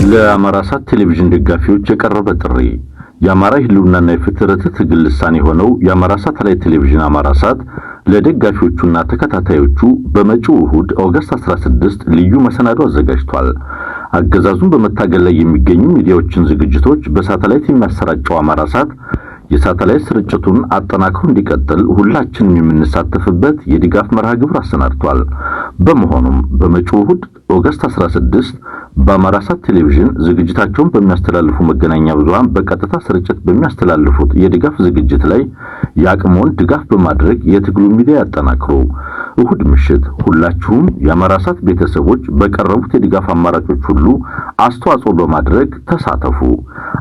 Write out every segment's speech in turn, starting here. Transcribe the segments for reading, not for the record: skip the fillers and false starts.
ለአማራሳት ቴሌቪዥን ደጋፊዎች የቀረበ ጥሪ የአማራ ህልውናና የፍትህ ትግል ልሳን የሆነው የአማራሳት ላይ ቴሌቪዥን አማራሳት ለደጋፊዎቹና ተከታታዮቹ በመጪው እሁድ ኦገስት 16 ልዩ መሰናዶ አዘጋጅቷል። አገዛዙን በመታገል ላይ የሚገኙ ሚዲያዎችን ዝግጅቶች በሳተላይት የሚያሰራጨው አማራሳት የሳተላይት ስርጭቱን አጠናክሮ እንዲቀጥል ሁላችንም የምንሳተፍበት የድጋፍ መርሃ ግብር አሰናድቷል። በመሆኑም በመጪው እሁድ ኦገስት 16 በአማራሳት ቴሌቪዥን ዝግጅታቸውን በሚያስተላልፉ መገናኛ ብዙሃን በቀጥታ ስርጭት በሚያስተላልፉት የድጋፍ ዝግጅት ላይ ያቅሞን ድጋፍ በማድረግ የትግሉ ሚዲያ ያጠናክሩ። እሁድ ምሽት ሁላችሁም የአማራሳት ቤተሰቦች በቀረቡት የድጋፍ አማራጮች ሁሉ አስተዋጽኦ በማድረግ ተሳተፉ።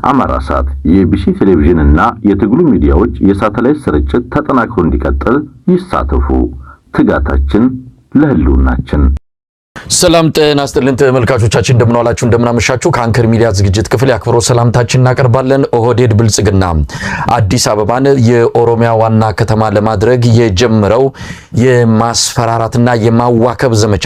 አማራሳት የኢቢሲ ቴሌቪዥን እና የትግሉ ሚዲያዎች የሳተላይት ስርጭት ተጠናክሮ እንዲቀጥል ይሳተፉ። ትጋታችን ለህልውናችን። ሰላም ጤና ይስጥልን ተመልካቾቻችን፣ እንደምናላችሁ እንደምናመሻችሁ። ከአንከር ሚዲያ ዝግጅት ክፍል ያክብሮ ሰላምታችን እናቀርባለን። ኦህዴድ ብልጽግና አዲስ አበባን የኦሮሚያ ዋና ከተማ ለማድረግ የጀመረው የማስፈራራትና የማዋከብ ዘመቻ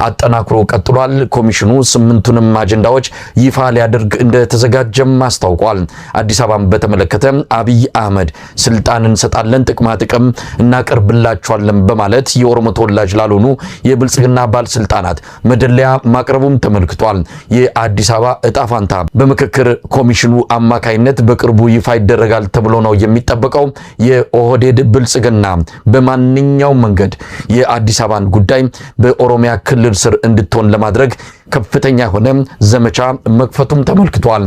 አጠናክሮ ቀጥሏል። ኮሚሽኑ 8ቱንም አጀንዳዎች ይፋ ሊያደርግ እንደተዘጋጀም አስታውቋል። አዲስ አበባን በተመለከተ አብይ አህመድ ስልጣን እንሰጣለን፣ ጥቅማ ጥቅም እናቀርብላቸዋለን በማለት የኦሮሞ ተወላጅ ላልሆኑ የብልጽግና ባለስልጣናት መደለያ ማቅረቡም ተመልክቷል። የአዲስ አበባ እጣ ፋንታ በምክክር ኮሚሽኑ አማካይነት በቅርቡ ይፋ ይደረጋል ተብሎ ነው የሚጠበቀው። የኦህዴድ ብልጽግና በማንኛውም መንገድ የአዲስ አበባን ጉዳይ በኦሮሚያ ክልል ስር እንድትሆን ለማድረግ ከፍተኛ ሆነ ዘመቻ መክፈቱም ተመልክቷል።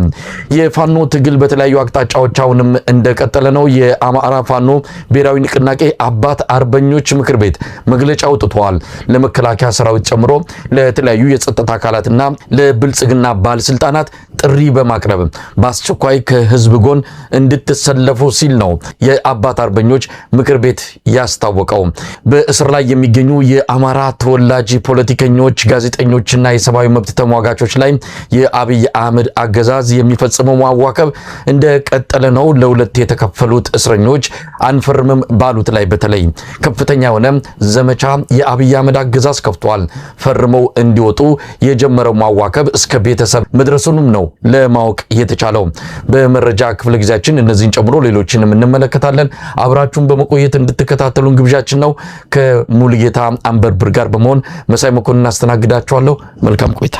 የፋኖ ትግል በተለያዩ አቅጣጫዎች አሁንም እንደቀጠለ ነው። የአማራ ፋኖ ብሔራዊ ንቅናቄ አባት አርበኞች ምክር ቤት መግለጫ አውጥቷል። ለመከላከያ ሰራዊት ጨምሮ ለተለያዩ የጸጥታ አካላትና ለብልጽግና ባለስልጣናት ጥሪ በማቅረብ በአስቸኳይ ከህዝብ ጎን እንድትሰለፉ ሲል ነው የአባት አርበኞች ምክር ቤት ያስታወቀው። በእስር ላይ የሚገኙ የአማራ ተወላጅ ፖለቲከኞች፣ ጋዜጠኞችና የሰብአዊ መብት ተሟጋቾች ላይ የአብይ አህመድ አገዛዝ የሚፈጽመው ማዋከብ እንደቀጠለ ነው። ለሁለት የተከፈሉት እስረኞች አንፈርምም ባሉት ላይ በተለይ ከፍተኛ የሆነ ዘመቻ የአብይ አህመድ አገዛዝ ከፍቷል። ፈርመው እንዲወጡ የጀመረው ማዋከብ እስከ ቤተሰብ መድረሱንም ነው ለማወቅ የተቻለው። በመረጃ ክፍለ ጊዜያችን እነዚህን ጨምሮ ሌሎችንም እንመለከታለን። አብራችሁን በመቆየት እንድትከታተሉን ግብዣችን ነው። ከሙሉጌታ አንበርብር ጋር በመሆን መሳይ መኮንን አስተናግዳችኋለሁ። መልካም ቆይታ።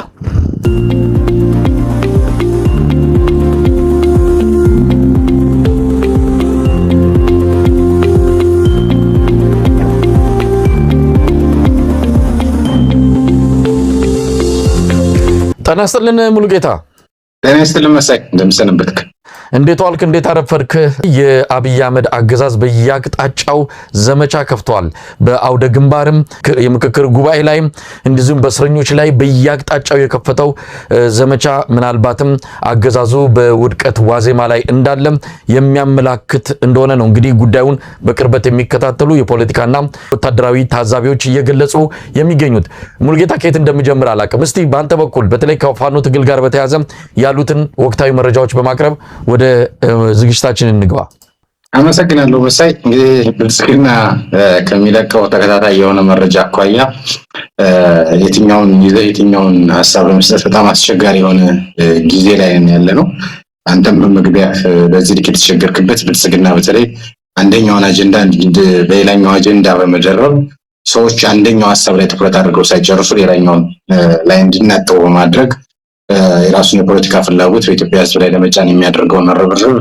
ጤና ይስጥልን ሙሉጌታ። ጤና ይስጥልን መሳይ፣ እንደምሰነበትክ? እንዴት ዋልክ? እንዴት አረፈድክ? የአብይ አህመድ አገዛዝ በየአቅጣጫው ዘመቻ ከፍቷል። በአውደ ግንባርም የምክክር ጉባኤ ላይ እንደዚሁም በእስረኞች ላይ በየአቅጣጫው የከፈተው ዘመቻ ምናልባትም አገዛዙ በውድቀት ዋዜማ ላይ እንዳለ የሚያመላክት እንደሆነ ነው እንግዲህ ጉዳዩን በቅርበት የሚከታተሉ የፖለቲካና ወታደራዊ ታዛቢዎች እየገለጹ የሚገኙት። ሙሉጌታ ከየት እንደምጀምር አላውቅም። እስቲ በአንተ በኩል በተለይ ከፋኖ ትግል ጋር በተያያዘ ያሉትን ወቅታዊ መረጃዎች በማቅረብ ወደ ዝግጅታችን እንግባ። አመሰግናለሁ መሳይ። እንግዲህ ብልጽግና ከሚለቀው ተከታታይ የሆነ መረጃ አኳያ የትኛውን ሀሳብ ለመስጠት በጣም አስቸጋሪ የሆነ ጊዜ ላይ ያለ ነው። አንተም በመግቢያ በዚህ ልክ የተቸገርክበት ብልጽግና በተለይ አንደኛውን አጀንዳ በሌላኛው አጀንዳ በመደረብ ሰዎች አንደኛው ሀሳብ ላይ ትኩረት አድርገው ሳይጨርሱ ሌላኛውን ላይ እንዲናጠው በማድረግ የራሱን የፖለቲካ ፍላጎት በኢትዮጵያ ሕዝብ ላይ ለመጫን የሚያደርገውን ርብርብ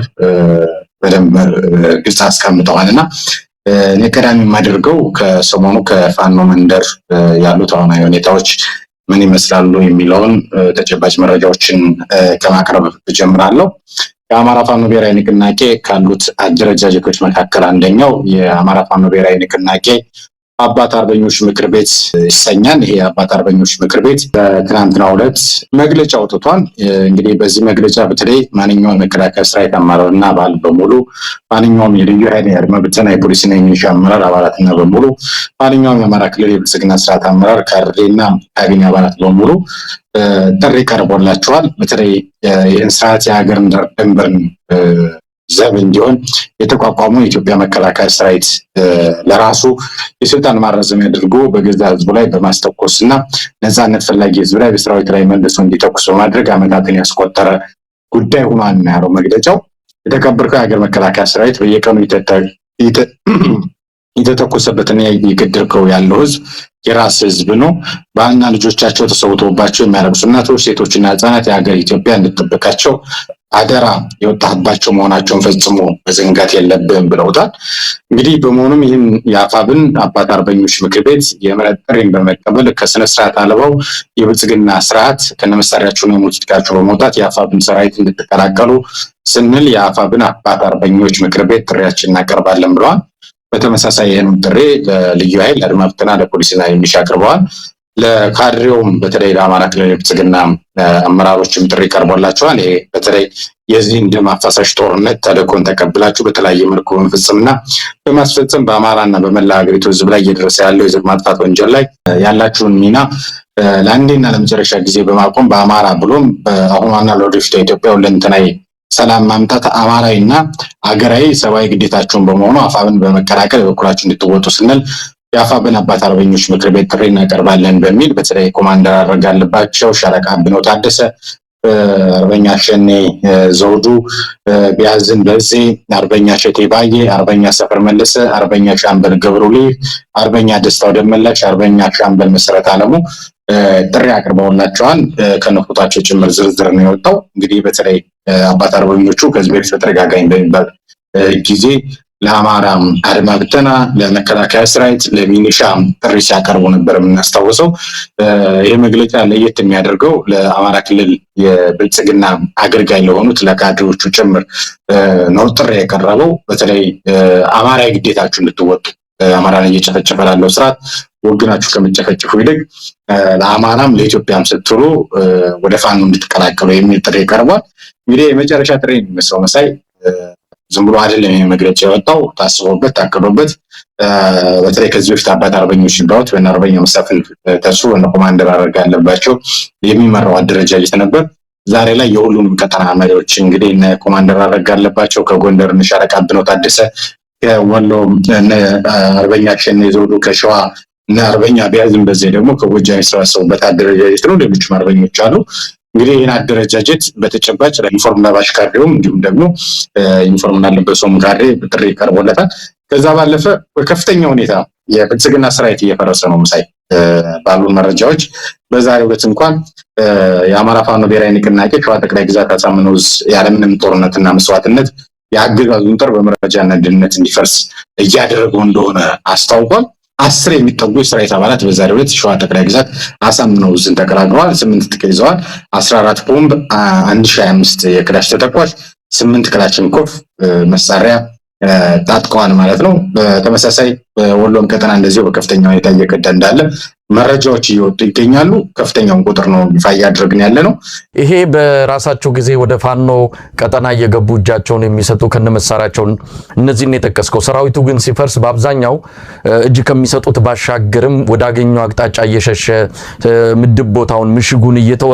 በደንብ ግልጽ አስቀምጠዋልና እኔ ቀዳሚ የማደርገው ከሰሞኑ ከፋኖ መንደር ያሉት አሁናዊ ሁኔታዎች ምን ይመስላሉ የሚለውን ተጨባጭ መረጃዎችን ከማቅረብ እጀምራለሁ። የአማራ ፋኖ ብሔራዊ ንቅናቄ ካሉት አደረጃጀቶች መካከል አንደኛው የአማራ ፋኖ ብሔራዊ ንቅናቄ አባት አርበኞች ምክር ቤት ይሰኛል። ይሄ አባት አርበኞች ምክር ቤት በትናንትናው ዕለት መግለጫ አውጥቷል። እንግዲህ በዚህ መግለጫ በተለይ ማንኛውም መከላከያ ሰራዊት አመራርና አባል በሙሉ፣ ማንኛውም የልዩ ኃይል የአድማ ብተና የፖሊስና የሚሊሻ አመራር አባላትና በሙሉ፣ ማንኛውም የአማራ ክልል የብልጽግና ስርዓት አመራር ካድሬና ካቢኔ አባላት በሙሉ ጥሪ ቀርቦላቸዋል። በተለይ ይህን ስርዓት የሀገርን ድንበርን ዘብ እንዲሆን የተቋቋመው የኢትዮጵያ መከላከያ ሰራዊት ለራሱ የስልጣን ማራዘሚያ አድርጎ በገዛ ህዝቡ ላይ በማስተኮስና ነፃነት ፈላጊ ህዝብ ላይ በሰራዊት ላይ መልሶ እንዲተኩስ በማድረግ ዓመታትን ያስቆጠረ ጉዳይ ሆኗል ያለው መግለጫው። የተከበርከው የሀገር መከላከያ ሰራዊት በየቀኑ የተተኮሰበትና የገደልከው ያለው ህዝብ የራስ ህዝብ ነው። ባልና ልጆቻቸው ተሰውተውባቸው የሚያለቅሱ እናቶች፣ ሴቶችና ህጻናት የሀገር ኢትዮጵያ እንድትጠብቃቸው አደራ የወጣህባቸው መሆናቸውን ፈጽሞ መዘንጋት የለብህም ብለውታል። እንግዲህ በመሆኑም ይህን የአፋብን አባት አርበኞች ምክር ቤት የምህረት ጥሪን በመቀበል ከስነ ስርዓት አልባው የብልጽግና ስርዓት ከነመሳሪያቸው ነው ሙትካቸው በመውጣት የአፋብን ሰራዊት እንድትቀላቀሉ ስንል የአፋብን አባት አርበኞች ምክር ቤት ጥሪያችን እናቀርባለን ብለዋል። በተመሳሳይ ይህንን ጥሪ ለልዩ ኃይል፣ ለአድማ ብተና፣ ለፖሊስና የሚሊሻ አቅርበዋል። ለካድሬውም በተለይ ለአማራ ክልል ብልጽግና አመራሮችም ጥሪ ቀርቦላቸዋል። ይሄ በተለይ የዚህን ደም አፋሳሽ ጦርነት ተልዕኮን ተቀብላችሁ በተለያየ መልኩ በመፈጸምና በማስፈጸም በአማራና በመላ ሀገሪቱ ህዝብ ላይ እየደረሰ ያለው የዘር ማጥፋት ወንጀል ላይ ያላችሁን ሚና ለአንዴና ለመጨረሻ ጊዜ በማቆም በአማራ ብሎም በአሁኗና ለወደፊቷ ኢትዮጵያ ሁለንተናዊ ሰላም ማምጣት አማራዊና አገራዊ ሰብአዊ ግዴታቸውን በመሆኑ አፋብን በመቀላቀል በኩላችሁ እንድትወጡ ስንል የአፋብን አባት አርበኞች ምክር ቤት ጥሪ እናቀርባለን በሚል በተለይ ኮማንደር አረጋ አለባቸው፣ ሻለቃ አብነው ታደሰ፣ አርበኛ ሸኔ ዘውዱ፣ ቢያዝን በዜ፣ አርበኛ ሸቴ ባዬ፣ አርበኛ ሰፈር መለሰ፣ አርበኛ ሻምበል ገብሩሊ፣ አርበኛ ደስታው ደመላሽ፣ አርበኛ ሻምበል መሰረት አለሙ ጥሪ አቅርበውላቸዋል። ከነፎታቸው ጭምር ዝርዝር ነው የወጣው። እንግዲህ በተለይ አባት አርበኞቹ ከዚህ በፊት በተደጋጋሚ በሚባል ጊዜ ለአማራ አድማ ብተና፣ ለመከላከያ ሰራዊት፣ ለሚኒሻ ጥሪ ሲያቀርቡ ነበር የምናስታውሰው። ይህ መግለጫ ለየት የሚያደርገው ለአማራ ክልል የብልጽግና አገልጋይ ለሆኑት ለካድሬዎቹ ጭምር ነው ጥሪ የቀረበው። በተለይ አማራዊ ግዴታችሁ እንድትወጡ አማራን እየጨፈጨፈ ላለው ስርዓት ወግናችሁ ከመጨፈጨፉ ይልቅ ለአማራም ለኢትዮጵያም ስትሉ ወደ ፋኖ እንድትቀላቀሉ የሚል ጥሪ ቀርቧል። እንግዲህ የመጨረሻ ጥሪ የሚመስለው መሳይ ዝም ብሎ አይደለም መግለጫ የወጣው፣ ታስቦበት ታቅዶበት። በተለይ ከዚህ በፊት አባት አርበኞች ሲባሉት በእነ አርበኛ መሳፍን ተርሱ በእነ ኮማንደር አረጋ አለባቸው የሚመራው አደረጃጀት ነበር። ዛሬ ላይ የሁሉንም ቀጠና መሪዎች እንግዲህ እነ ኮማንደር አረጋ አለባቸው ከጎንደር፣ እነ ሻለቃ አብነው ታደሰ ከወሎ፣ እነ አርበኛ ሸኔ ዘውዱ ከሸዋ፣ እነ አርበኛ ቢያዝን በዚህ ደግሞ ከጎጃም የተሰባሰቡበት አደረጃጀት ነው። ሌሎችም አርበኞች አሉ። እንግዲህ ይህን አደረጃጀት በተጨባጭ ለዩኒፎርም ለባሽ ካድሬውም እንዲሁም ደግሞ ዩኒፎርም ላለበሰውም ካድሬ ጥሪ ቀርቦለታል። ከዛ ባለፈ በከፍተኛ ሁኔታ የብልጽግና ሰራዊት እየፈረሰ ነው። መሳይ ባሉን መረጃዎች በዛሬው ዕለት እንኳን የአማራ ፋኖ ብሔራዊ ንቅናቄ ሸዋ ጠቅላይ ግዛት አሳምነው ዕዝ ያለምንም ጦርነትና መስዋዕትነት የአገዛዙን ጦር በመረጃና ደህንነት እንዲፈርስ እያደረገው እንደሆነ አስታውቋል። 10 የሚጠጉ የሰራዊት አባላት በዛሬው ዕለት ሸዋ ጠቅላይ ግዛት አሳምነው ዕዝን ተቀላቅለዋል። 8 ጥቅ ይዘዋል። 14 ቦምብ፣ 1025 የክላሽ ተተኳሽ፣ 8 ክላሽንኮቭ መሳሪያ ታጥቀዋል ማለት ነው። በተመሳሳይ በወሎም ቀጠና እንደዚሁ በከፍተኛ ሁኔታ እየከዳ እንዳለ መረጃዎች እየወጡ ይገኛሉ። ከፍተኛውን ቁጥር ነው ይፋ እያደረግን ያለ ነው። ይሄ በራሳቸው ጊዜ ወደ ፋኖ ቀጠና እየገቡ እጃቸውን የሚሰጡ ከነመሳሪያቸው እነዚህን የጠቀስከው፣ ሰራዊቱ ግን ሲፈርስ በአብዛኛው እጅ ከሚሰጡት ባሻገርም ወዳገኘው አቅጣጫ እየሸሸ ምድብ ቦታውን ምሽጉን እየተወ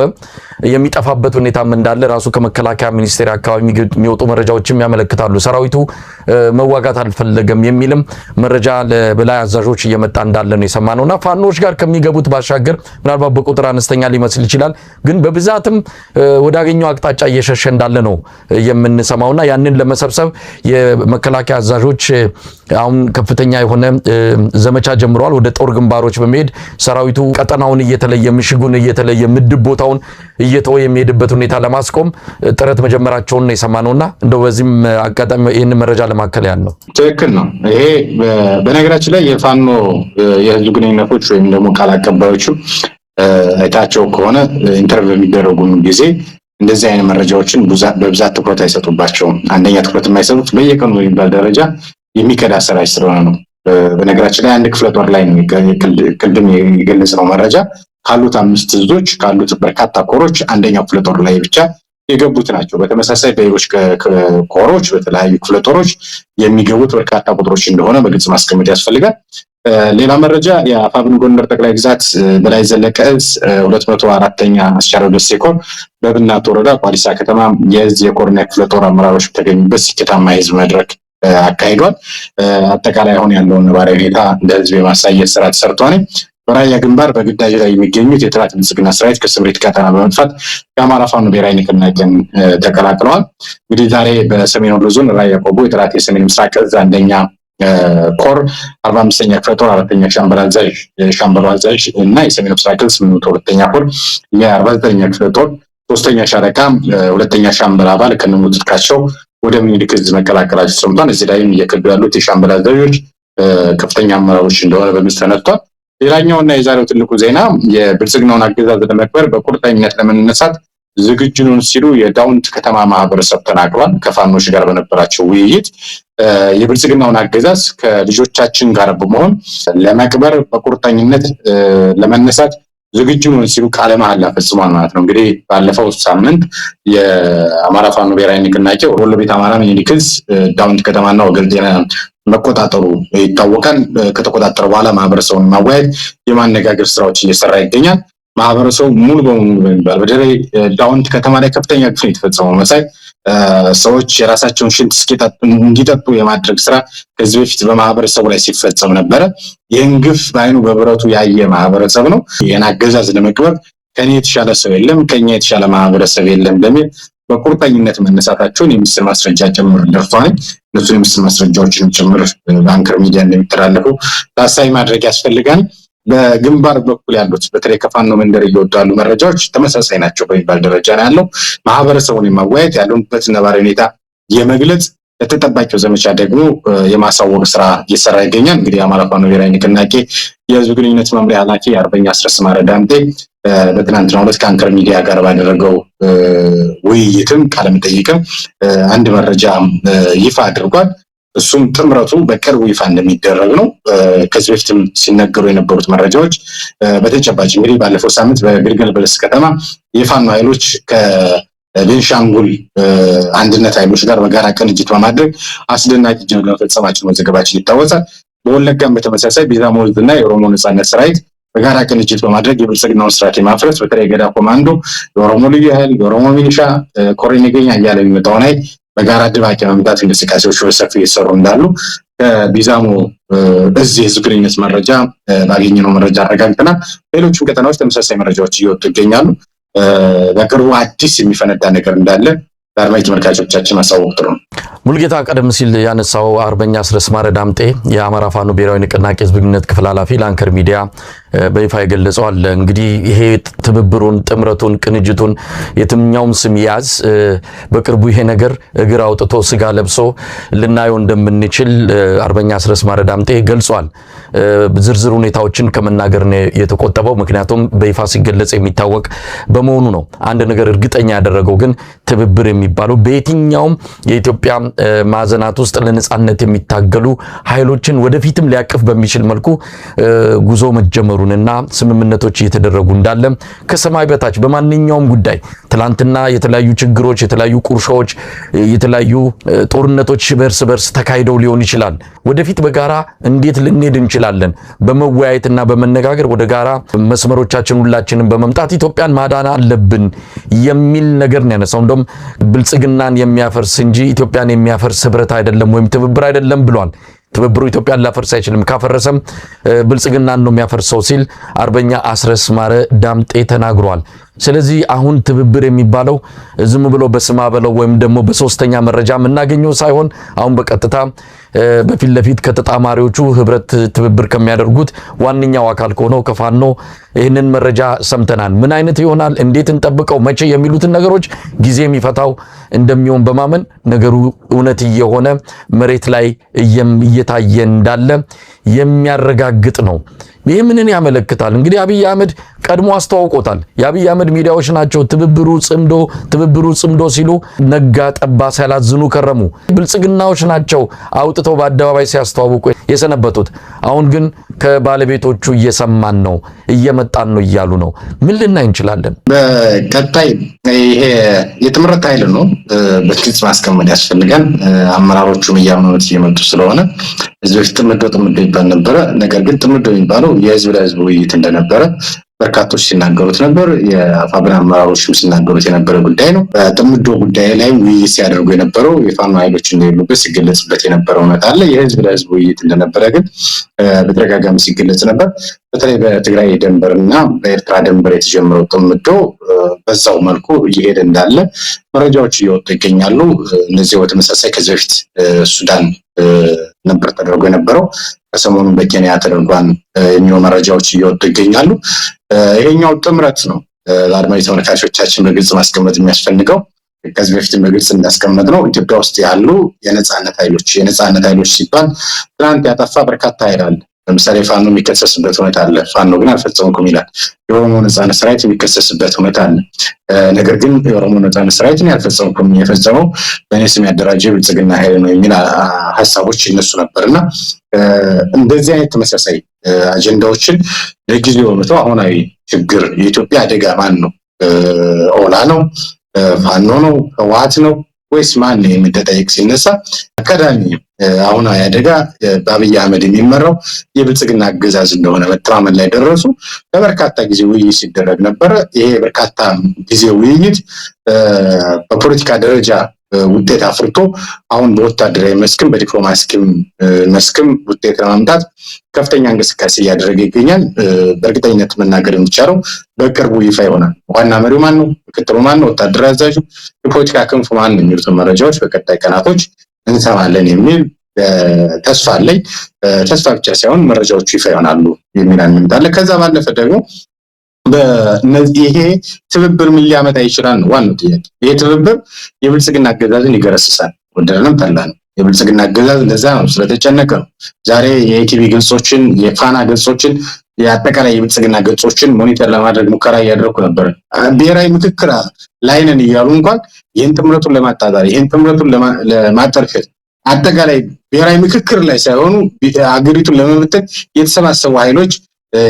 የሚጠፋበት ሁኔታም እንዳለ ራሱ ከመከላከያ ሚኒስቴር አካባቢ የሚወጡ መረጃዎችም ያመለክታሉ። ሰራዊቱ መዋጋት አልፈለገም የሚልም መረጃ ለበላይ አዛዦች እየመጣ እንዳለ ነው የሰማነውና ፋኖች ጋር ከሚገቡት ባሻገር ምናልባት በቁጥር አነስተኛ ሊመስል ይችላል፣ ግን በብዛትም ወዳገኘው አቅጣጫ እየሸሸ እንዳለ ነው የምንሰማውና ያንን ለመሰብሰብ የመከላከያ አዛዦች አሁን ከፍተኛ የሆነ ዘመቻ ጀምረዋል። ወደ ጦር ግንባሮች በመሄድ ሰራዊቱ ቀጠናውን እየተለየ ምሽጉን እየተለየ ምድብ ቦታውን እየተወ የሚሄድበት ሁኔታ ለማስቆም ጥረት መጀመራቸውን ነው የሰማነውና እንደው በዚህም አጋጣሚ ይህን መረጃ ለማከል ያለው ትክክል ነው። ይሄ በነገራችን ላይ የፋኖ የህዝብ ግንኙነቶች ወይም ደግሞ ቃል አቀባዮቹ አይታቸው ከሆነ ኢንተርቪው የሚደረጉ ጊዜ እንደዚህ አይነት መረጃዎችን በብዛት ትኩረት አይሰጡባቸውም። አንደኛ ትኩረት የማይሰጡት በየቀኑ የሚባል ደረጃ የሚከዳ ሰራዊት ስለሆነ ነው። በነገራችን ላይ አንድ ክፍለ ጦር ላይ ነው ቅድም የገለጽ ነው መረጃ ካሉት 5 እዞች ካሉት በርካታ ኮሮች አንደኛው ክፍለ ጦር ላይ ብቻ የገቡት ናቸው። በተመሳሳይ በሌሎች ኮሮች በተለያዩ ክፍለ ጦሮች የሚገቡት በርካታ ቁጥሮች እንደሆነ በግልጽ ማስቀመጥ ያስፈልጋል። ሌላ መረጃ የአፋብን ጎንደር ጠቅላይ ግዛት በላይ ዘለቀ እዝ 204ኛ አስቻለው ደሴ ኮር በብናት ወረዳ ቋሊሳ ከተማ የእዝ የኮርና ክፍለ ጦር አመራሮች በተገኙበት ስኬታማ የህዝብ መድረክ አካሂዷል። አጠቃላይ አሁን ያለውን ነባራዊ ሁኔታ ለህዝብ የማሳየት ስራ ተሰርቷል። በራያ ግንባር በግዳጅ ላይ የሚገኙት የጠላት ብልጽግና ሰራዊት ከስምሪት ቀጠና በመጥፋት የአማራ ፋኖ ብሔራዊ ንቅናቄን ተቀላቅለዋል። እንግዲህ ዛሬ በሰሜን ወሎ ዞን ራያ ቆቦ የጠላት የሰሜን ምስራቅ እዝ አንደኛ ኮር 45ኛ ክፍለ ጦር 4ኛ ሻምበል አዛዥ ሻምበል አዛዥ እና የሰሜን ምስራቅ እዝ 802ኛ ኮር የ49ኛ ክፍለ ጦር 3ኛ ሻለቃ 2ኛ ሻምበል አባል ከነሙሉ ትጥቃቸው ወደ ምኒልክ እዝ መቀላቀላቸው ሰምቷል። እዚህ ላይም እየከዱ ያሉት የሻምበል አዛዦች ከፍተኛ አመራሮች እንደሆነ በምስል ተነስቷል። ሌላኛውና የዛሬው ትልቁ ዜና የብልጽግናውን አገዛዝ ለመቅበር በቁርጠኝነት ለመነሳት ዝግጁ ነን ሲሉ የዳውንት ከተማ ማህበረሰብ ተናግሯል። ከፋኖች ጋር በነበራቸው ውይይት የብልጽግናውን አገዛዝ ከልጆቻችን ጋር በመሆን ለመቅበር በቁርጠኝነት ለመነሳት ዝግጁ ነን ሲሉ ቃለ መሐላ ፈጽሟል ማለት ነው። እንግዲህ ባለፈው ሳምንት የአማራ ፋኖ ብሔራዊ ንቅናቄ ወሎ ቤት አማራ ምኒልክ እዝ ዳውንት ከተማና ወገልጤና መቆጣጠሩ ይታወቃል። ከተቆጣጠረ በኋላ ማህበረሰቡን ማወያየት የማነጋገር ስራዎች እየሰራ ይገኛል። ማህበረሰቡ ሙሉ በሙሉ በሚባል በተለይ ዳውንት ከተማ ላይ ከፍተኛ ግፍ የተፈጸመው መሳይ ሰዎች የራሳቸውን ሽንት እንዲጠጡ የማድረግ ስራ ከዚህ በፊት በማህበረሰቡ ላይ ሲፈጸም ነበረ። ይህን ግፍ በአይኑ በብረቱ ያየ ማህበረሰብ ነው። ይህን አገዛዝ ለመቅበር ከኔ የተሻለ ሰው የለም፣ ከኛ የተሻለ ማህበረሰብ የለም በሚል በቁርጠኝነት መነሳታቸውን የምስል ማስረጃ ጭምር ደርሷል። እነሱን የምስል ማስረጃዎችንም ጭምር በአንከር ሚዲያ እንደሚተላለፉ ታሳቢ ማድረግ ያስፈልጋል። በግንባር በኩል ያሉት በተለይ ከፋኖ መንደር እየወጡ ያሉ መረጃዎች ተመሳሳይ ናቸው በሚባል ደረጃ ነው ያለው። ማህበረሰቡን የማወያየት ያለበት ነባራዊ ሁኔታ የመግለጽ ለተጠባቂው ዘመቻ ደግሞ የማሳወቅ ስራ እየሰራ ይገኛል። እንግዲህ የአማራ ፋኖ ብሔራዊ ንቅናቄ የህዝብ ግንኙነት መምሪያ ኃላፊ አርበኛ አስረስ ማረ ዳምጤ በትናንትናው ዕለት ከአንከር ሚዲያ ጋር ባደረገው ውይይትም ቃለመጠይቅም አንድ መረጃ ይፋ አድርጓል። እሱም ጥምረቱ በቅርቡ ይፋ እንደሚደረግ ነው። ከዚህ በፊትም ሲነገሩ የነበሩት መረጃዎች በተጨባጭ እንግዲህ ባለፈው ሳምንት በግልገል በለስ ከተማ የፋኖ ኃይሎች ከቤንሻንጉል አንድነት ኃይሎች ጋር በጋራ ቅንጅት በማድረግ አስደናቂ ጀብድ መፈጸማቸው መዘገባችን ይታወሳል። በወለጋም በተመሳሳይ ቤዛሞ ህዝብና የኦሮሞ ነጻነት ሰራዊት በጋራ ቅንጅት በማድረግ የብልጽግናውን ስርዓት የማፍረስ በተለይ ገዳ ኮማንዶ፣ የኦሮሞ ልዩ ኃይል፣ የኦሮሞ ሚሊሻ፣ ኮሬ ነገኛ እያለ የሚመጣውን ኃይል በጋራ ድባቅ የመምታት እንቅስቃሴዎች በሰፊ እየሰሩ እንዳሉ ከቢዛሞ እዚህ ህዝብ ግንኙነት መረጃ ባገኘነው መረጃ አረጋግጠናል። ሌሎችም ቀጠናዎች ተመሳሳይ መረጃዎች እየወጡ ይገኛሉ። በቅርቡ አዲስ የሚፈነዳ ነገር እንዳለ ለአድማጭ ተመልካቾቻችን ማሳወቅ ጥሩ ነው። ሙልጌታ ቀደም ሲል ያነሳው አርበኛ አስረስ ማረ ዳምጤ የአማራ ፋኖ ብሔራዊ ንቅናቄ ህዝብ ግንኙነት ክፍል ኃላፊ ለአንከር ሚዲያ በይፋ የገለጸው አለ። እንግዲህ ይሄ ትብብሩን፣ ጥምረቱን፣ ቅንጅቱን የትኛውም ስም ያዝ በቅርቡ ይሄ ነገር እግር አውጥቶ ስጋ ለብሶ ልናየው እንደምንችል አርበኛ አስረስ ማረ ዳምጤ ገልጿል። ዝርዝር ሁኔታዎችን ከመናገር ነው የተቆጠበው፣ ምክንያቱም በይፋ ሲገለጽ የሚታወቅ በመሆኑ ነው። አንድ ነገር እርግጠኛ ያደረገው ግን ትብብር የሚባለው በየትኛውም የኢትዮጵያ ማዕዘናት ውስጥ ለነጻነት የሚታገሉ ኃይሎችን ወደፊትም ሊያቅፍ በሚችል መልኩ ጉዞ መጀመሩንና ስምምነቶች እየተደረጉ እንዳለ ከሰማይ በታች በማንኛውም ጉዳይ ትላንትና የተለያዩ ችግሮች፣ የተለያዩ ቁርሾች፣ የተለያዩ ጦርነቶች በርስ በርስ ተካሂደው ሊሆን ይችላል። ወደፊት በጋራ እንዴት ልንሄድ እንችላለን? በመወያየትና በመነጋገር ወደ ጋራ መስመሮቻችን ሁላችንን በመምጣት ኢትዮጵያን ማዳን አለብን የሚል ነገር ነው ያነሳው። እንደውም ብልጽግናን የሚያፈርስ እንጂ ኢትዮጵያን የሚያፈርስ ህብረት አይደለም ወይም ትብብር አይደለም ብሏል። ትብብሩ ኢትዮጵያን ላፈርስ አይችልም፣ ካፈረሰም ብልጽግናን ነው የሚያፈርሰው ሲል አርበኛ አስረስ ማረ ዳምጤ ተናግሯል። ስለዚህ አሁን ትብብር የሚባለው ዝም ብሎ በስማ በለው ወይም ደግሞ በሶስተኛ መረጃ የምናገኘው ሳይሆን አሁን በቀጥታ በፊት ለፊት ከተጣማሪዎቹ ህብረት ትብብር ከሚያደርጉት ዋነኛው አካል ከሆነው ከፋኖ ይህንን መረጃ ሰምተናል። ምን አይነት ይሆናል፣ እንዴት እንጠብቀው፣ መቼ የሚሉትን ነገሮች ጊዜ የሚፈታው እንደሚሆን በማመን ነገሩ እውነት እየሆነ መሬት ላይ እየታየ እንዳለ የሚያረጋግጥ ነው ይህ ምንን ያመለክታል? እንግዲህ አብይ አህመድ ቀድሞ አስተዋውቆታል። የአብይ አህመድ ሚዲያዎች ናቸው ትብብሩ ጽምዶ ሲሉ ነጋ ጠባ ሲያላዝኑ ከረሙ። ብልጽግናዎች ናቸው አውጥተው በአደባባይ ሲያስተዋውቁ የሰነበቱት። አሁን ግን ከባለቤቶቹ እየሰማን ነው፣ እየመጣን ነው እያሉ ነው። ምን ልናይ እንችላለን? በቀጣይ ይሄ የጥምረት ኃይል ነው በግልጽ ማስቀመጥ ያስፈልጋል። አመራሮቹም እያመኑት እየመጡ ስለሆነ እዚህ በፊት ጥምዶ ይባል ነበረ። ነገር ግን ጥምዶ የሚባለው የህዝብ ለህዝብ ውይይት እንደነበረ በርካቶች ሲናገሩት ነበር። የአፋብኃ አመራሮችም ሲናገሩት የነበረ ጉዳይ ነው። በጥምዶ ጉዳይ ላይ ውይይት ሲያደርጉ የነበረው የፋኖ ኃይሎች እንደሌሉበት ሲገለጽበት የነበረው እውነት አለ። የህዝብ ለህዝብ ውይይት እንደነበረ ግን በተደጋጋሚ ሲገለጽ ነበር። በተለይ በትግራይ ድንበርና በኤርትራ ድንበር የተጀመረው ጥምዶ በዛው መልኩ እየሄደ እንዳለ መረጃዎች እየወጡ ይገኛሉ። እነዚህ በተመሳሳይ ከዚህ በፊት ሱዳን ነበር ተደርጎ የነበረው፣ ከሰሞኑን በኬንያ ተደርጓን የሚሉ መረጃዎች እየወጡ ይገኛሉ። ይሄኛው ጥምረት ነው ለአድማጭ ተመልካቾቻችን በግልጽ ማስቀመጥ የሚያስፈልገው። ከዚህ በፊትም በግልጽ እንዳስቀመጥ ነው ኢትዮጵያ ውስጥ ያሉ የነጻነት ኃይሎች ሲባል ትናንት ያጠፋ በርካታ ኃይል አለ። ለምሳሌ ፋኖ የሚከሰስበት ሁኔታ አለ። ፋኖ ግን አልፈጸምኩም ይላል። የኦሮሞ ነጻነት ሰራዊት የሚከሰስበት ሁኔታ አለ። ነገር ግን የኦሮሞ ነጻነት ሰራዊት ያልፈጸምኩም የፈጸመው በእኔ ስም ያደራጀ ብልጽግና ኃይል ነው የሚል ሀሳቦች ይነሱ ነበርና እንደዚህ አይነት ተመሳሳይ አጀንዳዎችን ለጊዜው ነው አሁናዊ ችግር የኢትዮጵያ አደጋ ማን ነው? ኦላ ነው? ፋኖ ነው? ህወሓት ነው ወይስ ማን የሚጠይቅ ሲነሳ ቀዳሚ አሁናዊ አደጋ በአብይ አህመድ የሚመራው የብልጽግና አገዛዝ እንደሆነ መተማመን ላይ ደረሱ። ለበርካታ ጊዜ ውይይት ሲደረግ ነበረ። ይሄ በርካታ ጊዜ ውይይት በፖለቲካ ደረጃ ውጤት አፍርቶ አሁን በወታደራዊ መስክም በዲፕሎማሲም መስክም ውጤት ለማምጣት ከፍተኛ እንቅስቃሴ እያደረገ ይገኛል። በእርግጠኝነት መናገር የሚቻለው በቅርቡ ይፋ ይሆናል። ዋና መሪው ማን ነው? ምክትሉ ማን ነው? ወታደራዊ አዛዡ፣ የፖለቲካ ክንፉ ማን ነው? የሚሉትን መረጃዎች በቀጣይ ቀናቶች እንሰማለን የሚል ተስፋ አለኝ። ተስፋ ብቻ ሳይሆን መረጃዎቹ ይፋ ይሆናሉ የሚል አንምጣለ። ከዛ ባለፈ ደግሞ ይሄ ትብብር ምን ሊያመጣ ይችላል ነው ዋናው ጥያቄ። ይሄ ትብብር የብልጽግና አገዛዝን ይገረስሳል፣ ወደረንም ጠላን። የብልጽግና አገዛዝ ለዛ ነው ስለተጨነቀ ነው ዛሬ የኢቲቪ ገጾችን፣ የፋና ገጾችን፣ የአጠቃላይ የብልጽግና ገጾችን ሞኒተር ለማድረግ ሙከራ እያደረኩ ነበር። ብሔራዊ ምክክር ላይ ነን እያሉ እንኳን ይህን ጥምረቱን ለማጣጣል ይህን ጥምረቱን ለማጠርፈት አጠቃላይ ብሔራዊ ምክክር ላይ ሳይሆኑ አገሪቱን ለመበተን የተሰባሰቡ ኃይሎች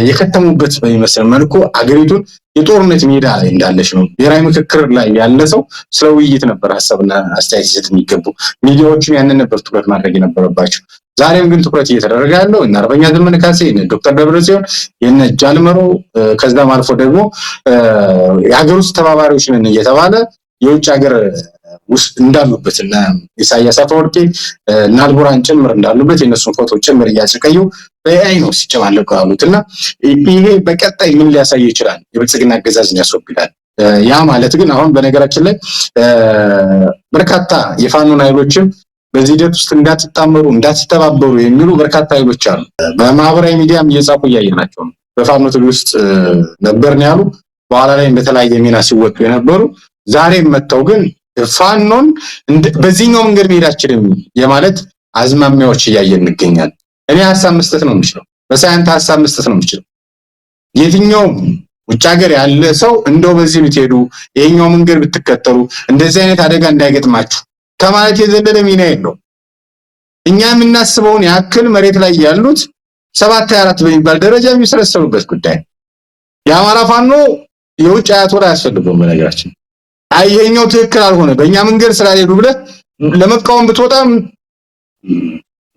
የከተሙበት በሚመስል መልኩ አገሪቱን የጦርነት ሜዳ ላይ እንዳለች ነው። ብሔራዊ ምክክር ላይ ያለ ሰው ስለ ውይይት ነበር ሀሳብና አስተያየት ይሰጥ የሚገቡ። ሚዲያዎችም ያንን ነበር ትኩረት ማድረግ የነበረባቸው። ዛሬም ግን ትኩረት እየተደረገ ያለው እነ አርበኛ ዘመነ ካሴ፣ እነ ዶክተር ደብረጽዮን፣ የነ ጃልመሮ ከዛም አልፎ ደግሞ የሀገር ውስጥ ተባባሪዎች ነን እየተባለ የውጭ ሀገር ውስጥ እንዳሉበት እና ኢሳያስ አፈወርቂ እና አልቡራን ጭምር እንዳሉበት የነሱን ፎቶ ጭምር እያጨቀዩ በአይ ነው ሲጨማለቁ ያሉትና ይሄ በቀጣይ ምን ሊያሳይ ይችላል? የብልጽግና አገዛዝን ያስወግዳል። ያ ማለት ግን አሁን በነገራችን ላይ በርካታ የፋኖን ኃይሎችም በዚህ ሂደት ውስጥ እንዳትጣመሩ እንዳትተባበሩ የሚሉ በርካታ ኃይሎች አሉ። በማህበራዊ ሚዲያም እየጻፉ እያየናቸው ነው። በፋኖ ትግል ውስጥ ነበርን ያሉ በኋላ ላይ በተለያየ ሚና ሲወጡ የነበሩ ዛሬም መጥተው ግን ፋኖን በዚህኛው መንገድ መሄዳችንም የማለት አዝማሚያዎች እያየን እንገኛለን። እኔ ሐሳብ መስጠት ነው የምችለው፣ በሳይንስ ሐሳብ መስጠት ነው የምችለው። የትኛው ውጭ ሀገር ያለ ሰው እንደው በዚህ ብትሄዱ ይሄኛው መንገድ ብትከተሉ እንደዚህ አይነት አደጋ እንዳይገጥማችሁ ከማለት የዘለለ ሚና የለው። እኛ የምናስበውን ያክል መሬት ላይ ያሉት 724 በሚባል ደረጃ የሚሰረሰሩበት ጉዳይ የአማራ ፋኖ የውጭ አያቶላ ያስፈልገው በነገራችን ይሄኛው ትክክል አልሆነ በእኛ መንገድ ስላልሄዱ ብለህ ለመቃወም ብትወጣ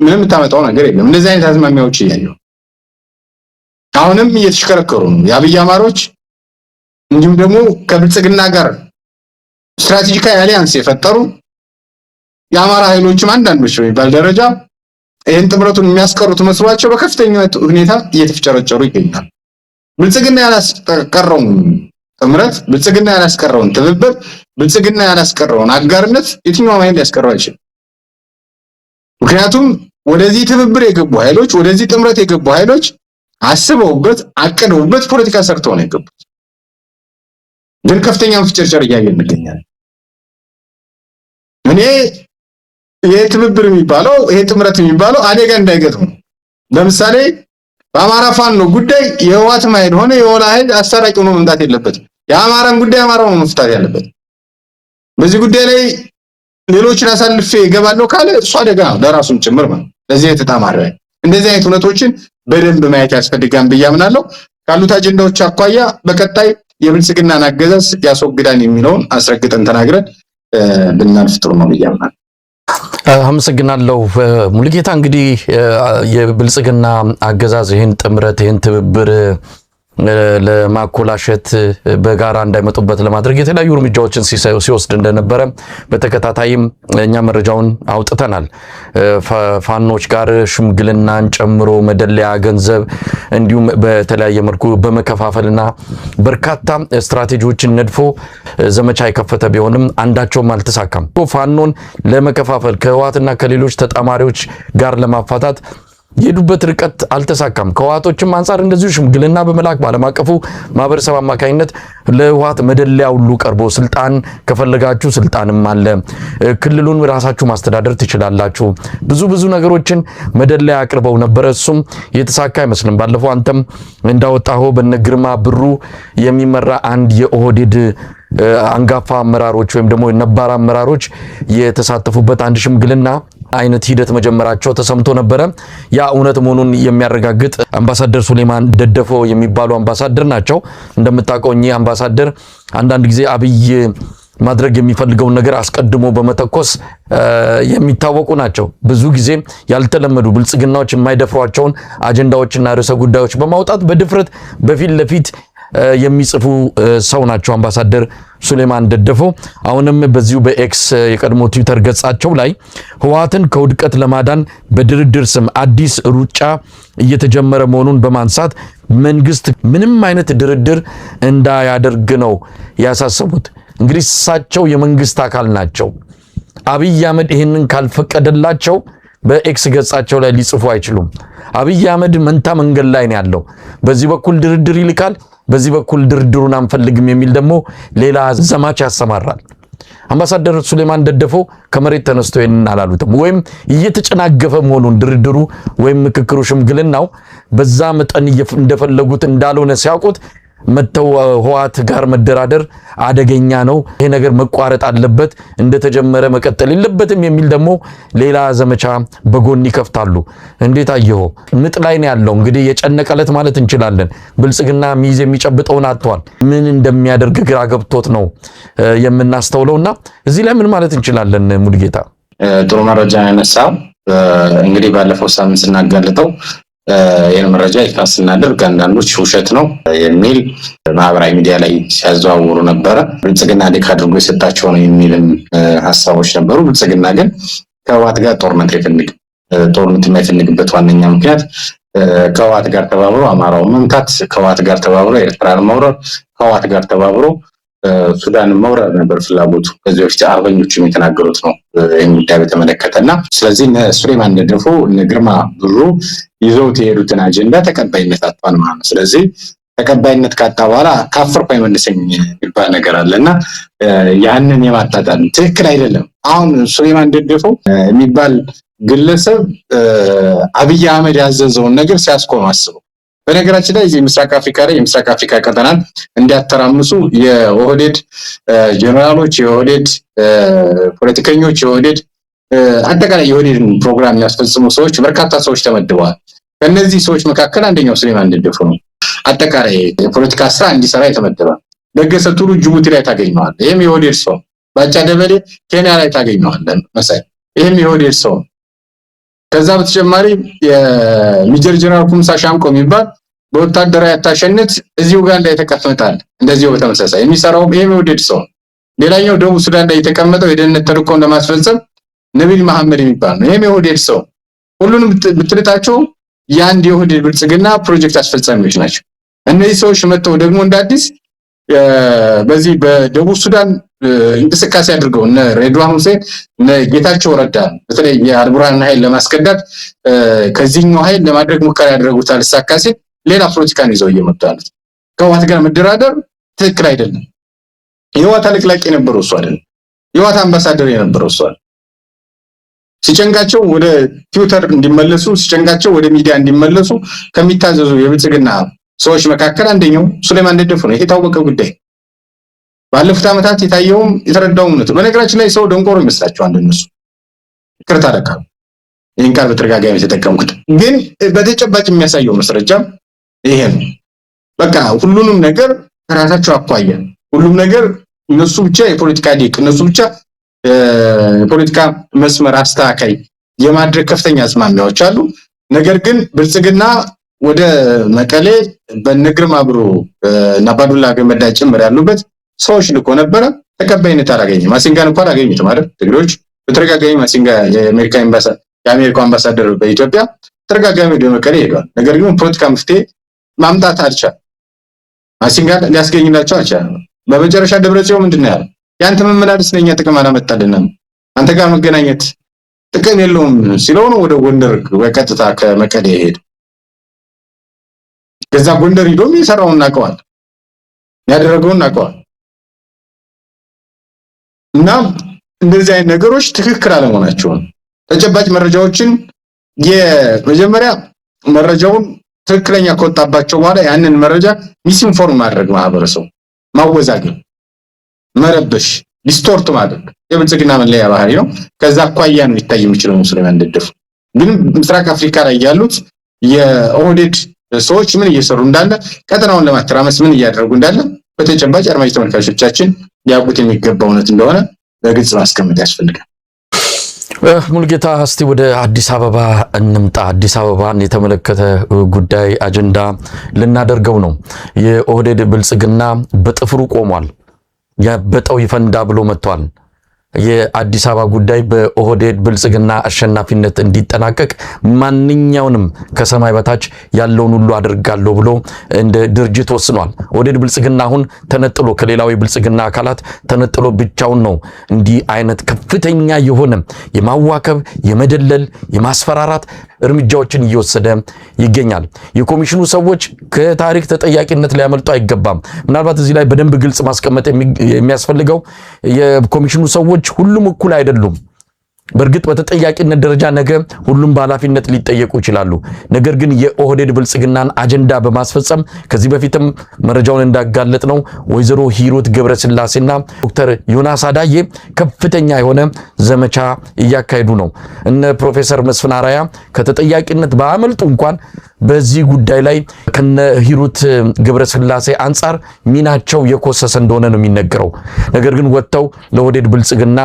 ምንም የምታመጣው ነገር የለም። እንደዚህ አይነት አዝማሚያዎች እያየሁ አሁንም እየተሽከረከሩ ነው የአብይ አማሮች። እንዲሁም ደግሞ ከብልጽግና ጋር ስትራቴጂካዊ አሊያንስ የፈጠሩ የአማራ ኃይሎችም አንዳንዶች በሚባል ደረጃ ይህን ጥምረቱን የሚያስቀሩት መስሏቸው በከፍተኛ ሁኔታ እየተፍጨረጨሩ ይገኛል። ብልጽግና ያላስቀረውን ጥምረት፣ ብልጽግና ያላስቀረውን ትብብር፣ ብልጽግና ያላስቀረውን አጋርነት የትኛውም ኃይል ሊያስቀረው አይችልም። ምክንያቱም ወደዚህ ትብብር የገቡ ኃይሎች፣ ወደዚህ ጥምረት የገቡ ኃይሎች አስበውበት አቅደውበት ፖለቲካ ሰርተው ነው የገቡት። ግን ከፍተኛ ፍጨርጨር እያየን እንገኛለን። እኔ ይሄ ትብብር የሚባለው ይሄ ጥምረት የሚባለው አደጋ እንዳይገጥሙ ለምሳሌ በአማራ ፋኖ ጉዳይ የህወሓት ማይድ ሆነ የወላ ኃይል አስታራቂ ሆኖ መምጣት የለበትም። የአማራን ጉዳይ አማራው ነው መፍታት ያለበት። በዚህ ጉዳይ ላይ ሌሎችን አሳልፌ እገባለሁ ካለ እሱ አደጋ ነው ለራሱም ጭምር ማለት። ለዚህ የተጣማረ እንደዚህ አይነት ሁነቶችን በደንብ ማየት ያስፈልጋል ብዬ አምናለሁ። ካሉት አጀንዳዎች አኳያ በቀጣይ የብልጽግናን አገዛዝ ያስወግዳን የሚለውን አስረግጠን ተናግረን ብናልፍ ጥሩ ነው ብዬ አምናለሁ። አመሰግናለሁ ሙሉጌታ። እንግዲህ የብልጽግና አገዛዝ ይህን ጥምረት ይህን ትብብር ለማኮላሸት በጋራ እንዳይመጡበት ለማድረግ የተለያዩ እርምጃዎችን ሲወስድ እንደነበረ በተከታታይም እኛ መረጃውን አውጥተናል። ፋኖች ጋር ሽምግልናን ጨምሮ መደለያ ገንዘብ እንዲሁም በተለያየ መልኩ በመከፋፈልና በርካታ ስትራቴጂዎችን ነድፎ ዘመቻ የከፈተ ቢሆንም አንዳቸውም አልተሳካም። ፋኖን ለመከፋፈል ከህወሓትና ከሌሎች ተጣማሪዎች ጋር ለማፋታት የሄዱበት ርቀት አልተሳካም። ከህወሓቶችም አንፃር እንደዚሁ ሽምግልና በመላክ ባለም አቀፉ ማህበረሰብ አማካኝነት ለህወሓት መደለያ ሁሉ ቀርቦ ስልጣን ከፈለጋችሁ ስልጣንም አለ፣ ክልሉን ራሳችሁ ማስተዳደር ትችላላችሁ፣ ብዙ ነገሮችን መደለያ አቅርበው ነበር። እሱም የተሳካ አይመስልም። ባለፈው አንተም እንዳወጣው በነግርማ ብሩ የሚመራ አንድ የኦህዴድ አንጋፋ አመራሮች ወይም ደግሞ ነባር አመራሮች የተሳተፉበት አንድ ሽምግልና አይነት ሂደት መጀመራቸው ተሰምቶ ነበረ። ያ እውነት መሆኑን የሚያረጋግጥ አምባሳደር ሱሌማን ደደፎ የሚባሉ አምባሳደር ናቸው። እንደምታውቀው እኚህ አምባሳደር አንዳንድ ጊዜ አብይ ማድረግ የሚፈልገውን ነገር አስቀድሞ በመተኮስ የሚታወቁ ናቸው። ብዙ ጊዜ ያልተለመዱ ብልጽግናዎች የማይደፍሯቸውን አጀንዳዎችና ርዕሰ ጉዳዮች በማውጣት በድፍረት በፊት ለፊት የሚጽፉ ሰው ናቸው አምባሳደር ሱሌማን ደደፎ። አሁንም በዚሁ በኤክስ የቀድሞ ትዊተር ገጻቸው ላይ ህወሓትን ከውድቀት ለማዳን በድርድር ስም አዲስ ሩጫ እየተጀመረ መሆኑን በማንሳት መንግስት ምንም አይነት ድርድር እንዳያደርግ ነው ያሳሰቡት። እንግዲህ እሳቸው የመንግስት አካል ናቸው። አብይ አህመድ ይህንን ካልፈቀደላቸው በኤክስ ገጻቸው ላይ ሊጽፉ አይችሉም። አብይ አህመድ መንታ መንገድ ላይ ነው ያለው። በዚህ በኩል ድርድር ይልካል፣ በዚህ በኩል ድርድሩን አንፈልግም የሚል ደግሞ ሌላ ዘማች ያሰማራል። አምባሳደር ሱሌማን ደደፎ ከመሬት ተነስቶ ይሄንን አላሉትም። ወይም እየተጨናገፈ መሆኑን ድርድሩ ወይም ምክክሩ ሽምግልናው በዛ መጠን እንደፈለጉት እንዳልሆነ ሲያውቁት መተው ህወሓት ጋር መደራደር አደገኛ ነው፣ ይሄ ነገር መቋረጥ አለበት፣ እንደተጀመረ መቀጠል የለበትም የሚል ደግሞ ሌላ ዘመቻ በጎን ይከፍታሉ። እንዴት አየኸው? ምጥ ላይ ነው ያለው። እንግዲህ የጨነቀለት ማለት እንችላለን። ብልጽግና ሚይዝ የሚጨብጠውን አጥቷል። ምን እንደሚያደርግ ግራ ገብቶት ነው የምናስተውለውና እዚህ ላይ ምን ማለት እንችላለን? ሙሉጌታ ጥሩ መረጃ ያነሳው። እንግዲህ ባለፈው ሳምንት ስናጋልጠው ይህን መረጃ ይፋ ስናደርግ አንዳንዶች ውሸት ነው የሚል ማህበራዊ ሚዲያ ላይ ሲያዘዋውሩ ነበረ። ብልጽግና ሊክ አድርጎ የሰጣቸው ነው የሚልም ሀሳቦች ነበሩ። ብልጽግና ግን ከህወሓት ጋር ጦርነት የማይፈልግበት ዋነኛ ምክንያት ከህወሓት ጋር ተባብሮ አማራውን መምታት፣ ከህወሓት ጋር ተባብሮ ኤርትራን መውረር፣ ከህወሓት ጋር ተባብሮ ሱዳንን መውረር ነበር ፍላጎቱ። ከዚህ በፊት አርበኞችም የተናገሩት ነው ይህን ጉዳይ በተመለከተና ስለዚህ ሱሌማን ደደፎ ግርማ ብሩ ይዘውት የሄዱትን አጀንዳ ተቀባይነት አጥቷል ማለት ነው። ስለዚህ ተቀባይነት ካጣ በኋላ ካፈርኩ አይመልሰኝ የሚባል ነገር አለና ያንን የማጣጣል ትክክል አይደለም። አሁን ሱሌማን ደደፎ የሚባል ግለሰብ አብይ አህመድ ያዘዘውን ነገር ሲያስቆም አስበው። በነገራችን ላይ የምስራቅ አፍሪካ ቀጠናን እንዲያተራምሱ የኦህዴድ ጀነራሎች፣ የኦህዴድ ፖለቲከኞች፣ የኦህዴድ አጠቃላይ የኦህዴድን ፕሮግራም የሚያስፈጽሙ ሰዎች በርካታ ሰዎች ተመድበዋል። ከነዚህ ሰዎች መካከል አንደኛው ሱሌማን ደደፎ ነው። አጠቃላይ የፖለቲካ ስራ እንዲሰራ የተመደበ። ለገሰ ቱሉ ጅቡቲ ላይ ታገኘዋል። ይሄም የኦህዴድ ሰው። ባጫ ደበሌ ኬንያ ላይ ታገኘዋል። መሳይ ይሄም የኦህዴድ ሰው። ከዛ በተጨማሪ የሜጀር ጀነራል ኩምሳ ሻንቆ የሚባል በወታደራዊ አታሸነት እዚህ ኡጋንዳ የተቀመጣል። እንደዚሁ በተመሳሳይ የሚሰራው ይሄም የኦህዴድ ሰው። ሌላኛው ደቡብ ሱዳን ላይ የተቀመጠው የደህንነት ተልዕኮን ለማስፈጸም ነቢል መሐመድ የሚባል ነው። ይሄም የኦህዴድ ሰው። ሁሉንም ብትልጣቸው የአንድ የኦህዴድ ብልጽግና ፕሮጀክት አስፈጻሚዎች ናቸው። እነዚህ ሰዎች መጥተው ደግሞ እንደ አዲስ በዚህ በደቡብ ሱዳን እንቅስቃሴ አድርገው እነ ሬድዋን ሁሴን እነ ጌታቸው ረዳ በተለይ የአልቡርሃንን ኃይል ለማስከዳት ከዚህኛው ኃይል ለማድረግ ሙከራ ያደረጉት አልሳካሴ ሌላ ፖለቲካን ይዘው እየመጡ ያሉት ከህወሓት ጋር መደራደር ትክክል አይደለም። የህወሓት አለቅላቂ የነበረው እሱ አይደለም። የህወሓት አምባሳደር የነበረው እሱ አይደለም። ሲጨንቃቸው ወደ ትዊተር እንዲመለሱ ሲጨንቃቸው ወደ ሚዲያ እንዲመለሱ ከሚታዘዙ የብልጽግና ሰዎች መካከል አንደኛው ሱሌማን ደደፉ ነው። ይሄ የታወቀ ጉዳይ ባለፉት ዓመታት የታየውም የተረዳውም ነው። በነገራችን ላይ ሰው ደንቆሮ ይመስላችኋል እነሱ ይቅርታ አደረጋ ይህን ቃል በተደጋጋሚ የተጠቀምኩት ግን በተጨባጭ የሚያሳየው ማስረጃ ይሄ ነው። በቃ ሁሉንም ነገር ከራሳቸው አኳያ ሁሉም ነገር እነሱ ብቻ የፖለቲካ ሊቅ እነሱ ብቻ የፖለቲካ መስመር አስተካካይ የማድረግ ከፍተኛ አዝማሚያዎች አሉ። ነገር ግን ብልጽግና ወደ መቀሌ በነግርማ ብሩ እና ባዱላ ገመዳ ጭምር ያሉበት ሰዎች ልኮ ነበረ። ተቀባይነት አላገኘም። ማሲንጋን እንኳን አላገኙትም አይደል? ትግሬዎች በተደጋጋሚ ማሲንጋ የአሜሪካው አምባሳደር በኢትዮጵያ ተደጋጋሚ ወደ መቀሌ ሄዷል። ነገር ግን ፖለቲካ መፍትሄ ማምጣት አልቻለም። ማሲንጋ ሊያስገኝላቸው አልቻለም። በመጨረሻ ደብረጽዮን ምንድነው ያለው? ያንተ መመላለስ ለኛ ጥቅም አላመጣልንም፣ አንተ ጋር መገናኘት ጥቅም የለውም ሲለው ነው ወደ ጎንደር በቀጥታ ከመቀሌ ሄደ። ከዛ ጎንደር ሄዶ የሚሰራውን እናውቀዋል፣ ያደረገውን እናውቀዋል። እና እንደዚህ አይነት ነገሮች ትክክል አለመሆናቸውን ተጨባጭ መረጃዎችን የመጀመሪያ መረጃውን ትክክለኛ ከወጣባቸው በኋላ ያንን መረጃ ሚስኢንፎርም ማድረግ ማህበረሰቡ ማወዛገብ መረበሽ ዲስቶርት ማድረግ የብልጽግና መለያ ባህሪ ነው። ከዛ አኳያ ነው ሊታይ የሚችለው ሱሌማን ደደፉ። ግን ምስራቅ አፍሪካ ላይ ያሉት የኦህዴድ ሰዎች ምን እየሰሩ እንዳለ ቀጠናውን ለማተራመስ ምን እያደረጉ እንዳለ በተጨባጭ አድማጭ ተመልካቾቻችን ሊያውቁት የሚገባ እውነት እንደሆነ በግልጽ ማስቀመጥ ያስፈልጋል። ሙልጌታ እስቲ ወደ አዲስ አበባ እንምጣ። አዲስ አበባን የተመለከተ ጉዳይ አጀንዳ ልናደርገው ነው። የኦህዴድ ብልጽግና በጥፍሩ ቆሟል። ያበጠው ይፈንዳ ብሎ መጥቷል። የአዲስ አበባ ጉዳይ በኦህዴድ ብልጽግና አሸናፊነት እንዲጠናቀቅ ማንኛውንም ከሰማይ በታች ያለውን ሁሉ አድርጋለሁ ብሎ እንደ ድርጅት ወስኗል። ኦህዴድ ብልጽግና አሁን ተነጥሎ ከሌላው የብልጽግና አካላት ተነጥሎ ብቻውን ነው እንዲህ አይነት ከፍተኛ የሆነ የማዋከብ፣ የመደለል፣ የማስፈራራት እርምጃዎችን እየወሰደ ይገኛል። የኮሚሽኑ ሰዎች ከታሪክ ተጠያቂነት ሊያመልጡ አይገባም። ምናልባት እዚህ ላይ በደንብ ግልጽ ማስቀመጥ የሚያስፈልገው የኮሚሽኑ ሰዎች ሁሉም እኩል አይደሉም። በእርግጥ በተጠያቂነት ደረጃ ነገ ሁሉም በኃላፊነት ሊጠየቁ ይችላሉ። ነገር ግን የኦህዴድ ብልጽግናን አጀንዳ በማስፈጸም ከዚህ በፊትም መረጃውን እንዳጋለጥ ነው ወይዘሮ ሂሩት ገብረስላሴና ዶክተር ዮናስ አዳዬ ከፍተኛ የሆነ ዘመቻ እያካሄዱ ነው። እነ ፕሮፌሰር መስፍን አራያ ከተጠያቂነት ባያመልጡ እንኳን በዚህ ጉዳይ ላይ ከነ ሂሩት ገብረስላሴ አንጻር ሚናቸው የኮሰሰ እንደሆነ ነው የሚነገረው። ነገር ግን ወጥተው ለኦህዴድ ብልጽግና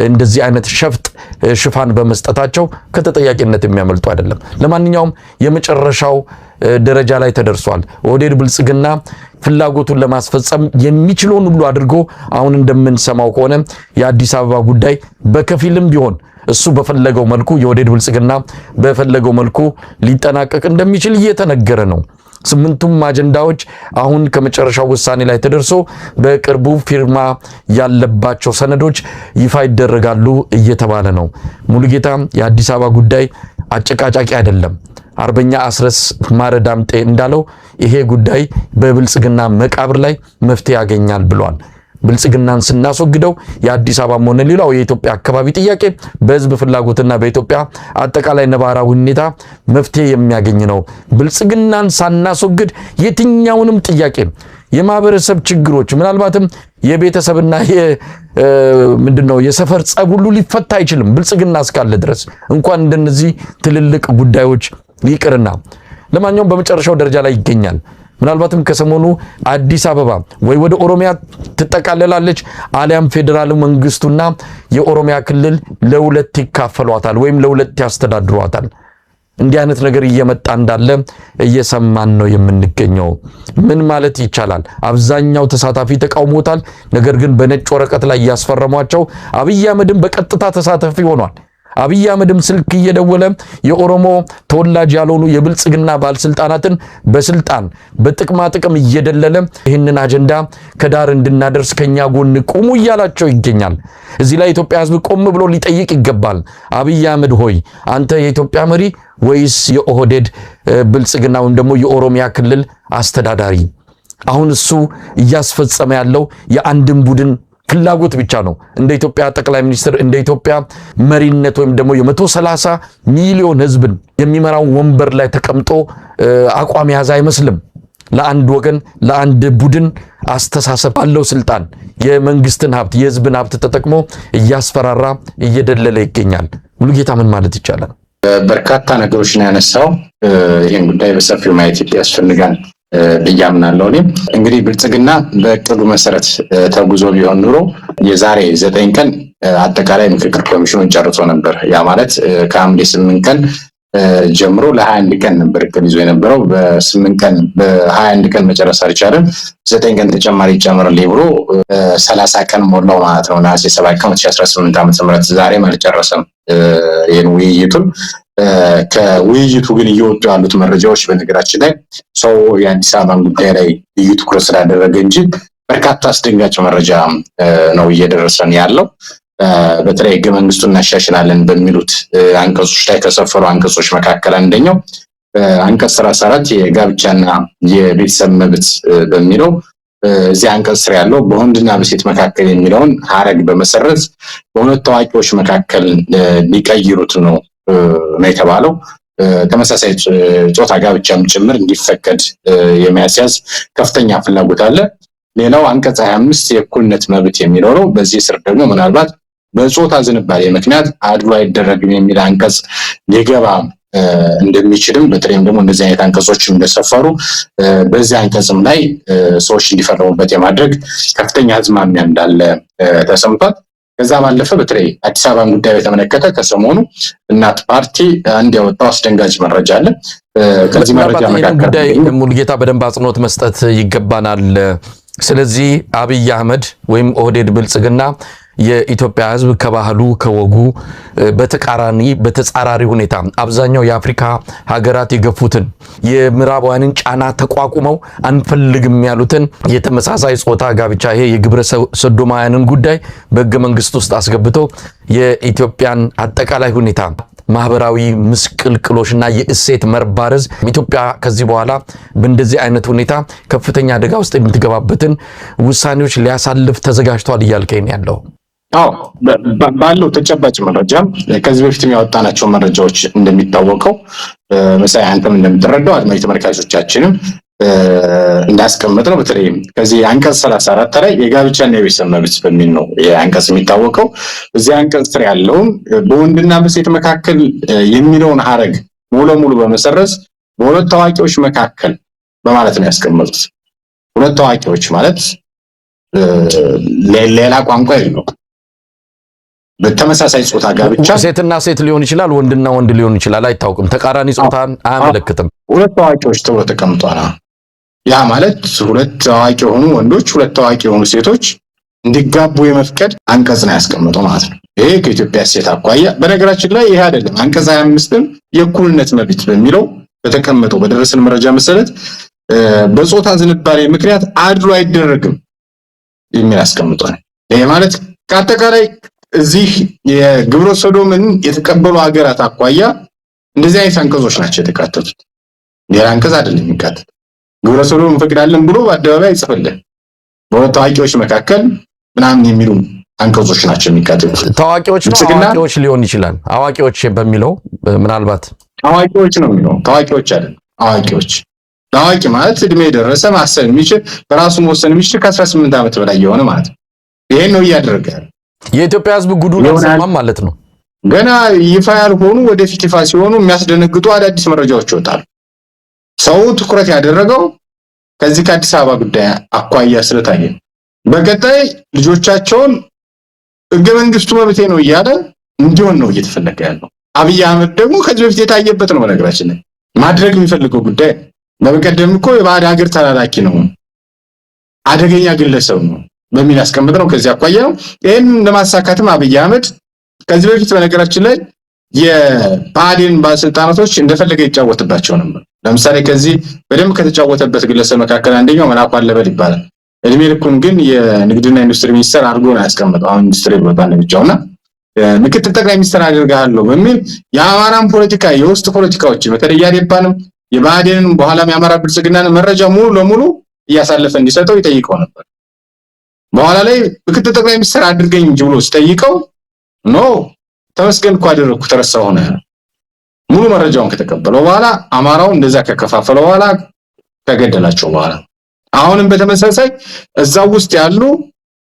እንደዚህ አይነት ሸፍጥ ሽፋን በመስጠታቸው ከተጠያቂነት የሚያመልጡ አይደለም። ለማንኛውም የመጨረሻው ደረጃ ላይ ተደርሷል። ኦህዴድ ብልጽግና ፍላጎቱን ለማስፈጸም የሚችለውን ሁሉ አድርጎ አሁን እንደምንሰማው ከሆነ የአዲስ አበባ ጉዳይ በከፊልም ቢሆን እሱ በፈለገው መልኩ የኦህዴድ ብልጽግና በፈለገው መልኩ ሊጠናቀቅ እንደሚችል እየተነገረ ነው። 8ቱም አጀንዳዎች አሁን ከመጨረሻው ውሳኔ ላይ ተደርሶ በቅርቡ ፊርማ ያለባቸው ሰነዶች ይፋ ይደረጋሉ እየተባለ ነው። ሙሉጌታ የአዲስ አበባ ጉዳይ አጨቃጫቂ አይደለም። አርበኛ አስረስ ማረዳምጤ እንዳለው ይሄ ጉዳይ በብልጽግና መቃብር ላይ መፍትሄ ያገኛል ብሏል። ብልጽግናን ስናስወግደው የአዲስ አበባም ሆነ ሌላው የኢትዮጵያ አካባቢ ጥያቄ በህዝብ ፍላጎትና በኢትዮጵያ አጠቃላይ ነባራዊ ሁኔታ መፍትሄ የሚያገኝ ነው። ብልጽግናን ሳናስወግድ የትኛውንም ጥያቄ የማህበረሰብ ችግሮች ምናልባትም የቤተሰብና የሰፈር ጸብ ሁሉ ሊፈታ አይችልም ብልጽግና እስካለ ድረስ እንኳን እንደነዚህ ትልልቅ ጉዳዮች ይቅርና። ለማንኛውም በመጨረሻው ደረጃ ላይ ይገኛል። ምናልባትም ከሰሞኑ አዲስ አበባ ወይ ወደ ኦሮሚያ ትጠቃለላለች አሊያም ፌደራል መንግስቱና የኦሮሚያ ክልል ለሁለት ይካፈሏታል ወይም ለሁለት ያስተዳድሯታል። እንዲህ አይነት ነገር እየመጣ እንዳለ እየሰማን ነው የምንገኘው። ምን ማለት ይቻላል? አብዛኛው ተሳታፊ ተቃውሞታል። ነገር ግን በነጭ ወረቀት ላይ ያስፈረሟቸው አብይ አህመድም በቀጥታ ተሳታፊ ሆኗል። አብይ አህመድም ስልክ እየደወለ የኦሮሞ ተወላጅ ያልሆኑ የብልጽግና ባለስልጣናትን በስልጣን በጥቅማ ጥቅም እየደለለ ይህንን አጀንዳ ከዳር እንድናደርስ ከኛ ጎን ቁሙ እያላቸው ይገኛል። እዚህ ላይ ኢትዮጵያ ሕዝብ ቆም ብሎ ሊጠይቅ ይገባል። አብይ አህመድ ሆይ አንተ የኢትዮጵያ መሪ ወይስ የኦህዴድ ብልጽግና ወይም ደግሞ የኦሮሚያ ክልል አስተዳዳሪ? አሁን እሱ እያስፈጸመ ያለው የአንድን ቡድን ፍላጎት ብቻ ነው። እንደ ኢትዮጵያ ጠቅላይ ሚኒስትር እንደ ኢትዮጵያ መሪነት ወይም ደግሞ የ130 ሚሊዮን ህዝብን የሚመራው ወንበር ላይ ተቀምጦ አቋም ያዘ አይመስልም። ለአንድ ወገን ለአንድ ቡድን አስተሳሰብ ባለው ስልጣን የመንግስትን ሀብት የህዝብን ሀብት ተጠቅሞ እያስፈራራ እየደለለ ይገኛል። ሙሉጌታ ምን ማለት ይቻላል? በርካታ ነገሮችን ያነሳው ይህን ጉዳይ በሰፊው ማየት ያስፈልጋል ብዬ አምናለሁ። እኔም እንግዲህ ብልጽግና በእቅዱ መሰረት ተጉዞ ቢሆን ኑሮ የዛሬ 9 ቀን አጠቃላይ ምክክር ኮሚሽኑን ጨርሶ ነበር። ያ ማለት ከሐምሌ 8 ቀን ጀምሮ ለ21 ቀን ነበር እቅድ ይዞ የነበረው። በ21 ቀን መጨረስ አልቻለም። 9 ቀን ተጨማሪ ይጨምርልኝ ብሎ 30 ቀን ሞላው ማለት ነው። ነሐሴ 7 ቀን 2018 ዓ.ም ዛሬም አልጨረሰም ይህን ውይይቱን። ከውይይቱ ግን እየወጡ ያሉት መረጃዎች በነገራችን ላይ ሰው የአዲስ አበባን ጉዳይ ላይ ልዩ ትኩረት ስላደረገ እንጂ በርካታ አስደንጋጭ መረጃ ነው እየደረሰን ያለው። በተለይ ህገ መንግስቱን እናሻሽላለን በሚሉት አንቀጾች ላይ ከሰፈሩ አንቀጾች መካከል አንደኛው አንቀጽ 34 የጋብቻና የቤተሰብ መብት በሚለው እዚህ አንቀጽ ስር ያለው በወንድና በሴት መካከል የሚለውን ሀረግ በመሰረዝ በሁለት ታዋቂዎች መካከል ሊቀይሩት ነው የተባለው። ተመሳሳይ ጾታ ጋብቻም ጭምር እንዲፈቀድ የሚያስያዝ ከፍተኛ ፍላጎት አለ። ሌላው አንቀጽ 25 የእኩልነት መብት የሚለው ነው። በዚህ ስር ደግሞ ምናልባት በጾታ ዝንባሌ ምክንያት አድሎ አይደረግም የሚል አንቀጽ ሊገባ እንደሚችልም በተለይም ደግሞ እንደዚህ አይነት አንቀጾችም እንደሰፈሩ በዚህ አንቀጽም ላይ ሰዎች እንዲፈረሙበት የማድረግ ከፍተኛ አዝማሚያ እንዳለ ተሰምቷል። ከዛ ባለፈ በተለይ አዲስ አበባን ጉዳይ በተመለከተ ከሰሞኑ እናት ፓርቲ አንድ ያወጣው አስደንጋጭ መረጃ አለ። ከዚህ መረጃ መካከል ሙሉጌታ በደንብ አጽንኦት መስጠት ይገባናል። ስለዚህ አብይ አህመድ ወይም ኦህዴድ ብልጽግና የኢትዮጵያ ህዝብ ከባህሉ ከወጉ በተጻራሪ ሁኔታ አብዛኛው የአፍሪካ ሀገራት የገፉትን የምዕራባውያንን ጫና ተቋቁመው አንፈልግም ያሉትን የተመሳሳይ ጾታ ጋብቻ ይሄ የግብረ ሰዶማውያንን ጉዳይ በህገ መንግስት ውስጥ አስገብተው የኢትዮጵያን አጠቃላይ ሁኔታ ማህበራዊ ምስቅልቅሎችና የእሴት መርባረዝ ኢትዮጵያ ከዚህ በኋላ በእንደዚህ አይነት ሁኔታ ከፍተኛ አደጋ ውስጥ የምትገባበትን ውሳኔዎች ሊያሳልፍ ተዘጋጅቷል እያልከኝ ያለው? አዎ ባለው ተጨባጭ መረጃ ከዚህ በፊት ያወጣናቸው መረጃዎች እንደሚታወቀው መሳይ አንተም እንደምትረዳው አድማጭ ተመልካቾቻችንም እንዳስቀመጥነው በተለይ ከዚህ አንቀጽ 34 ላይ የጋብቻና የቤተሰብ መብት በሚል ነው የአንቀጽ የሚታወቀው። እዚህ አንቀጽ ስር ያለውን በወንድና በሴት መካከል የሚለውን ሀረግ ሙሉ ለሙሉ በመሰረዝ በሁለት ታዋቂዎች መካከል በማለት ነው ያስቀመጡት። ሁለት ታዋቂዎች ማለት ሌላ ቋንቋ የለው። በተመሳሳይ ጾታ ጋብቻ ሴትና ሴት ሊሆን ይችላል፣ ወንድና ወንድ ሊሆን ይችላል፣ አይታወቅም። ተቃራኒ ጾታን አያመለክትም። ሁለት ታዋቂዎች ተብሎ ተቀምጧል። ያ ማለት ሁለት ታዋቂ የሆኑ ወንዶች ሁለት ታዋቂ የሆኑ ሴቶች እንዲጋቡ የመፍቀድ አንቀጽ ነው ያስቀመጠው ማለት ነው። ይሄ ከኢትዮጵያ ሴት አኳያ በነገራችን ላይ ይሄ አይደለም። አንቀጽ 25ም የእኩልነት መብት በሚለው በተቀመጠው በደረሰን መረጃ መሰረት በጾታ ዝንባሌ ምክንያት አድሎ አይደረግም የሚል አስቀምጧል። ይሄ ማለት ከአጠቃላይ እዚህ የግብረ ሰዶምን የተቀበሉ ሀገራት አኳያ እንደዚህ አይነት አንቀጾች ናቸው የተካተቱት። ሌላ አንቀጽ አይደለም የሚካተት። ግብረ ሰዶም እንፈቅዳለን ብሎ በአደባባይ ይጽፍልን በሁለት ታዋቂዎች መካከል ምናምን የሚሉ አንቀጾች ናቸው የሚካተቱት። ታዋቂዎች ነው አዋቂዎች ሊሆን ይችላል። አዋቂዎች በሚለው ምናልባት አዋቂዎች ነው የሚለው ታዋቂዎች አይደለም አዋቂዎች። ታዋቂ ማለት እድሜ የደረሰ ማሰብ የሚችል በራሱ መወሰን የሚችል ከ18 ዓመት በላይ የሆነ ማለት ነው። ይሄን ነው እያደረገ የኢትዮጵያ ህዝብ ጉዱን አልሰማም ማለት ነው። ገና ይፋ ያልሆኑ ወደፊት ይፋ ሲሆኑ የሚያስደነግጡ አዳዲስ መረጃዎች ይወጣሉ። ሰው ትኩረት ያደረገው ከዚህ ከአዲስ አበባ ጉዳይ አኳያ ስለታየ በቀጣይ ልጆቻቸውን ህገ መንግስቱ መብቴ ነው እያለ እንዲሆን ነው እየተፈለገ ያለው። አብይ አህመድ ደግሞ ከዚህ በፊት የታየበት ነው። በነገራችን ላይ ማድረግ የሚፈልገው ጉዳይ በቀደም እኮ የባዕድ ሀገር ተላላኪ ነው፣ አደገኛ ግለሰብ ነው በሚል ያስቀምጥ ነው። ከዚህ አኳያ ነው ይሄን ለማሳካትም አብይ አህመድ ከዚህ በፊት በነገራችን ላይ የባዕድን ባለስልጣናቶች እንደፈለገ ይጫወትባቸው ነበር። ለምሳሌ ከዚህ በደንብ ከተጫወተበት ግለሰብ መካከል አንደኛው መላኩ አለበል ይባላል። እድሜ ልኩን ግን የንግድና ኢንዱስትሪ ሚኒስተር አድርጎ ነው ያስቀመጠው። አሁን ኢንዱስትሪ ብሎታል ብቻውና ምክትል ጠቅላይ ሚኒስተር አድርጋለሁ በሚል የአማራን ፖለቲካ የውስጥ ፖለቲካዎች በተለይ ያዴፓንም የባዕድንም በኋላም የአማራ ብልጽግናን መረጃ ሙሉ ለሙሉ እያሳለፈ እንዲሰጠው ይጠይቀው ነበር። በኋላ ላይ ምክትል ጠቅላይ ሚኒስትር አድርገኝ እንጂ ብሎ ሲጠይቀው ኖ ተመስገን እኮ አደረኩ ተረሳው ሆነ። ሙሉ መረጃውን ከተቀበለው በኋላ አማራው እንደዛ ከከፋፈለው በኋላ ተገደላቸው በኋላ አሁንም በተመሳሳይ እዛው ውስጥ ያሉ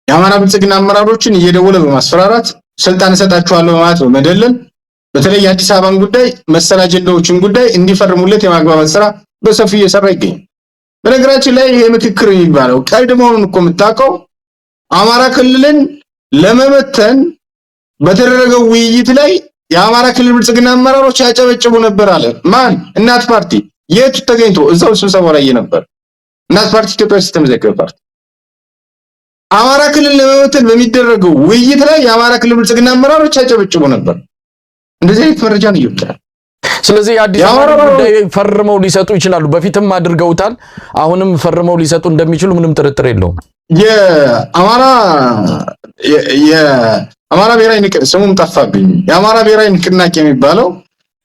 የአማራ ብልጽግና አመራሮችን እየደወለ በማስፈራራት ስልጣን እሰጣቸዋለሁ ማለት ነው መደለል በተለይ የአዲስ አበባን ጉዳይ መሰል አጀንዳዎችን ጉዳይ እንዲፈርሙለት የማግባባት ስራ በሰፊው እየሰራ ይገኛል። በነገራችን ላይ ይሄ ምክክር የሚባለው ቀልድ መሆኑን እኮ የምታውቀው አማራ ክልልን ለመመተን በተደረገው ውይይት ላይ የአማራ ክልል ብልጽግና አመራሮች ያጨበጭቡ ነበር አለ። ማን? እናት ፓርቲ። የት ተገኝቶ? እዛው ስብሰባው ላይ ነበር። እናት ፓርቲ ኢትዮጵያ ውስጥ የተመዘገበ ፓርቲ። አማራ ክልል ለመመተን በሚደረገው ውይይት ላይ የአማራ ክልል ብልጽግና አመራሮች ያጨበጭቡ ነበር። እንደዚህ አይነት መረጃ ነው ይወጣል። ስለዚህ አዲስ አበባ ጉዳይ ፈርመው ሊሰጡ ይችላሉ። በፊትም አድርገውታል። አሁንም ፈርመው ሊሰጡ እንደሚችሉ ምንም ጥርጥር የለውም። የአማራ ብሔራዊ ንቅናቄ ስሙም ጠፋብኝ። የአማራ ብሔራዊ ንቅናቄ የሚባለው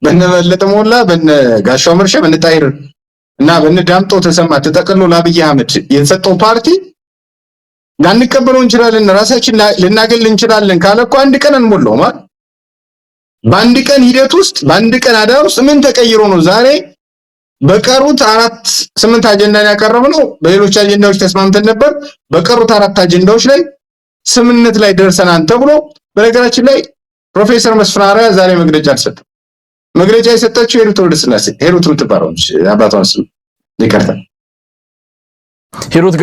በነ በለጠ ሞላ፣ በነ ጋሻው መርሻ፣ በነ ጣይር እና በነ ዳምጦ ተሰማ ተጠቅሎ ለአብይ አህመድ የተሰጠው ፓርቲ ላንቀበለው እንችላለን፣ ራሳችን ልናገል እንችላለን ካለ እኮ አንድ ቀን እንሞላው ማለት በአንድ ቀን ሂደት ውስጥ በአንድ ቀን አዳር ውስጥ ምን ተቀይሮ ነው ዛሬ በቀሩት 8 አጀንዳን ያቀረብነው? በሌሎች አጀንዳዎች ተስማምተን ነበር። በቀሩት 4 አጀንዳዎች ላይ ስምምነት ላይ ደርሰናል ተብሎ በነገራችን ላይ ፕሮፌሰር መስፍን አርአያ ዛሬ መግለጫ አልሰጠም። መግለጫ የሰጠችው ሂሩት ወልደስላሴ ሂሩት ምትባረውች አባቷን ስም ይቀርታ ሂሩት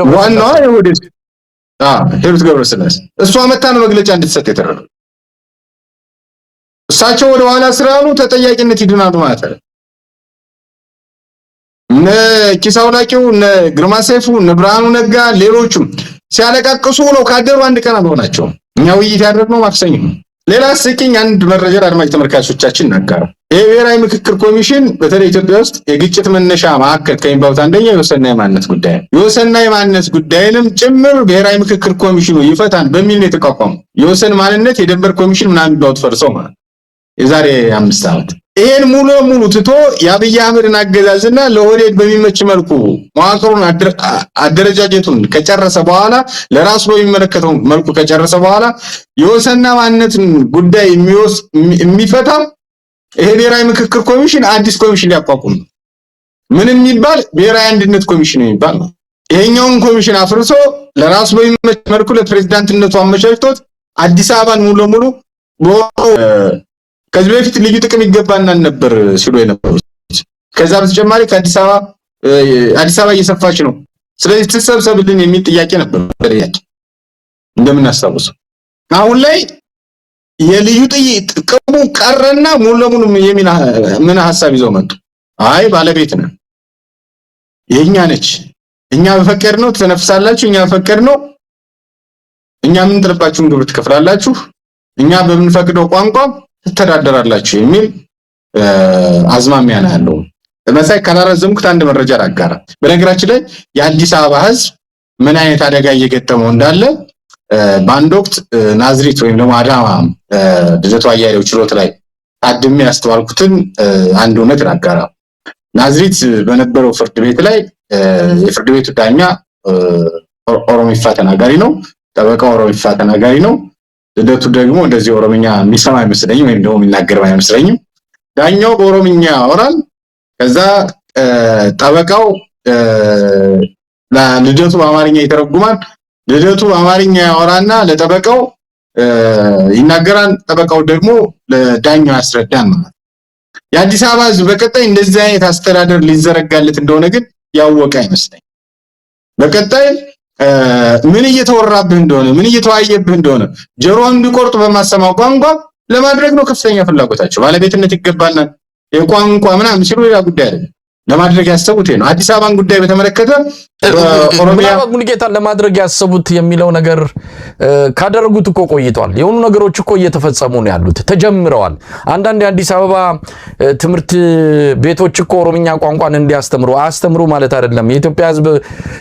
ገብረስላሴ እሷ መታ ነው መግለጫ እንድትሰጥ የተደረገው። እሳቸው ወደ ኋላ ስራሉ ተጠያቂነት ይድናሉ ማለት ነው። ኪሳው ላቂው ግርማ ሰይፉ ብርሃኑ ነጋ ሌሎችም ሲያለቃቅሱ ነው ካደሩ አንድ ቀን አልሆናቸው። እኛ ውይይት ያደረግነው ማክሰኞ። ሌላ አስቂኝ አንድ መረጃ አድማጭ ተመልካቾቻችን እናጋራ። የብሔራዊ ምክክር ኮሚሽን በተለይ ኢትዮጵያ ውስጥ የግጭት መነሻ ማዕከል ከሚባሉት አንደኛው የወሰንና የማንነት ጉዳይ ነው። የወሰንና የማንነት ጉዳይንም ጭምር ብሔራዊ ምክክር ኮሚሽኑ ይፈታን በሚል ነው የተቋቋመው። የወሰን ማንነት የድንበር ኮሚሽን ምናምን የሚባሉት ፈርሰው ማለት የዛሬ 5 ዓመት ይሄን ሙሉ ሙሉ ትቶ የአብይ አህመድን አገዛዝና ለወዴድ በሚመች መልኩ መዋቅሩን አደረጃጀቱን ከጨረሰ በኋላ ለራሱ በሚመለከተው መልኩ ከጨረሰ በኋላ የወሰንና ማንነትን ጉዳይ የሚፈታ ይሄ ብሔራዊ ምክክር ኮሚሽን አዲስ ኮሚሽን ሊያቋቁም ምን የሚባል ብሔራዊ አንድነት ኮሚሽን የሚባል ነው። ይሄኛውን ኮሚሽን አፍርሶ ለራሱ በሚመች መልኩ ለፕሬዝዳንትነቱ አመቻችቶት አዲስ አበባን ሙሉ ሙሉ ከዚህ በፊት ልዩ ጥቅም ይገባናል ነበር ሲሉ የነበሩት ከዛ በተጨማሪ ከአዲስ አበባ እየሰፋች ነው ስለዚህ ተሰብሰብልን የሚል ጥያቄ ነበር። ጥያቄ እንደምናስታውሰው አሁን ላይ የልዩ ጥቅሙ ቀረና ሙሉ ለሙሉ የሚል ምን ሐሳብ ይዘው መጡ። አይ ባለቤት ነን የኛ ነች እኛ በፈቀድ ነው ተነፍሳላችሁ እኛ በፈቀድ ነው እኛ ምን ጥልባችሁን ግብር ትከፍላላችሁ እኛ በምንፈቅደው ቋንቋ ተተዳደራላችሁ የሚል አዝማሚያ ነው ያለው። ለምሳሌ ካላረዘምኩት አንድ መረጃ ላጋራ። በነገራችን ላይ የአዲስ አበባ ሕዝብ ምን አይነት አደጋ እየገጠመው እንዳለ በአንድ ወቅት ናዝሪት ወይም ደግሞ አዳማ ልደቱ አያሌው ችሎት ላይ አድሜ ያስተዋልኩትን አንድ እውነት ላጋራ። ናዝሪት በነበረው ፍርድ ቤት ላይ የፍርድ ቤቱ ዳኛ ኦሮሚፋ ተናጋሪ ነው፣ ጠበቃው ኦሮሚፋ ተናጋሪ ነው። ልደቱ ደግሞ እንደዚህ ኦሮምኛ የሚሰማ አይመስለኝም ወይም ደግሞ የሚናገር አይመስለኝም። ዳኛው በኦሮምኛ ያወራል። ከዛ ጠበቃው ለልደቱ በአማርኛ ይተረጉማል። ልደቱ በአማርኛ ያወራና ለጠበቃው ይናገራል። ጠበቃው ደግሞ ለዳኛው ያስረዳል ማለት። የአዲስ አበባ ሕዝብ በቀጣይ እንደዚህ አይነት አስተዳደር ሊዘረጋለት እንደሆነ ግን ያወቀ አይመስለኝም። በቀጣይ ምን እየተወራብህ እንደሆነ ምን እየተዋየብህ እንደሆነ ጆሮን እንዲቆርጡ በማሰማው ቋንቋ ለማድረግ ነው ከፍተኛ ፍላጎታቸው። ባለቤትነት ይገባናል የቋንቋ ምናምን ሲሉ ሌላ ጉዳይ አይደለም። ለማድረግ ያሰቡት ነው። አዲስ አበባን ጉዳይ በተመለከተ ኦሮሚያ ሙሉጌታን ለማድረግ ያሰቡት የሚለው ነገር ካደረጉት እኮ ቆይቷል። የሆኑ ነገሮች እኮ እየተፈጸሙ ነው ያሉት፣ ተጀምረዋል። አንዳንድ የአዲስ አበባ ትምህርት ቤቶች እኮ ኦሮምኛ ቋንቋን እንዲያስተምሩ አስተምሩ ማለት አይደለም። የኢትዮጵያ ሕዝብ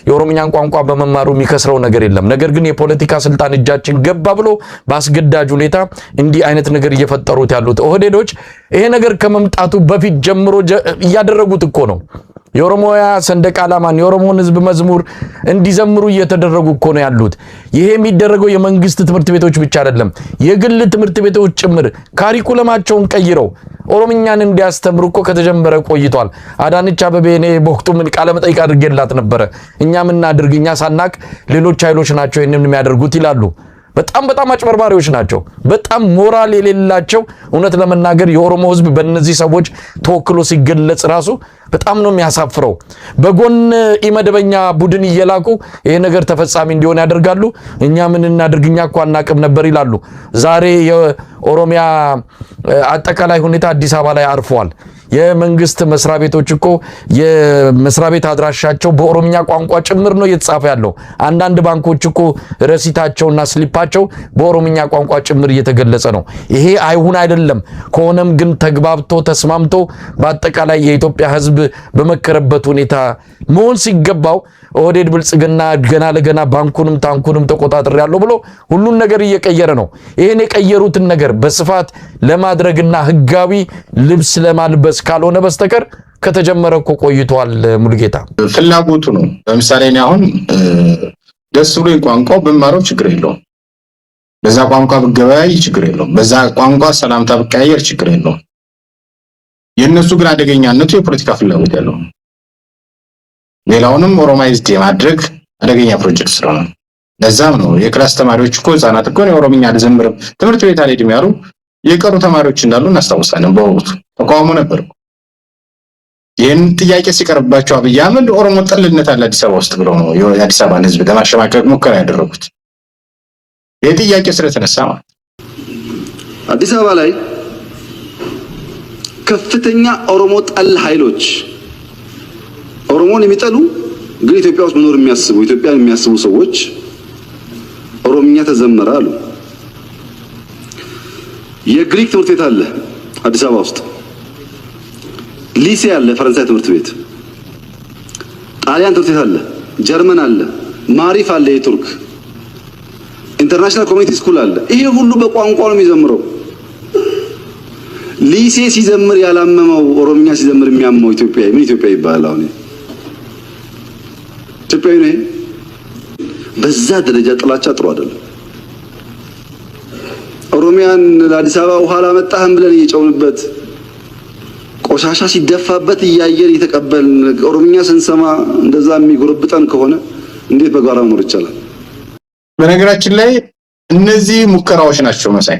የኦሮምኛን ቋንቋ በመማሩ የሚከስረው ነገር የለም። ነገር ግን የፖለቲካ ስልጣን እጃችን ገባ ብሎ በአስገዳጅ ሁኔታ እንዲህ አይነት ነገር እየፈጠሩት ያሉት ኦህዴዶች ይሄ ነገር ከመምጣቱ በፊት ጀምሮ እያደረጉት እኮ ነው። የኦሮሞያ ሰንደቅ ዓላማን የኦሮሞን ህዝብ መዝሙር እንዲዘምሩ እየተደረጉ እኮ ነው ያሉት። ይሄ የሚደረገው የመንግስት ትምህርት ቤቶች ብቻ አይደለም፣ የግል ትምህርት ቤቶች ጭምር ካሪኩለማቸውን ቀይረው ኦሮምኛን እንዲያስተምሩ እኮ ከተጀመረ ቆይቷል። አዳነች አቤቤ እኔ በወቅቱ ምን ቃለ መጠይቅ አድርጌላት ነበረ። እኛ ምን እናድርግ፣ እኛ ሳናቅ ሌሎች ኃይሎች ናቸው ይሄንን የሚያደርጉት ይላሉ። በጣም አጭበርባሪዎች ናቸው። በጣም ሞራል የሌላቸው። እውነት ለመናገር የኦሮሞ ህዝብ በእነዚህ ሰዎች ተወክሎ ሲገለጽ ራሱ በጣም ነው የሚያሳፍረው። በጎን ኢመደበኛ ቡድን እየላኩ ይሄ ነገር ተፈጻሚ እንዲሆን ያደርጋሉ። እኛ ምን እናድርግ፣ እኛ እኮ አናቅም ነበር ይላሉ። ዛሬ የኦሮሚያ አጠቃላይ ሁኔታ አዲስ አበባ ላይ አርፏል። የመንግስት መስሪያ ቤቶች እኮ የመስሪያ ቤት አድራሻቸው በኦሮምኛ ቋንቋ ጭምር ነው እየተጻፈ ያለው። አንዳንድ ባንኮች እኮ ረሲታቸውና ስሊፓቸው በኦሮምኛ ቋንቋ ጭምር እየተገለጸ ነው። ይሄ አይሁን አይደለም። ከሆነም ግን ተግባብቶ ተስማምቶ በአጠቃላይ የኢትዮጵያ ህዝብ በመከረበት ሁኔታ መሆን ሲገባው ኦህዴድ ብልጽግና ገና ለገና ባንኩንም ታንኩንም ተቆጣጣሪ ያለው ብሎ ሁሉን ነገር እየቀየረ ነው። ይሄን የቀየሩትን ነገር በስፋት ለማድረግና ህጋዊ ልብስ ለማልበስ ካልሆነ በስተቀር ከተጀመረ እኮ ቆይቷል። ሙሉጌታ ፍላጎቱ ነው። ለምሳሌ እኔ አሁን ደስ ብሎኝ ቋንቋው ብማረው ችግር የለውም። በዛ ቋንቋ ብገበያይ ችግር የለውም። በዛ ቋንቋ ሰላምታ ብቀያየር ችግር የለውም። የነሱ ግን አደገኛነቱ የፖለቲካ ፍላጎት ያለው ሌላውንም ኦሮማይዝድ የማድረግ አደገኛ ፕሮጀክት ስለሆነ ለዛም ነው የክላስ ተማሪዎች እኮ ህፃናት እኮ የኦሮምኛ አልዘምርም ትምህርት ቤት አልሄድም ያሉ የቀሩ ተማሪዎች እንዳሉ እናስታውሳለን። በወቅቱ ተቃውሞ ነበር። ይህን ጥያቄ ሲቀርብባቸው አብይ አህመድ ኦሮሞ ጠልነት አለ አዲስ አበባ ውስጥ ብለው ነው የአዲስ አበባን ህዝብ ለማሸማቀቅ ሙከራ ያደረጉት። ይህ ጥያቄ ስለተነሳ ማለት አዲስ አበባ ላይ ከፍተኛ ኦሮሞ ጠል ኃይሎች ኦሮሞን የሚጠሉ ግን ኢትዮጵያ ውስጥ መኖር የሚያስቡ ኢትዮጵያን የሚያስቡ ሰዎች ኦሮምኛ ተዘመረ አሉ። የግሪክ ትምህርት ቤት አለ አዲስ አበባ ውስጥ፣ ሊሴ አለ ፈረንሳይ ትምህርት ቤት፣ ጣሊያን ትምህርት ቤት አለ፣ ጀርመን አለ፣ ማሪፍ አለ፣ የቱርክ ኢንተርናሽናል ኮሚኒቲ ስኩል አለ። ይሄ ሁሉ በቋንቋ ነው የሚዘምረው። ሊሴ ሲዘምር ያላመመው ኦሮምኛ ሲዘምር የሚያመው ኢትዮጵያዊ ምን ኢትዮጵያ ይባላል? አሁን ኢትዮጵያዊ ነው። በዛ ደረጃ ጥላቻ ጥሩ አይደለም። ኦሮሚያን ለአዲስ አበባ ውሃ ላመጣህም ብለን እየጨውንበት ቆሻሻ ሲደፋበት እያየን እየተቀበልን ኦሮምኛ ስንሰማ እንደዛ የሚጎረብጠን ከሆነ እንዴት በጋራ መኖር ይቻላል? በነገራችን ላይ እነዚህ ሙከራዎች ናቸው መሳይ።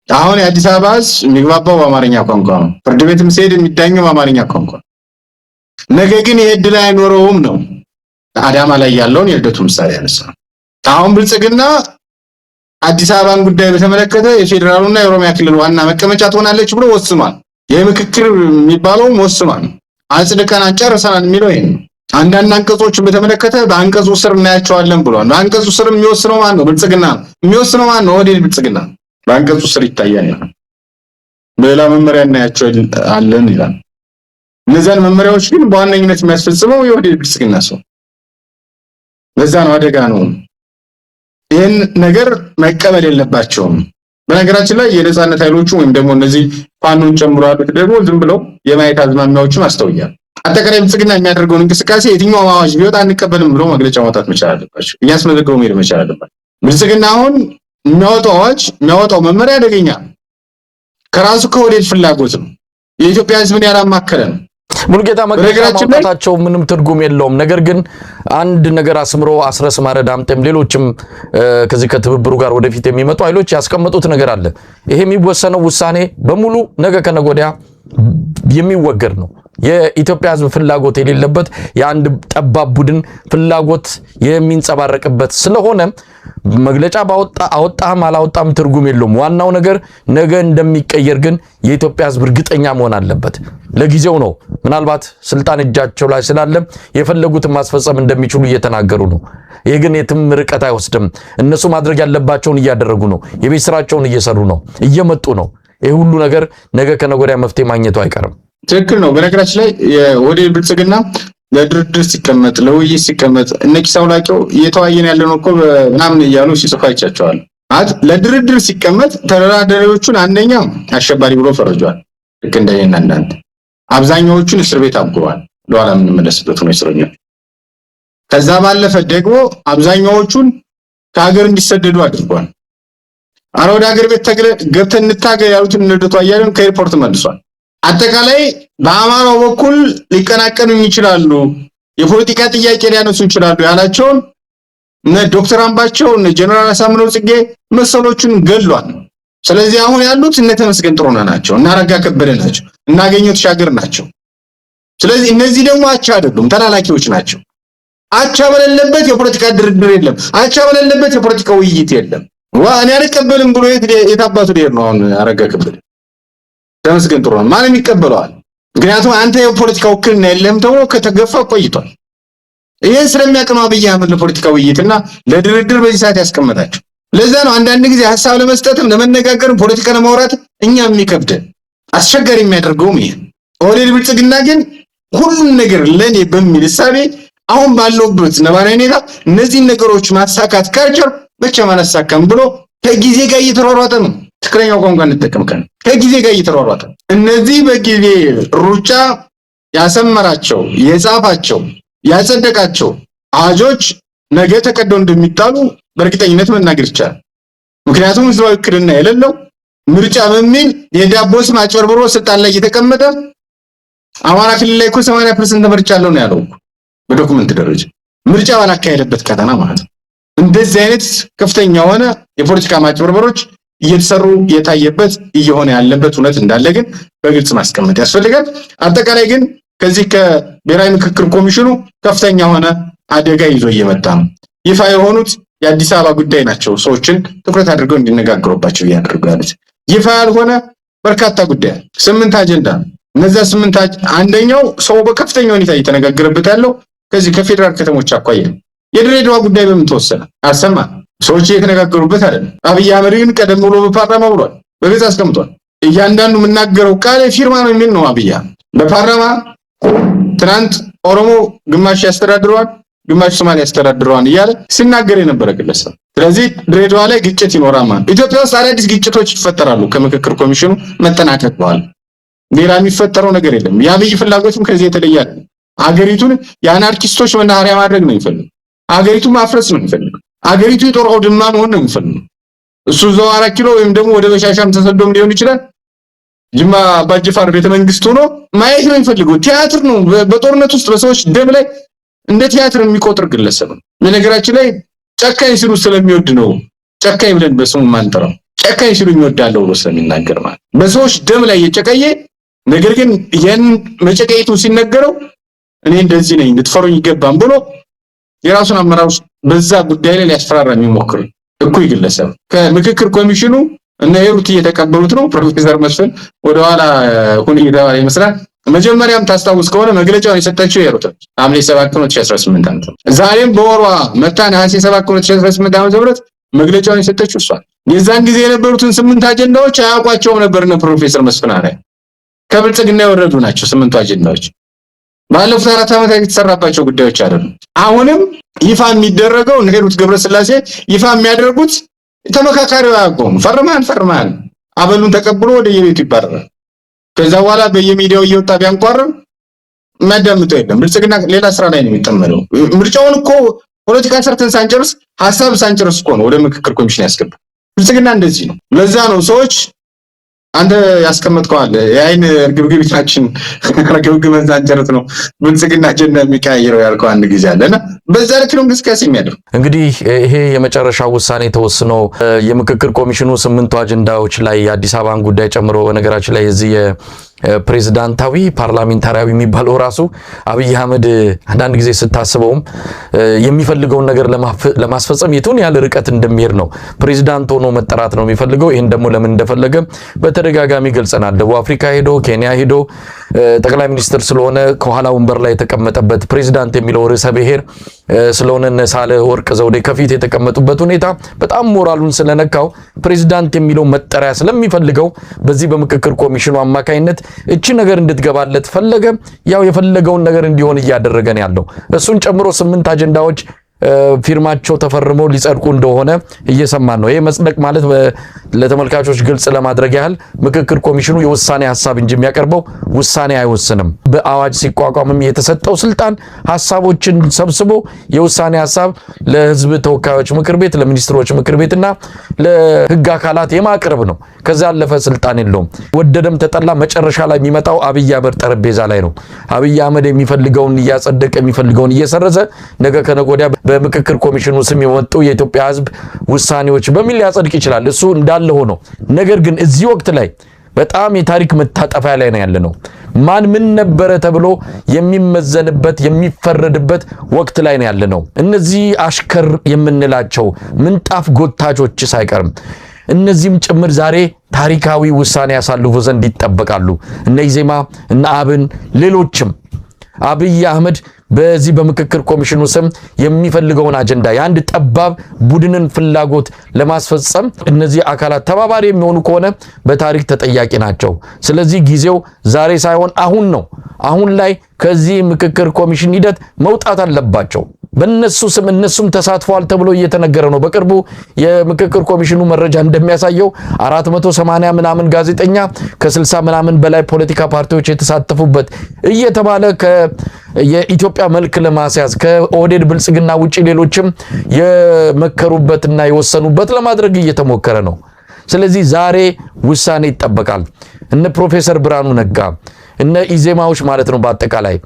አሁን የአዲስ አበባ ህዝብ የሚግባባው በአማርኛ ቋንቋ ነው። ፍርድ ቤትም ሲሄድ የሚዳኘው በአማርኛ ቋንቋ። ነገ ግን ይሄ ዕድል አይኖረውም ነው አዳማ ላይ ያለውን የልደቱ ምሳሌ ያነሳ። አሁን ብልጽግና አዲስ አበባን ጉዳይ በተመለከተ የፌዴራሉና የኦሮሚያ ክልል ዋና መቀመጫ ትሆናለች ብሎ ወስኗል። የምክክር የሚባለው ወስኗል። አጽድቀን አንጨርሰናል የሚለው ይሄ ነው። አንዳንድ አንቀጾችን በተመለከተ በአንቀጹ ስር እናያቸዋለን ብሏል። በአንቀጹ ስር የሚወስነው ማን ነው? ብልጽግና ነው። የሚወስነው ማን ነው? ኦህዴድ ብልጽግና። በአንቀጹ ስር ይታያል ይላል። በሌላ መመሪያ እናያቸዋለን ይላል። እነዛን መመሪያዎች ግን በዋነኝነት የሚያስፈጽመው የኦህዴድ ብልጽግና ሰው። ለዛ ነው አደጋ ነው። ይህን ነገር መቀበል የለባቸውም። በነገራችን ላይ የነጻነት ኃይሎቹ ወይም ደግሞ እነዚህ ፋኖን ጨምሮ ያሉት ደግሞ ዝም ብለው የማየት አዝማሚያዎችን አስተውያል። አጠቃላይ ብልጽግና የሚያደርገውን እንቅስቃሴ የትኛው አዋጅ ቢወጣ አንቀበልም ብሎ መግለጫ ማውጣት መቻል አለባቸው። እያስመዘገቡ መሄድ መቻል አለባቸው። ብልጽግና አሁን የሚያወጣው አዋጅ የሚያወጣው መመሪያ አደገኛ ከራሱ ከወዴት ፍላጎት ነው። የኢትዮጵያ ሕዝብን ያላማከለ ነው። ሙሉጌታ መግለጫ ማውጣታቸው ምንም ትርጉም የለውም። ነገር ግን አንድ ነገር አስምሮ አስረስ ማረድ አምጤም ሌሎችም ከዚህ ከትብብሩ ጋር ወደፊት የሚመጡ ኃይሎች ያስቀመጡት ነገር አለ። ይሄ የሚወሰነው ውሳኔ በሙሉ ነገ ከነገ ወዲያ የሚወገድ ነው። የኢትዮጵያ ሕዝብ ፍላጎት የሌለበት የአንድ ጠባብ ቡድን ፍላጎት የሚንጸባረቅበት ስለሆነ መግለጫ አወጣም አላወጣም ትርጉም የለውም። ዋናው ነገር ነገ እንደሚቀየር ግን የኢትዮጵያ ሕዝብ እርግጠኛ መሆን አለበት። ለጊዜው ነው ምናልባት ስልጣን እጃቸው ላይ ስላለ የፈለጉትን ማስፈጸም እንደሚችሉ እየተናገሩ ነው። ይሄ ግን የትም ርቀት አይወስድም። እነሱ ማድረግ ያለባቸውን እያደረጉ ነው። የቤት ስራቸውን እየሰሩ ነው፣ እየመጡ ነው። ይሄ ሁሉ ነገር ነገ ከነገ ወዲያ መፍትሄ ማግኘቱ አይቀርም። ትክክል ነው። በነገራችን ላይ የኦህዴድ ብልጽግና ለድርድር ሲቀመጥ ለውይይት ሲቀመጥ እነ ኪሳው ላቂው እየተዋየን ያለነው እኮ ምናምን እያሉ ሲጽፉ አይቻቸዋል። ለድርድር ሲቀመጥ ተደራዳሪዎቹን አንደኛው አሸባሪ ብሎ ፈርጇል። ልክ እንደኔና እናንተ አብዛኛዎቹን እስር ቤት አጉሯል። ለኋላ የምንመለስበት ነው እስረኞች። ከዛ ባለፈ ደግሞ አብዛኛዎቹን ከሀገር እንዲሰደዱ አድርጓል። ወደ ሀገር ቤት ገብተን እንታገል ያሉትን ንደቱ አያሌውን ከኤርፖርት መልሷል። አጠቃላይ በአማራው በኩል ሊቀናቀኑ ይችላሉ፣ የፖለቲካ ጥያቄ ሊያነሱ ይችላሉ ያላቸውን ዶክተር አምባቸው ጀነራል አሳምነው ጽጌ መሰሎቹን ገድሏል። ስለዚህ አሁን ያሉት እነ ተመስገን ጥሩነህ ናቸው፣ እና አረጋ ከበደ ናቸው፣ እና አገኘሁ ተሻገር ናቸው። ስለዚህ እነዚህ ደግሞ አቻ አይደሉም፣ ተላላኪዎች ናቸው። አቻ በሌለበት የፖለቲካ ድርድር የለም። አቻ በሌለበት የፖለቲካ ውይይት የለም። እኔ አልቀበልም ብሎ የታባቱ ሊሄድ ነው። አሁን አረጋ ከበደ ተመስገን ጥሩነህ ማንም ይቀበለዋል? ምክንያቱም አንተ የፖለቲካ ውክልና የለም ተብሎ ከተገፋ ቆይቷል። ይሄን ስለሚያቀኑ አብይ አህመድ ለፖለቲካ ውይይትና ለድርድር በዚህ ሰዓት ያስቀመጣቸው። ለዛ ነው አንዳንድ ጊዜ ሐሳብ ለመስጠትም ለመነጋገርም ፖለቲካ ለማውራት እኛ የሚከብደን አስቸጋሪ የሚያደርገውም ይሄ። ኦህዴድ ብልጽግና ግን ሁሉን ነገር ለኔ በሚል እሳቤ አሁን ባለውበት ነባራዊ ሁኔታ እነዚህን ነገሮች ማሳካት ካልቻል ብቻ ማነሳከም ብሎ ከጊዜ ጋር እየተሯሯጠ ነው። ትክክለኛው ቋንቋ እንጠቀም ካለ ከጊዜ ጋር እየተሯሯጠ እነዚህ በጊዜ ሩጫ ያሰመራቸው የጻፋቸው ያጸደቃቸው አዋጆች ነገ ተቀደው እንደሚጣሉ በእርግጠኝነት መናገር ይቻላል። ምክንያቱም ህዝባዊ ውክልና የሌለው ምርጫ በሚል የዳቦ ስም አጭበርብሮ ስልጣን ላይ እየተቀመጠ አማራ ክልል ላይ እኮ 80% ተመርጫለሁ ነው ያለው በዶክመንት ደረጃ ምርጫ ባላካሄደበት ከተማ ማለት ነው። እንደዚህ አይነት ከፍተኛ ሆነ የፖለቲካ ማጭበርበሮች እየተሰሩ የታየበት እየሆነ ያለበት እውነት እንዳለ ግን በግልጽ ማስቀመጥ ያስፈልጋል። አጠቃላይ ግን ከዚህ ከብሔራዊ ምክክር ኮሚሽኑ ከፍተኛ ሆነ አደጋ ይዞ እየመጣ ነው። ይፋ የሆኑት የአዲስ አበባ ጉዳይ ናቸው። ሰዎችን ትኩረት አድርገው እንዲነጋገሩባቸው እያደረጉ ያሉት ይፋ ያልሆነ በርካታ ጉዳይ 8 አጀንዳ። እነዛ 8 አንደኛው ሰው በከፍተኛ ሁኔታ እየተነጋገረበት ያለው ከዚህ ከፌደራል ከተሞች አኳያ የድሬዳዋ ጉዳይ በምን ተወሰነ አሰማ ሰዎች እየተነጋገሩበት አይደለም። አብይ አህመድ ግን ቀደም ብሎ በፓርላማ ብሏል፣ በግልጽ አስቀምጧል። እያንዳንዱ የምናገረው ቃል ፊርማ ነው የሚል ነው። አብይ በፓርላማ ትናንት ኦሮሞ ግማሽ ያስተዳድረዋል፣ ግማሽ ሶማሌ ያስተዳድረዋል እያለ ሲናገር የነበረ ግለሰብ። ስለዚህ ድሬዳዋ ላይ ግጭት ይኖራል ማለት ኢትዮጵያ ውስጥ አዳዲስ ግጭቶች ይፈጠራሉ ከምክክር ኮሚሽኑ መጠናቀቅ በኋላ ሌላ የሚፈጠረው ነገር የለም። የአብይ ፍላጎትም ከዚህ የተለየ አይደለም። አገሪቱን የአናርኪስቶች መናኸሪያ ማድረግ ነው የሚፈልገው። አገሪቱን ማፍረስ ነው የሚፈልገው። አገሪቱ የጦር አውድማ መሆን ነው የሚፈልገው። እሱ እዛው 4 ኪሎ ወይም ደግሞ ወደ በሻሻም ተሰዶም ሊሆን ይችላል ጅማ አባጅፋር ቤተመንግስት ሆኖ ማየት ነው የሚፈልገው። ቲያትር ነው። በጦርነት ውስጥ በሰዎች ደም ላይ እንደ ቲያትር የሚቆጥር ግለሰብ ነው። በነገራችን ላይ ጨካኝ ሲሉ ስለሚወድ ነው ጨካኝ ብለን በስሙ ማንጠራው። ጨካኝ ሲሉ ይወዳለው ብሎ ስለሚናገር ማለት በሰዎች ደም ላይ የጨቀየ ነገር ግን ያን መጨቀየቱ ሲነገረው እኔ እንደዚህ ነኝ ልትፈሩኝ ይገባም ብሎ የራሱን አመራሮች በዛ ጉዳይ ላይ ሊያስፈራራ የሚሞክር እኩይ ግለሰብ ከምክክር ኮሚሽኑ እና ሄሩት እየተቀበሉት ነው። ፕሮፌሰር መስፍን ወደኋላ ሁኔታ ይመስላል መጀመሪያም ታስታውስ ከሆነ መግለጫውን የሰጠችው ሄሩት ሐምሌ 7 2018 ዓ.ም ዛሬም በወሯ መታ ነሐሴ 7 2018 ዓ.ም መግለጫውን የሰጠችው እሷ የዛን ጊዜ የነበሩትን 8 አጀንዳዎች አያውቋቸው ነበርና ፕሮፌሰር መስፍን አለ ከብልጽግና የወረዱ ናቸው 8 አጀንዳዎች ባለፉት 4 ዓመታት የተሰራባቸው ጉዳዮች አይደሉም። አሁንም ይፋ የሚደረገው ሄሩት ገብረስላሴ ይፋ የሚያደርጉት ተመካካሪው ያቆም ፈርማን አበሉን ተቀብሎ ወደ የቤቱ ይባረራል። ከዛ በኋላ በየሚዲያው እየወጣ ቢያንቋርም ማዳምጠው የለም። ብልጽግና ሌላ ስራ ላይ ነው የሚጠመደው። ምርጫውን እኮ ፖለቲካ ሰርተን ሳንጨርስ ሐሳብ ሳንጨርስ እኮ ነው ወደ ምክክር ኮሚሽን ያስገባ። ብልጽግና እንደዚህ ነው። ለዛ ነው ሰዎች አንተ ያስቀመጥከዋል የአይን ግብግቢታችን ረገብግበን ሳንጨርስ ነው ብልጽግና አጀንዳ የሚቀያየረው ያልከው አንድ ጊዜ አለና በዛ ልክ ነው እንቅስቃሴ የሚያደርግ። እንግዲህ ይሄ የመጨረሻው ውሳኔ ተወስኖ የምክክር ኮሚሽኑ 8 አጀንዳዎች ላይ የአዲስ አበባን ጉዳይ ጨምሮ በነገራችን ላይ እዚህ ፕሬዝዳንታዊ ፓርላሜንታሪያዊ የሚባለው ራሱ አብይ አህመድ አንዳንድ ጊዜ ስታስበውም የሚፈልገውን ነገር ለማስፈጸም የቱን ያህል ርቀት እንደሚሄድ ነው። ፕሬዝዳንት ሆኖ መጠራት ነው የሚፈልገው። ይሄን ደግሞ ለምን እንደፈለገ በተደጋጋሚ ገልጸናል። ደቡብ አፍሪካ ሄዶ ኬንያ ሄዶ ጠቅላይ ሚኒስትር ስለሆነ ከኋላ ወንበር ላይ የተቀመጠበት ፕሬዝዳንት የሚለው ርዕሰ ብሔር ስለሆነ ሳለ ወርቅ ዘውዴ ከፊት የተቀመጡበት ሁኔታ በጣም ሞራሉን ስለነካው ፕሬዝዳንት የሚለው መጠሪያ ስለሚፈልገው በዚህ በምክክር ኮሚሽኑ አማካይነት እቺ ነገር እንድትገባለት ፈለገ። ያው የፈለገውን ነገር እንዲሆን እያደረገን ያለው እሱን ጨምሮ 8 አጀንዳዎች ፊርማቸው ተፈርመው ሊጸድቁ እንደሆነ እየሰማን ነው። ይሄ መጽደቅ ማለት ለተመልካቾች ግልጽ ለማድረግ ያህል ምክክር ኮሚሽኑ የውሳኔ ሐሳብ እንጂ የሚያቀርበው ውሳኔ አይወስንም። በአዋጅ ሲቋቋምም የተሰጠው ስልጣን ሐሳቦችን ሰብስቦ የውሳኔ ሐሳብ ለሕዝብ ተወካዮች ምክር ቤት፣ ለሚኒስትሮች ምክር ቤትና ለሕግ አካላት የማቅረብ ነው። ከዛ ያለፈ ስልጣን የለውም። ወደደም ተጠላ መጨረሻ ላይ የሚመጣው አብይ አህመድ ጠረጴዛ ላይ ነው። አብይ አህመድ የሚፈልገውን እያጸደቀ የሚፈልገውን እየሰረዘ ነገ ከነገ ወዲያ በምክክር ኮሚሽኑ ስም የወጡ የኢትዮጵያ ሕዝብ ውሳኔዎች በሚል ሊያጸድቅ ይችላል። እሱ እንዳለ ሆኖ ነገር ግን እዚህ ወቅት ላይ በጣም የታሪክ መታጠፊያ ላይ ነው ያለነው። ማን ምን ነበረ ተብሎ የሚመዘንበት የሚፈረድበት ወቅት ላይ ነው ያለነው። እነዚህ አሽከር የምንላቸው ምንጣፍ ጎታቾች ሳይቀርም እነዚህም ጭምር ዛሬ ታሪካዊ ውሳኔ ያሳልፉ ዘንድ ይጠበቃሉ። እነ ኢዜማ፣ እነ አብን፣ ሌሎችም አብይ አህመድ በዚህ በምክክር ኮሚሽኑ ስም የሚፈልገውን አጀንዳ የአንድ ጠባብ ቡድንን ፍላጎት ለማስፈጸም እነዚህ አካላት ተባባሪ የሚሆኑ ከሆነ በታሪክ ተጠያቂ ናቸው። ስለዚህ ጊዜው ዛሬ ሳይሆን አሁን ነው። አሁን ላይ ከዚህ ምክክር ኮሚሽን ሂደት መውጣት አለባቸው። በእነሱ ስም እነሱም ተሳትፈዋል ተብሎ እየተነገረ ነው። በቅርቡ የምክክር ኮሚሽኑ መረጃ እንደሚያሳየው 480 ምናምን ጋዜጠኛ ከ60 ምናምን በላይ ፖለቲካ ፓርቲዎች የተሳተፉበት እየተባለ የኢትዮጵያ መልክ ለማስያዝ ከኦህዴድ ብልጽግና ውጪ ሌሎችም የመከሩበትና የወሰኑበት ለማድረግ እየተሞከረ ነው። ስለዚህ ዛሬ ውሳኔ ይጠበቃል። እነ ፕሮፌሰር ብርሃኑ ነጋ እነ ኢዜማዎች ማለት ነው በአጠቃላይ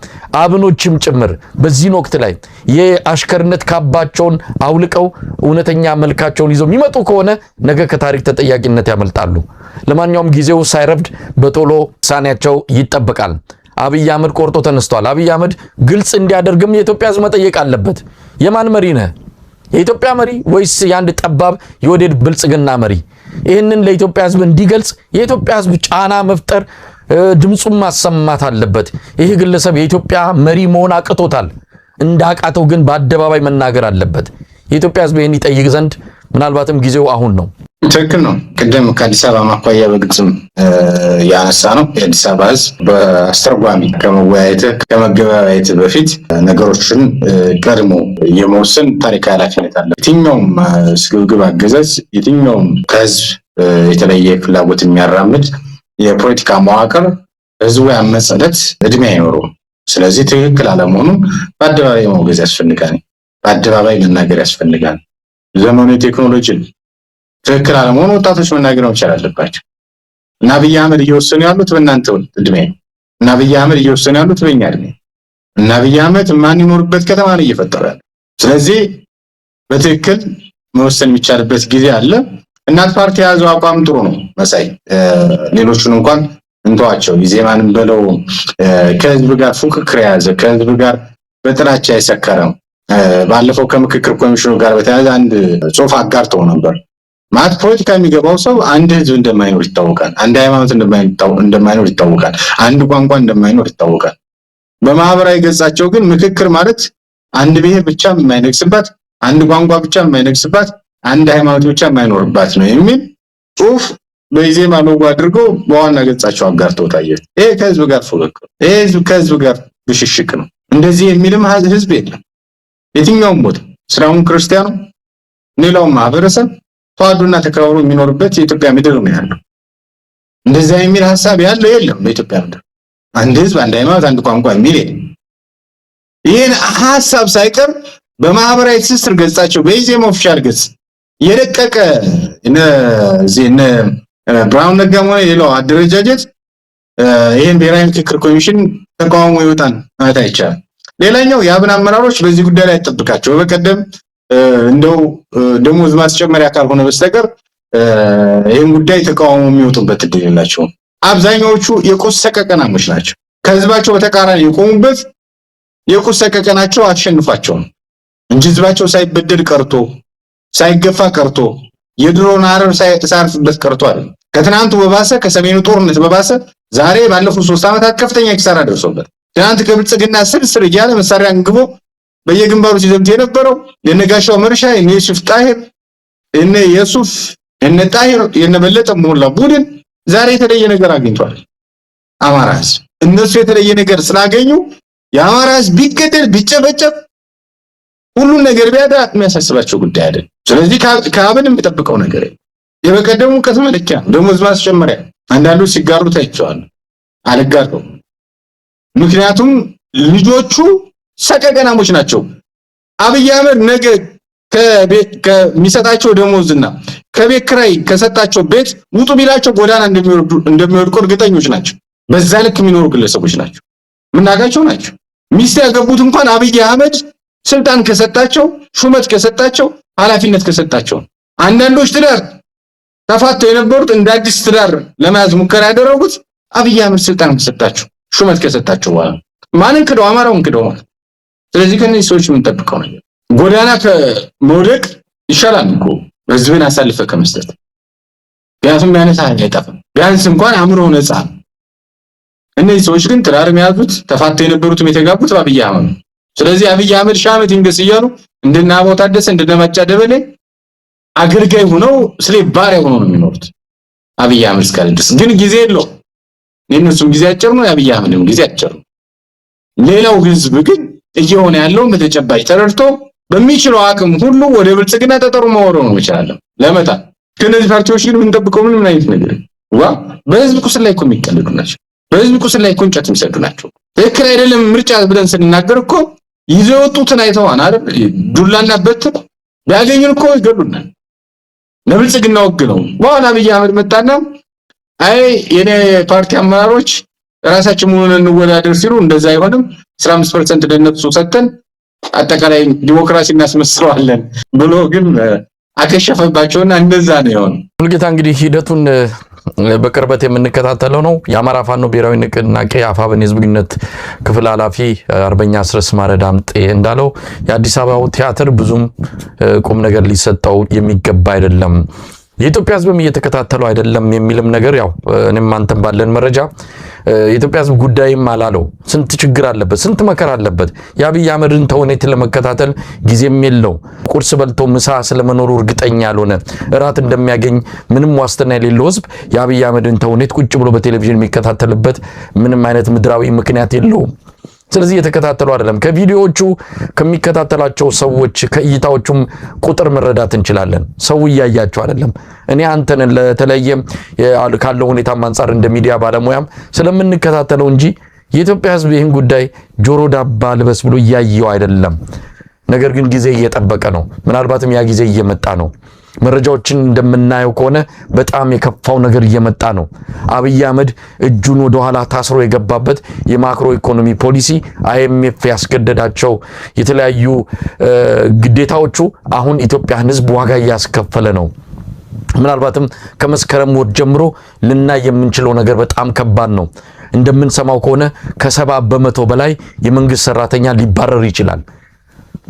አብኖችም ጭምር በዚህ ወቅት ላይ የአሽከርነት ካባቸውን አውልቀው እውነተኛ መልካቸውን ይዘው የሚመጡ ከሆነ ነገ ከታሪክ ተጠያቂነት ያመልጣሉ። ለማንኛውም ጊዜው ሳይረፍድ በቶሎ ውሳኔያቸው ይጠበቃል። አብይ አህመድ ቆርጦ ተነስቷል። አብይ አህመድ ግልጽ እንዲያደርግም የኢትዮጵያ ሕዝብ መጠየቅ አለበት። የማን መሪ ነህ? የኢትዮጵያ መሪ ወይስ የአንድ ጠባብ የወዴድ ብልጽግና መሪ? ይህንን ለኢትዮጵያ ሕዝብ እንዲገልጽ የኢትዮጵያ ሕዝብ ጫና መፍጠር ድምጹን ማሰማት አለበት። ይህ ግለሰብ የኢትዮጵያ መሪ መሆን አቅቶታል። እንዳቃተው ግን በአደባባይ መናገር አለበት። የኢትዮጵያ ሕዝብ ይህን ይጠይቅ ዘንድ ምናልባትም ጊዜው አሁን ነው። ትክክል ነው። ቅድም ከአዲስ አበባ ማኳያ በግልጽም ያነሳ ነው። የአዲስ አበባ ሕዝብ በአስተርጓሚ ከመገበያየት በፊት ነገሮችን ቀድሞ የመወሰን ታሪካዊ ኃላፊነት አለ። የትኛውም ስግብግብ አገዛዝ፣ የትኛውም ከሕዝብ የተለየ ፍላጎት የሚያራምድ የፖለቲካ መዋቅር ህዝቡ ያመጸለት እድሜ አይኖረውም። ስለዚህ ትክክል አለመሆኑን በአደባባይ መውገዝ ያስፈልጋል። በአደባባይ መናገር ያስፈልጋል። ዘመኑ የቴክኖሎጂ ትክክል አለመሆኑ ወጣቶች መናገር መቻል አለባቸው። እና አብይ አህመድ እየወሰኑ ያሉት በእናንተ እድሜ ነው። እና አብይ አህመድ እየወሰኑ ያሉት በእኛ እድሜ። እና አብይ አህመድ ማን ይኖርበት ከተማ ነው እየፈጠረ ያለው። ስለዚህ በትክክል መወሰን የሚቻልበት ጊዜ አለ። እናት ፓርቲ የያዘው አቋም ጥሩ ነው መሳይ። ሌሎቹን እንኳን እንተዋቸው። ኢዜማንም በለው ከህዝብ ጋር ፉክክር የያዘ ከህዝብ ጋር በጥላቻ የሰከረ ባለፈው ከምክክር ኮሚሽኑ ጋር በተያያዘ አንድ ጽሑፍ አጋርተው ነበር። ማለት ፖለቲካ የሚገባው ሰው አንድ ህዝብ እንደማይኖር ይታወቃል። አንድ ሃይማኖት እንደማይኖር ይታወቃል። አንድ ቋንቋ እንደማይኖር ይታወቃል። በማህበራዊ ገጻቸው ግን ምክክር ማለት አንድ ብሔር ብቻ የማይነግስባት፣ አንድ ቋንቋ ብቻ የማይነግስባት፣ አንድ ሃይማኖት ብቻ የማይኖርባት ነው የሚል ጽሑፍ በኢዜማ ሎጎ አድርገው በዋና ገጻቸው አጋርተው ታየ። ይሄ ከህዝብ ጋር ፉክክር፣ ይሄ ከህዝብ ጋር ብሽሽቅ ነው። እንደዚህ የሚልም ህዝብ የለም። የትኛውም ቦታ እስላሙም ክርስቲያኑ ሌላውም ማህበረሰብ ተዋዶና ተከባብሮ የሚኖርበት የኢትዮጵያ ምድር ነው ያለው። እንደዚህ የሚል ሐሳብ ያለው የለም በኢትዮጵያ ምድር። አንድ ህዝብ፣ አንድ ሃይማኖት፣ አንድ ቋንቋ የሚል የለም። ይሄን ሐሳብ ሳይቀር በማህበራዊ ትስስር ገጻቸው በኢዜማ ኦፊሻል ገጽ የደቀቀ እነ ብርሃኑ ነጋም ሆነ ሌላው አደረጃጀት ይሄን ብሔራዊ ምክክር ኮሚሽን ተቃውሞ ይወጣል ማለት አይቻልም። ሌላኛው የአብን አመራሮች በዚህ ጉዳይ ላይ ተጠብቃቸው በቀደም እንደው ደሞዝ ማስጨመሪያ ካልሆነ በስተቀር ይሄን ጉዳይ ተቃውሞ የሚወጡበት እድል የላቸውም። አብዛኛዎቹ የቁስ ሰቀቀናሞች ናቸው። ከህዝባቸው በተቃራኒ የቆሙበት የቁስ ሰቀቀናቸው አሸንፏቸው እንጂ ህዝባቸው ሳይበደል ቀርቶ ሳይገፋ ቀርቶ የድሮን አረር ሳይሳርፍበት ቀርቶ አይደል። ከትናንቱ በባሰ ከሰሜኑ ጦርነት በባሰ ዛሬ ባለፉት 3 ዓመታት ከፍተኛ ኪሳራ ደርሶበት ትናንት ከብልጽግና ስር እያለ መሳሪያ አንግቦ በየግንባሩ ሲዘምት የነበረው የነጋሻው መርሻ የሱፍ ጣሂር የሱፍ ጣሂር የነበለጠ ሞላ ቡድን ዛሬ የተለየ ነገር አግኝቷል። አማራ ህዝብ እነሱ የተለየ ነገር ስላገኙ የአማራ ህዝብ ቢገደል ቢጨበጨብ ሁሉን ነገር ቢያዳ የሚያሳስባቸው ጉዳይ አይደለም። ስለዚህ ከአብን የሚጠብቀው ነገር የበቀደሙ ከተመለኪያ ደሞዝ ማስጨመሪያ አንዳንዶች ሲጋሩ ታይተዋል። አልጋሩም። ምክንያቱም ልጆቹ ሰቀቀናሞች ናቸው። አብይ አህመድ ነገ ከሚሰጣቸው ደሞዝና ከቤት ኪራይ ከሰጣቸው ቤት ውጡ ቢላቸው ጎዳና እንደሚወድቁ እርግጠኞች ናቸው። በዛ ልክ የሚኖሩ ግለሰቦች ናቸው። ምናጋቸው ናቸው። ሚስት ያገቡት እንኳን አብይ አህመድ ስልጣን ከሰጣቸው፣ ሹመት ከሰጣቸው፣ ኃላፊነት ከሰጣቸው አንዳንዶች ትዳር ተፋተው የነበሩት እንደ አዲስ ትዳር ለመያዝ ሙከራ ያደረጉት አብይ አህመድ ስልጣን ከሰጣቸው፣ ሹመት ከሰጣቸው በኋላ ማንን ክደው? አማራውን ክደው ማለት። ስለዚህ ከነዚህ ሰዎች የምንጠብቀው ነገር ጎዳና ከመውደቅ ይሻላል እኮ ህዝብን አሳልፈ ከመስጠት። ቢያንስ ያነሳ አይጠፋም። ቢያንስ እንኳን አእምሮ ነፃ። እነዚህ ሰዎች ግን ትዳር የሚያዙት ተፋተው የነበሩትም የተጋቡት በአብይ አህመድ። ስለዚህ አብይ አህመድ ሺህ ዓመት ይንገስ እያሉ እንደና አበባው ታደሰ እንደና ማጫ ደበሌ አገልጋይ ሆነው ስለ ባሪያ ሆነው ነው የሚኖሩት። አብይ አህመድ እስካለ ድረስ ግን ጊዜ የለውም። የእነሱም ጊዜ አጭር ነው፣ የአብይ አህመድም ጊዜ አጭር ነው። ሌላው ህዝብ ግን እየሆነ ያለው በተጨባጭ ተረድቶ በሚችለው አቅም ሁሉ ወደ ብልጽግና ተጠሩ መወሮ ነው ይችላል ለመጣ። ከነዚህ ፓርቲዎች ግን የምንጠብቀው ምንም አይነት ነገር በህዝብ ቁስል ላይ እኮ የሚቀልዱ ናቸው። በህዝብ ቁስል ላይ እኮ እንጨት የሚሰዱ ናቸው። ትክክል አይደለም ምርጫ ብለን ስንናገር እኮ ይዘው ወጡትን አይተዋን አይደል? ዱላና በትር ቢያገኙን እኮ ይገሉናል። ለብልጽግና ወግነው በኋላ አብይ አህመድ መጣና አይ የኔ ፓርቲ አመራሮች ራሳችን ሆነን እንወዳደር ሲሉ እንደዛ አይሆንም 15% ለነሱ ሰጥተን አጠቃላይ ዲሞክራሲ እናስመስለዋለን ብሎ ግን አከሸፈባቸውና እንደዛ ነው የሆነው። ሙልጌታ እንግዲህ ሂደቱን በቅርበት የምንከታተለው ነው። የአማራ ፋኖ ብሔራዊ ንቅናቄ አፋብን የህዝብ ግንኙነት ክፍል ኃላፊ አርበኛ አስረስ ማረ ዳምጤ እንዳለው የአዲስ አበባው ቲያትር ብዙም ቁም ነገር ሊሰጠው የሚገባ አይደለም፣ የኢትዮጵያ ህዝብም እየተከታተለው አይደለም የሚልም ነገር ያው እኔም አንተም ባለን መረጃ የኢትዮጵያ ህዝብ ጉዳይም አላለው። ስንት ችግር አለበት፣ ስንት መከራ አለበት። የአብይ አህመድን ተውኔት ለመከታተል ጊዜም የለው። ቁርስ በልቶ ምሳ ስለመኖሩ እርግጠኛ ያልሆነ እራት እንደሚያገኝ ምንም ዋስትና የሌለው ህዝብ የአብይ አህመድን ተውኔት ቁጭ ብሎ በቴሌቪዥን የሚከታተልበት ምንም አይነት ምድራዊ ምክንያት የለውም። ስለዚህ እየተከታተሉ አይደለም። ከቪዲዮዎቹ ከሚከታተላቸው ሰዎች ከእይታዎቹም ቁጥር መረዳት እንችላለን። ሰው እያያቸው አይደለም። እኔ አንተን ለተለየ ካለው ሁኔታም አንፃር እንደ ሚዲያ ባለሙያም ስለምንከታተለው እንጂ የኢትዮጵያ ህዝብ ይህን ጉዳይ ጆሮ ዳባ ልበስ ብሎ እያየው አይደለም። ነገር ግን ጊዜ እየጠበቀ ነው። ምናልባትም ያ ጊዜ እየመጣ ነው። መረጃዎችን እንደምናየው ከሆነ በጣም የከፋው ነገር እየመጣ ነው። አብይ አህመድ እጁን ወደ ኋላ ታስሮ የገባበት የማክሮ ኢኮኖሚ ፖሊሲ አይኤምኤፍ ያስገደዳቸው የተለያዩ ግዴታዎቹ አሁን ኢትዮጵያን ህዝብ ዋጋ እያስከፈለ ነው። ምናልባትም ከመስከረም ወር ጀምሮ ልናይ የምንችለው ነገር በጣም ከባድ ነው። እንደምንሰማው ከሆነ ከ70% በላይ የመንግስት ሰራተኛ ሊባረር ይችላል።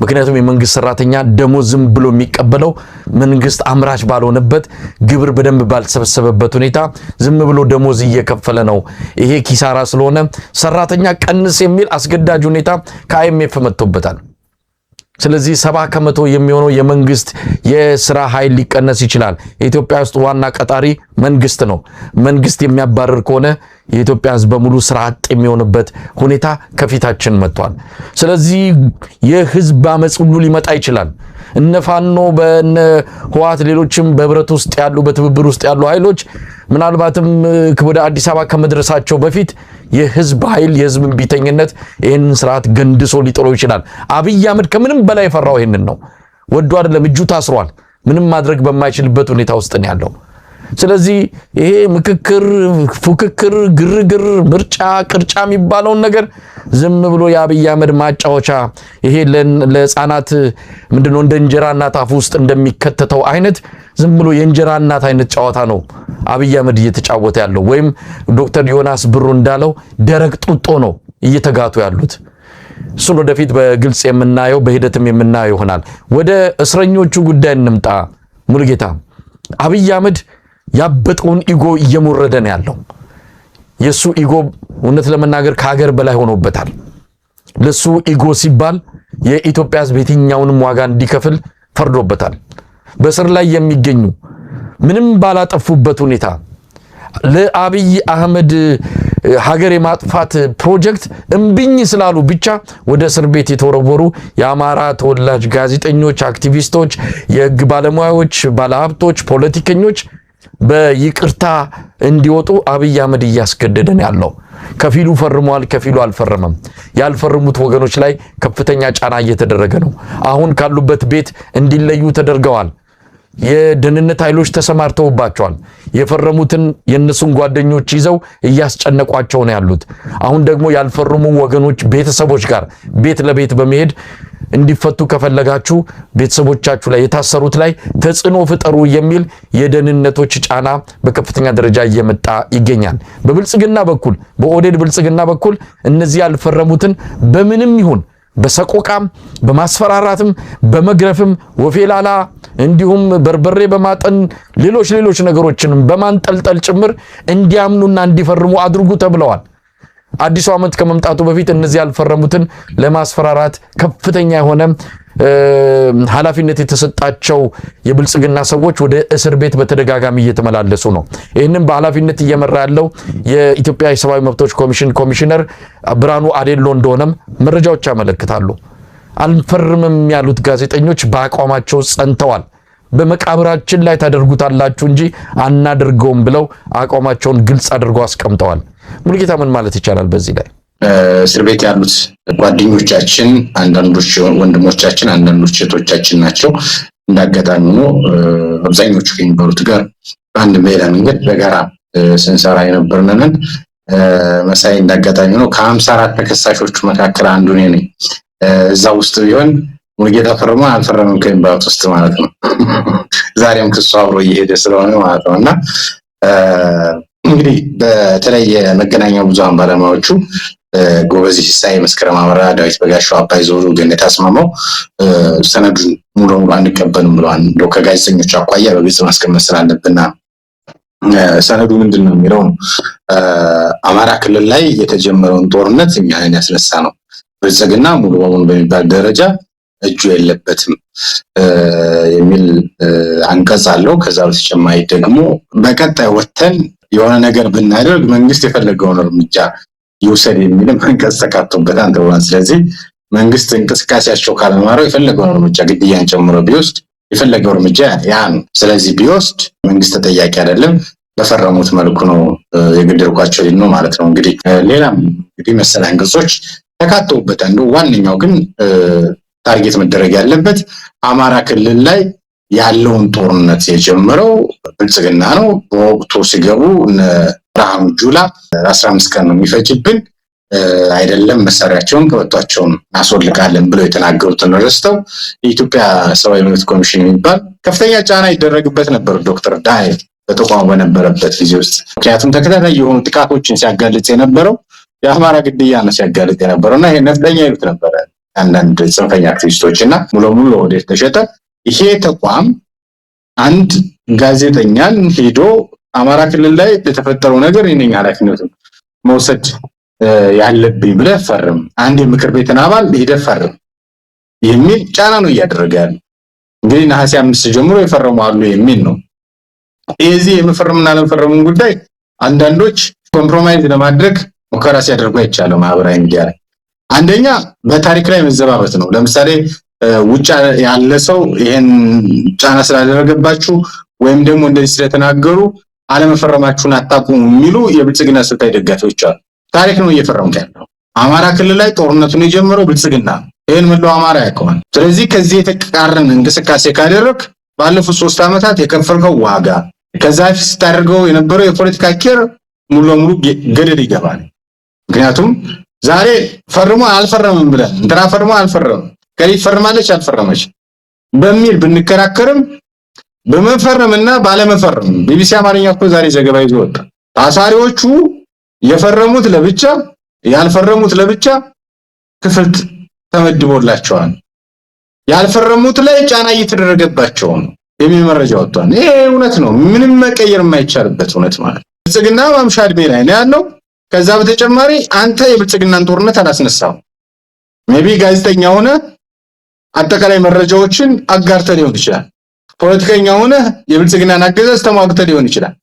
ምክንያቱም የመንግስት ሰራተኛ ደሞዝ ዝም ብሎ የሚቀበለው መንግስት አምራች ባልሆነበት ግብር በደንብ ባልተሰበሰበበት ሁኔታ ዝም ብሎ ደሞዝ እየከፈለ ነው። ይሄ ኪሳራ ስለሆነ ሰራተኛ ቀንስ የሚል አስገዳጅ ሁኔታ ከአይኤምኤፍ መጥቶበታል። ስለዚህ 70% የሚሆነው የመንግስት የስራ ኃይል ሊቀነስ ይችላል። የኢትዮጵያ ውስጥ ዋና ቀጣሪ መንግስት ነው። መንግስት የሚያባርር ከሆነ የኢትዮጵያ ህዝብ በሙሉ ስራ አጥ የሚሆንበት ሁኔታ ከፊታችን መጥቷል። ስለዚህ የህዝብ አመጽ ሁሉ ሊመጣ ይችላል። እነ ፋኖ በእነ ህወሓት ሌሎችም በህብረት ውስጥ ያሉ በትብብር ውስጥ ያሉ ኃይሎች ምናልባትም ወደ አዲስ አበባ ከመድረሳቸው በፊት የህዝብ ኃይል የህዝብን ቢተኝነት ይህንን ስርዓት ገንድሶ ሊጥሎ ይችላል። አብይ አህመድ ከምንም በላይ የፈራው ይህንን ነው። ወዶ አይደለም፣ እጁ ታስሯል። ምንም ማድረግ በማይችልበት ሁኔታ ውስጥ ነው ያለው። ስለዚህ ይሄ ምክክር፣ ፉክክር፣ ግርግር፣ ምርጫ፣ ቅርጫ የሚባለውን ነገር ዝም ብሎ የአብይ አህመድ ማጫወቻ ይሄ ለህፃናት ምንድነው እንደ እንጀራ እናት አፍ ውስጥ እንደሚከተተው አይነት ዝም ብሎ የእንጀራ እናት አይነት ጨዋታ ነው አብይ አህመድ እየተጫወተ ያለው። ወይም ዶክተር ዮናስ ብሩ እንዳለው ደረቅ ጡጦ ነው እየተጋቱ ያሉት። እሱን ወደፊት በግልጽ የምናየው በሂደትም የምናየው ይሆናል። ወደ እስረኞቹ ጉዳይ እንምጣ። ሙሉጌታ አብይ አህመድ ያበጠውን ኢጎ እየሞረደ ነው ያለው። የሱ ኢጎ እውነት ለመናገር ከሀገር በላይ ሆኖበታል። ለሱ ኢጎ ሲባል የኢትዮጵያ ህዝብ የትኛውንም ዋጋ እንዲከፍል ፈርዶበታል። በስር ላይ የሚገኙ ምንም ባላጠፉበት ሁኔታ ለአብይ አህመድ ሀገር የማጥፋት ፕሮጀክት እምብኝ ስላሉ ብቻ ወደ እስር ቤት የተወረወሩ የአማራ ተወላጅ ጋዜጠኞች፣ አክቲቪስቶች፣ የህግ ባለሙያዎች፣ ባለሀብቶች፣ ፖለቲከኞች በይቅርታ እንዲወጡ አብይ አህመድ እያስገደደን ያለው። ከፊሉ ፈርሟል፣ ከፊሉ አልፈረመም። ያልፈረሙት ወገኖች ላይ ከፍተኛ ጫና እየተደረገ ነው። አሁን ካሉበት ቤት እንዲለዩ ተደርገዋል። የደህንነት ኃይሎች ተሰማርተውባቸዋል። የፈረሙትን የነሱን ጓደኞች ይዘው እያስጨነቋቸው ነው ያሉት። አሁን ደግሞ ያልፈረሙ ወገኖች ቤተሰቦች ጋር ቤት ለቤት በመሄድ እንዲፈቱ ከፈለጋችሁ ቤተሰቦቻችሁ ላይ የታሰሩት ላይ ተጽዕኖ ፍጠሩ የሚል የደህንነቶች ጫና በከፍተኛ ደረጃ እየመጣ ይገኛል። በብልጽግና በኩል በኦህዴድ ብልጽግና በኩል እነዚህ ያልፈረሙትን በምንም ይሁን በሰቆቃም በማስፈራራትም በመግረፍም ወፌላላ እንዲሁም በርበሬ በማጠን ሌሎች ነገሮችንም በማንጠልጠል ጭምር እንዲያምኑና እንዲፈርሙ አድርጉ ተብለዋል። አዲሱ ዓመት ከመምጣቱ በፊት እነዚህ ያልፈረሙትን ለማስፈራራት ከፍተኛ የሆነ ኃላፊነት የተሰጣቸው የብልጽግና ሰዎች ወደ እስር ቤት በተደጋጋሚ እየተመላለሱ ነው። ይህንን በኃላፊነት እየመራ ያለው የኢትዮጵያ የሰብአዊ መብቶች ኮሚሽን ኮሚሽነር ብርሃኑ አዴሎ እንደሆነም መረጃዎች ያመለክታሉ። አልፈርምም ያሉት ጋዜጠኞች በአቋማቸው ጸንተዋል። በመቃብራችን ላይ ታደርጉታላችሁ እንጂ አናደርገውም ብለው አቋማቸውን ግልጽ አድርገው አስቀምጠዋል። ሙሉጌታ ምን ማለት ይቻላል በዚህ ላይ? እስር ቤት ያሉት ጓደኞቻችን አንዳንዶች ወንድሞቻችን፣ አንዳንዶች እህቶቻችን ናቸው። እንዳጋጣሚ ሆኖ አብዛኞቹ ከሚባሉት ጋር በአንድ ሌላ መንገድ በጋራ ስንሰራ የነበርነን መሳይ እንዳጋጣሚ ሆኖ ከ54 ተከሳሾቹ መካከል አንዱ ነኝ። እዛ ውስጥ ቢሆን ሙሉጌታ ፈርሞ አልፈረመም ከሚባሉት ውስጥ ማለት ነው። ዛሬም ክሱ አብሮ እየሄደ ስለሆነ ማለት ነው። እና እንግዲህ በተለይ የመገናኛ ብዙሃን ባለሙያዎቹ ጎበዝ ሲሳይ፣ መስከረም አበራ፣ ዳዊት በጋሻው፣ አባይ ዞሩ፣ ገነት አስማማው ሰነዱን ሙሉ ሙሉ አንቀበልም ብለዋል። እንደው ከጋዜጠኞች አኳያ በግልጽ ማስቀመጥ ስላለብንና ሰነዱ ምንድን ነው የሚለው አማራ ክልል ላይ የተጀመረውን ጦርነት እኛን ያስነሳ ነው። ብልጽግና ሙሉ በሙሉ በሚባል ደረጃ እጁ የለበትም የሚል አንቀጽ አለው። ከዛ በተጨማሪ ደግሞ በቀጣይ ወተን የሆነ ነገር ብናደርግ መንግስት የፈለገውን እርምጃ ይውሰድ የሚልም አንቀጽ ተካቶበታል ተብሏል። ስለዚህ መንግስት እንቅስቃሴያቸው ካለማረው የፈለገውን እርምጃ ግድያን ጨምሮ ቢወስድ የፈለገው እርምጃ ያ ነው። ስለዚህ ቢወስድ መንግስት ተጠያቂ አይደለም፣ በፈረሙት መልኩ ነው የገደልኳቸው ነው ማለት ነው። እንግዲህ ሌላም እንግዲህ መሰል አንቀጾች ተካተውበታል። ዋነኛው ግን ታርጌት መደረግ ያለበት አማራ ክልል ላይ ያለውን ጦርነት የጀመረው ብልጽግና ነው። በወቅቱ ሲገቡ ብርሃኑ ጁላ 15 ቀን ነው የሚፈጅብን አይደለም መሳሪያቸውን ቀበቷቸውን አስወልቃለን ብለው የተናገሩትን ረስተው የኢትዮጵያ ሰብአዊ መብት ኮሚሽን የሚባል ከፍተኛ ጫና ይደረግበት ነበር ዶክተር ዳንኤል በተቋሙ በነበረበት ጊዜ ውስጥ። ምክንያቱም ተከታታይ የሆኑ ጥቃቶችን ሲያጋልጥ የነበረው የአማራ ግድያ ነው ሲያጋልጥ የነበረው እና ይሄ ነፍጠኛ ይሉት ነበረ አንዳንድ ጽንፈኛ አክቲቪስቶች እና ሙሉ ሙሉ ወደ ተሸጠ። ይሄ ተቋም አንድ ጋዜጠኛን ሄዶ አማራ ክልል ላይ የተፈጠረው ነገር የኔን ኃላፊነት መውሰድ ያለብኝ ብለህ ፈርም፣ አንድ የምክር ቤትን አባል ሄደህ ፈርም የሚል ጫና ነው እያደረገ ያለው። እንግዲህ ነሐሴ 5 ጀምሮ የፈረሙ አሉ የሚል ነው። የዚህ የመፈረምና ለመፈረሙን ጉዳይ አንዳንዶች ኮምፕሮማይዝ ለማድረግ ሙከራ ሲያደርጉ አይቻለው ማህበራዊ ሚዲያ ላይ። አንደኛ በታሪክ ላይ መዘባበት ነው። ለምሳሌ ውጭ ያለ ሰው ይሄን ጫና ስላደረገባችሁ ወይም ደግሞ እንደዚህ ስለተናገሩ አለመፈረማችሁን አጣቁሙ የሚሉ የብልጽግና ስልጣይ ደጋፊዎች አሉ። ታሪክ ነው እየፈረሙት ያለው። አማራ ክልል ላይ ጦርነቱን የጀመረው ብልጽግና ይሄን መላው አማራ ያውቀዋል። ስለዚህ ከዚህ የተቃረነ እንቅስቃሴ ካደረክ ባለፉት 3 ዓመታት የከፈልከው ዋጋ ከዛ ፊት ስታደርገው የነበረው የፖለቲካ ኪር ሙሉ ለሙሉ ገደል ይገባል። ምክንያቱም ዛሬ ፈርሞ አልፈረመም ብለን እንትና ፈርሞ አልፈረመም ከሊት ፈርማለች አልፈረመች በሚል ብንከራከርም በመፈረምና ባለመፈረም ቢቢሲ አማርኛ እኮ ዛሬ ዘገባ ይዞ ወጣ። ታሳሪዎቹ የፈረሙት ለብቻ ያልፈረሙት ለብቻ ክፍል ተመድቦላቸዋል። ያልፈረሙት ላይ ጫና እየተደረገባቸው ነው የሚል መረጃ ወጥቷል። ይሄ እውነት ነው፣ ምንም መቀየር የማይቻልበት እውነት ማለት ነው። ብልጽግና ማምሻ ዕድሜ ላይ ነው ያለው። ከዛ በተጨማሪ አንተ የብልጽግናን ጦርነት አላስነሳው። ሜቢ ጋዜጠኛ ሆነ አጠቃላይ መረጃዎችን አጋርተ ሊሆን ይችላል። ፖለቲከኛ ሆነ የብልጽግናን አገዛዝ ተሟግተ ሊሆን ይችላል።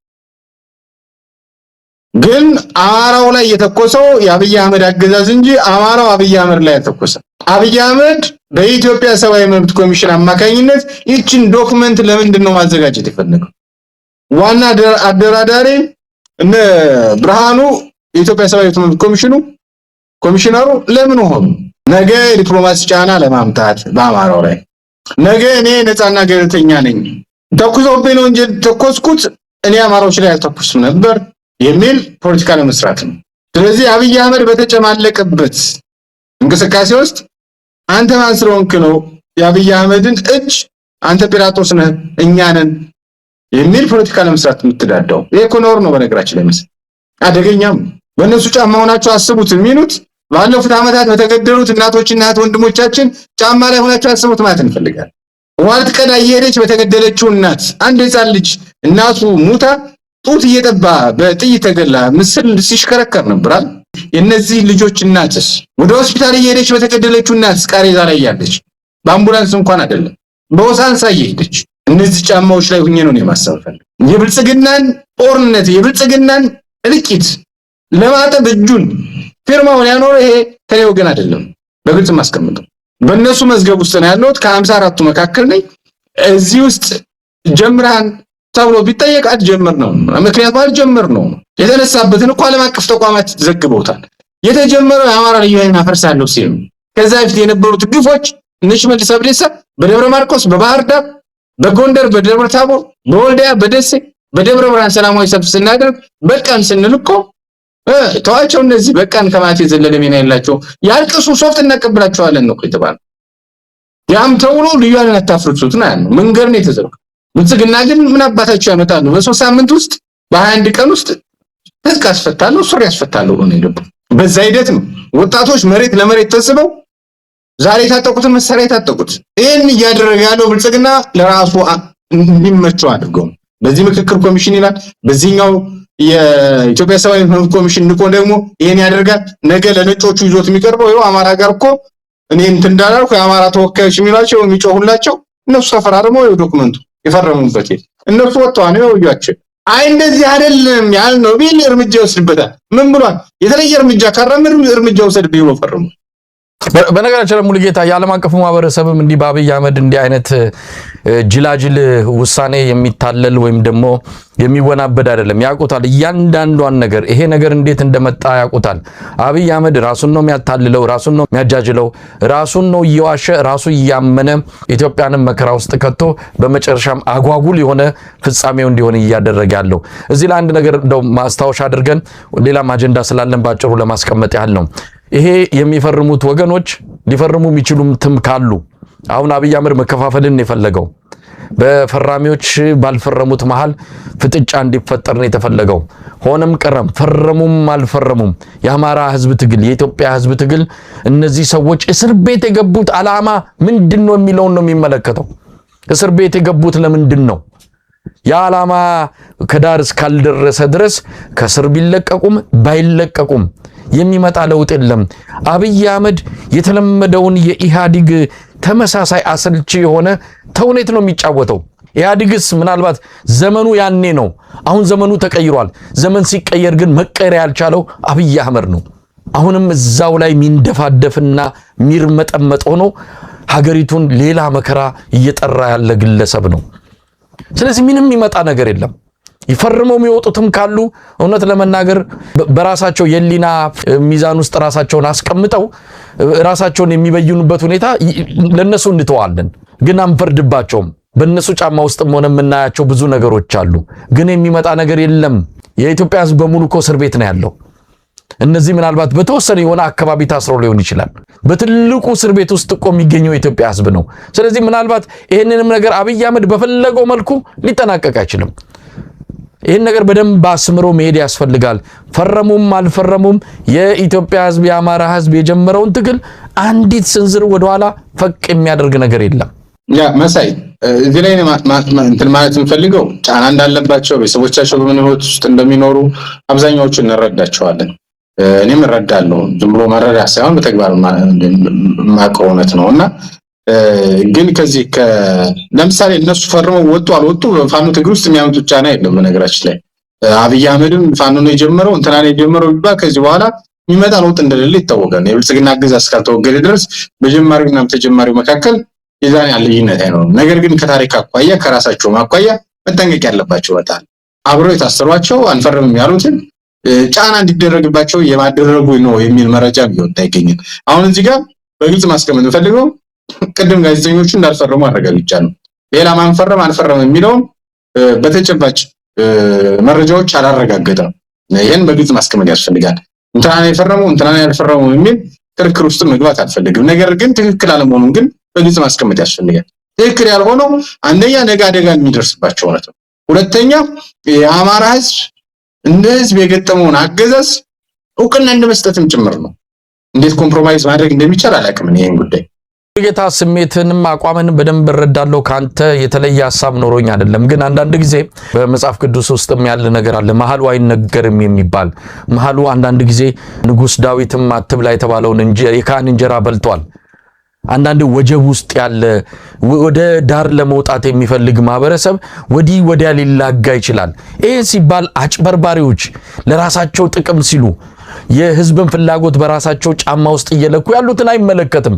ግን አማራው ላይ የተኮሰው የአብይ አህመድ አገዛዝ እንጂ አማራው አብይ አህመድ ላይ ተኮሰ። አብይ አህመድ በኢትዮጵያ ሰብአዊ መብት ኮሚሽን አማካኝነት ይችን ዶክመንት ለምንድን ነው ማዘጋጀት የፈለገው? ዋና አደራዳሪ እነ ብርሃኑ የኢትዮጵያ ሰብአዊ መብት ኮሚሽነሩ ለምን ሆኑ? ነገ ዲፕሎማሲ ጫና ለማምጣት በአማራው ላይ ነገ እኔ ነፃና ገለልተኛ ነኝ ተኩሶብኝ ነው እንጂ ተኮስኩት እኔ አማራዎች ላይ አልተኩስም ነበር የሚል ፖለቲካ ለመስራት ነው። ስለዚህ አብይ አህመድ በተጨማለቀበት እንቅስቃሴ ውስጥ አንተ ማን ስለሆንክ ነው የአብይ አህመድን እጅ አንተ ጲላጦስ ነህ እኛ ነን የሚል ፖለቲካ ለመስራት የምትዳዳው? ይሄ እኮ ነውር ነው በነገራችን ላይ መሰለኝ። አደገኛም በእነሱ ጫማ ሆናችሁ አስቡት የሚሉት ባለፉት ዓመታት በተገደሉት እናቶችና ወንድሞቻችን ጫማ ላይ ሆናችሁ አስቡት ማለት እንፈልጋለን። ዋልት ቀዳ እየሄደች በተገደለችው እናት አንድ ሕፃን ልጅ እናቱ ሙታ ጡት እየጠባ በጥይት ተገላ ምስል ሲሽከረከር ነበራል። የነዚህ ልጆች እናትስ ወደ ሆስፒታል እየሄደች በተገደለችው እናት ቃሬዛ ላይ ያለች በአምቡላንስ እንኳን አይደለም በሆሳንሳ እየሄደች እነዚህ ጫማዎች ላይ ሆኜ ነው የማሳፈል የብልጽግናን ጦርነት የብልጽግናን እልቂት ለማጠብ እጁን ፊርማውን ያኖረ ይሄ ከኔ ወገን አይደለም። በግልጽ ማስቀምጠው በእነሱ መዝገብ ውስጥ ነው ያለሁት። ከ54ቱ መካከል ነኝ። እዚህ ውስጥ ጀምራን ተብሎ ቢጠየቅ አትጀምር ነው። ምክንያቱም አልጀምር ነው የተነሳበትን እኮ ዓለም አቀፍ ተቋማት ዘግበውታል። የተጀመረው የአማራ ልዩ ኃይልን አፈርሳለሁ ሲል ከዛ በፊት የነበሩት ግፎች እነ ሽመልስ አብዲሳ በደብረ ማርቆስ፣ በባህር ዳር፣ በጎንደር፣ በደብረ ታቦር፣ በወልዲያ፣ በደሴ፣ በደብረ ብርሃን ሰላማዊ ሰልፍ ስናደርግ በቃን ስንል እኮ ተዋቸው እነዚህ በቃን ከማለት የዘለለ ሚና የላቸው ያልቅሱ ሶፍት እናቀብላቸዋለን ነው የተባለው። ያም ተውሎ ልዩ ኃይልን አታፍርሱት ነው ያለው። መንገድ ነው የተዘረጋው። ብልጽግና ግን ምን አባታቸው ያመጣሉ? በ3 ሳምንት ውስጥ በ21 ቀን ውስጥ ህግ አስፈታለሁ ሱሪ ያስፈታለሁ ነው የገባው። በዛ ሂደት ነው ወጣቶች መሬት ለመሬት ተስበው ዛሬ የታጠቁትን መሳሪያ የታጠቁት። ይሄን እያደረገ ያለው ብልጽግና ለራሱ እንዲመቸው አድርገው በዚህ ምክክር ኮሚሽን ይላል፣ በዚህኛው የኢትዮጵያ ሰብአዊ መብት ኮሚሽን ንቆ ደግሞ ይሄን ያደርጋል። ነገ ለነጮቹ ይዞት የሚቀርበው ይኸው አማራ ጋር እኮ እኔ እንትን እንዳላልኩ የአማራ ተወካዮች የሚሏቸው የሚጮሁላቸው እነሱ ተፈራርመው ይኸው ዶክመንቱ የፈረሙበት እነሱ ወጥተዋል ነው ያዩአቸው። አይ እንደዚህ አይደለም ያልነው ቢል እርምጃ ይወስድበታል። ምን ብሏል? የተለየ እርምጃ ካራመዱ እርምጃ ወሰድ ብሎ ፈረሙ። በነገራችን ላይ ሙሉጌታ የዓለም አቀፉ ማህበረሰብም እንዲህ በአብይ አህመድ እንዲህ አይነት ጅላጅል ውሳኔ የሚታለል ወይም ደግሞ የሚወናበድ አይደለም። ያውቁታል እያንዳንዷን ነገር። ይሄ ነገር እንዴት እንደመጣ ያውቁታል። አብይ አህመድ ራሱን ነው የሚያታልለው፣ ራሱን ነው የሚያጃጅለው፣ ራሱን ነው እየዋሸ ራሱ እያመነ ኢትዮጵያንም መከራ ውስጥ ከቶ በመጨረሻም አጓጉል የሆነ ፍጻሜው እንዲሆን እያደረገ ያለው። እዚህ ላይ አንድ ነገር እንደው ማስታወሻ አድርገን ሌላም አጀንዳ ስላለን ባጭሩ ለማስቀመጥ ያህል ነው። ይሄ የሚፈርሙት ወገኖች ሊፈርሙ የሚችሉትም ካሉ አሁን አብይ አህመድ መከፋፈልን የፈለገው በፈራሚዎች ባልፈረሙት መሃል ፍጥጫ እንዲፈጠር ነው የተፈለገው። ሆነም ቀረም ፈረሙም አልፈረሙም የአማራ ህዝብ ትግል የኢትዮጵያ ህዝብ ትግል እነዚህ ሰዎች እስር ቤት የገቡት ዓላማ ምንድነው የሚለው ነው የሚመለከተው። እስር ቤት የገቡት ለምንድን ነው? የዓላማ ከዳር እስካልደረሰ ድረስ ከስር ቢለቀቁም ባይለቀቁም የሚመጣ ለውጥ የለም። አብይ አህመድ የተለመደውን የኢህአዲግ ተመሳሳይ አሰልቺ የሆነ ተውኔት ነው የሚጫወተው። ኢህአዲግስ ምናልባት ዘመኑ ያኔ ነው። አሁን ዘመኑ ተቀይሯል። ዘመን ሲቀየር ግን መቀየር ያልቻለው አብይ አህመድ ነው። አሁንም እዛው ላይ ሚንደፋደፍና ሚርመጠመጥ ሆኖ ሀገሪቱን ሌላ መከራ እየጠራ ያለ ግለሰብ ነው። ስለዚህ ምንም የሚመጣ ነገር የለም። ይፈርመው የሚወጡትም ካሉ እውነት ለመናገር በራሳቸው የሊና ሚዛን ውስጥ ራሳቸውን አስቀምጠው ራሳቸውን የሚበይኑበት ሁኔታ ለነሱ እንተዋለን። ግን አንፈርድባቸውም። በእነሱ ጫማ ውስጥም ሆነ የምናያቸው ብዙ ነገሮች አሉ። ግን የሚመጣ ነገር የለም። የኢትዮጵያ ህዝብ በሙሉ እኮ እስር ቤት ነው ያለው። እነዚህ ምናልባት በተወሰነ የሆነ አካባቢ ታስረው ሊሆን ይችላል። በትልቁ እስር ቤት ውስጥ እኮ የሚገኘው የኢትዮጵያ ህዝብ ነው። ስለዚህ ምናልባት ይሄንንም ነገር አብይ አህመድ በፈለገው መልኩ ሊጠናቀቅ አይችልም። ይሄን ነገር በደንብ አስምሮ መሄድ ያስፈልጋል። ፈረሙም አልፈረሙም የኢትዮጵያ ህዝብ የአማራ ህዝብ የጀመረውን ትግል አንዲት ስንዝር ወደኋላ ፈቅ የሚያደርግ ነገር የለም። ያ መሳይ እዚህ ላይ እንትን ማለት እንፈልገው ጫና እንዳለባቸው ቤተሰቦቻቸው በምን ህይወት ውስጥ እንደሚኖሩ አብዛኛዎቹ እንረዳቸዋለን። እኔም እረዳለሁ። ዝም ብሎ መረዳት ሳይሆን በተግባር ማቀው እውነት ነውና ግን ከዚህ ለምሳሌ እነሱ ፈርመው ወጡ አልወጡ በፋኖ ትግል ውስጥ የሚያመጡት ጫና የለም። በነገራችን ላይ አብይ አህመድም ፋኖ ነው የጀመረው እንትና ነው የጀመረው ቢባል ከዚህ በኋላ የሚመጣ ለውጥ እንደሌለ ይታወቃል። የብልጽግና አገዛዝ እስካልተወገደ ድረስ በጀማሪውና ተጀማሪው መካከል የዛን ያለ ልዩነት አይኖርም። ነገር ግን ከታሪክ አኳያ ከራሳቸው ማኳያ መጠንቀቅ ያለባቸው በጣም አብረው የታሰሯቸው አንፈርምም ያሉትን ጫና እንዲደረግባቸው የማደረጉ ነው የሚል መረጃ ቢወጣ ይገኛል። አሁን እዚህ ጋር በግልጽ ማስቀመጥ ፈልገው ቅድም ጋዜጠኞቹ እንዳልፈረሙ አረጋግጫለሁ። ሌላ ማንፈረም አንፈረም የሚለው በተጨባጭ መረጃዎች አላረጋገጠም። ይሄን በግልጽ ማስቀመጥ ያስፈልጋል። እንትና የፈረመው እንትና ያልፈረመው የሚል ክርክር ውስጥ መግባት አልፈልግም። ነገር ግን ትክክል አለመሆኑን ግን በግልጽ ማስቀመጥ ያስፈልጋል። ትክክል ያልሆነው አንደኛ ነገ አደጋ የሚደርስባቸው ነው። ሁለተኛ የአማራ ህዝብ እንደ ህዝብ የገጠመውን አገዛዝ እውቅና እንደመስጠትም ጭምር ነው። እንዴት ኮምፕሮማይዝ ማድረግ እንደሚቻል አላውቅም። ይሄን ጉዳይ ጌታ ስሜትንም አቋምን በደንብ እረዳለሁ። ካንተ የተለየ ሐሳብ ኖሮኝ አይደለም። ግን አንዳንድ ጊዜ በመጽሐፍ ቅዱስ ውስጥም ያለ ነገር አለ፣ መሐሉ አይነገርም የሚባል መሐሉ። አንዳንድ ጊዜ ንጉስ ዳዊትም አትብላ የተባለውን የካህን እንጀራ በልቷል። አንዳንድ ወጀብ ውስጥ ያለ ወደ ዳር ለመውጣት የሚፈልግ ማህበረሰብ ወዲህ ወዲያ ሊላጋ ይችላል። ይሄ ሲባል አጭበርባሪዎች ለራሳቸው ጥቅም ሲሉ የህዝብን ፍላጎት በራሳቸው ጫማ ውስጥ እየለኩ ያሉትን አይመለከትም።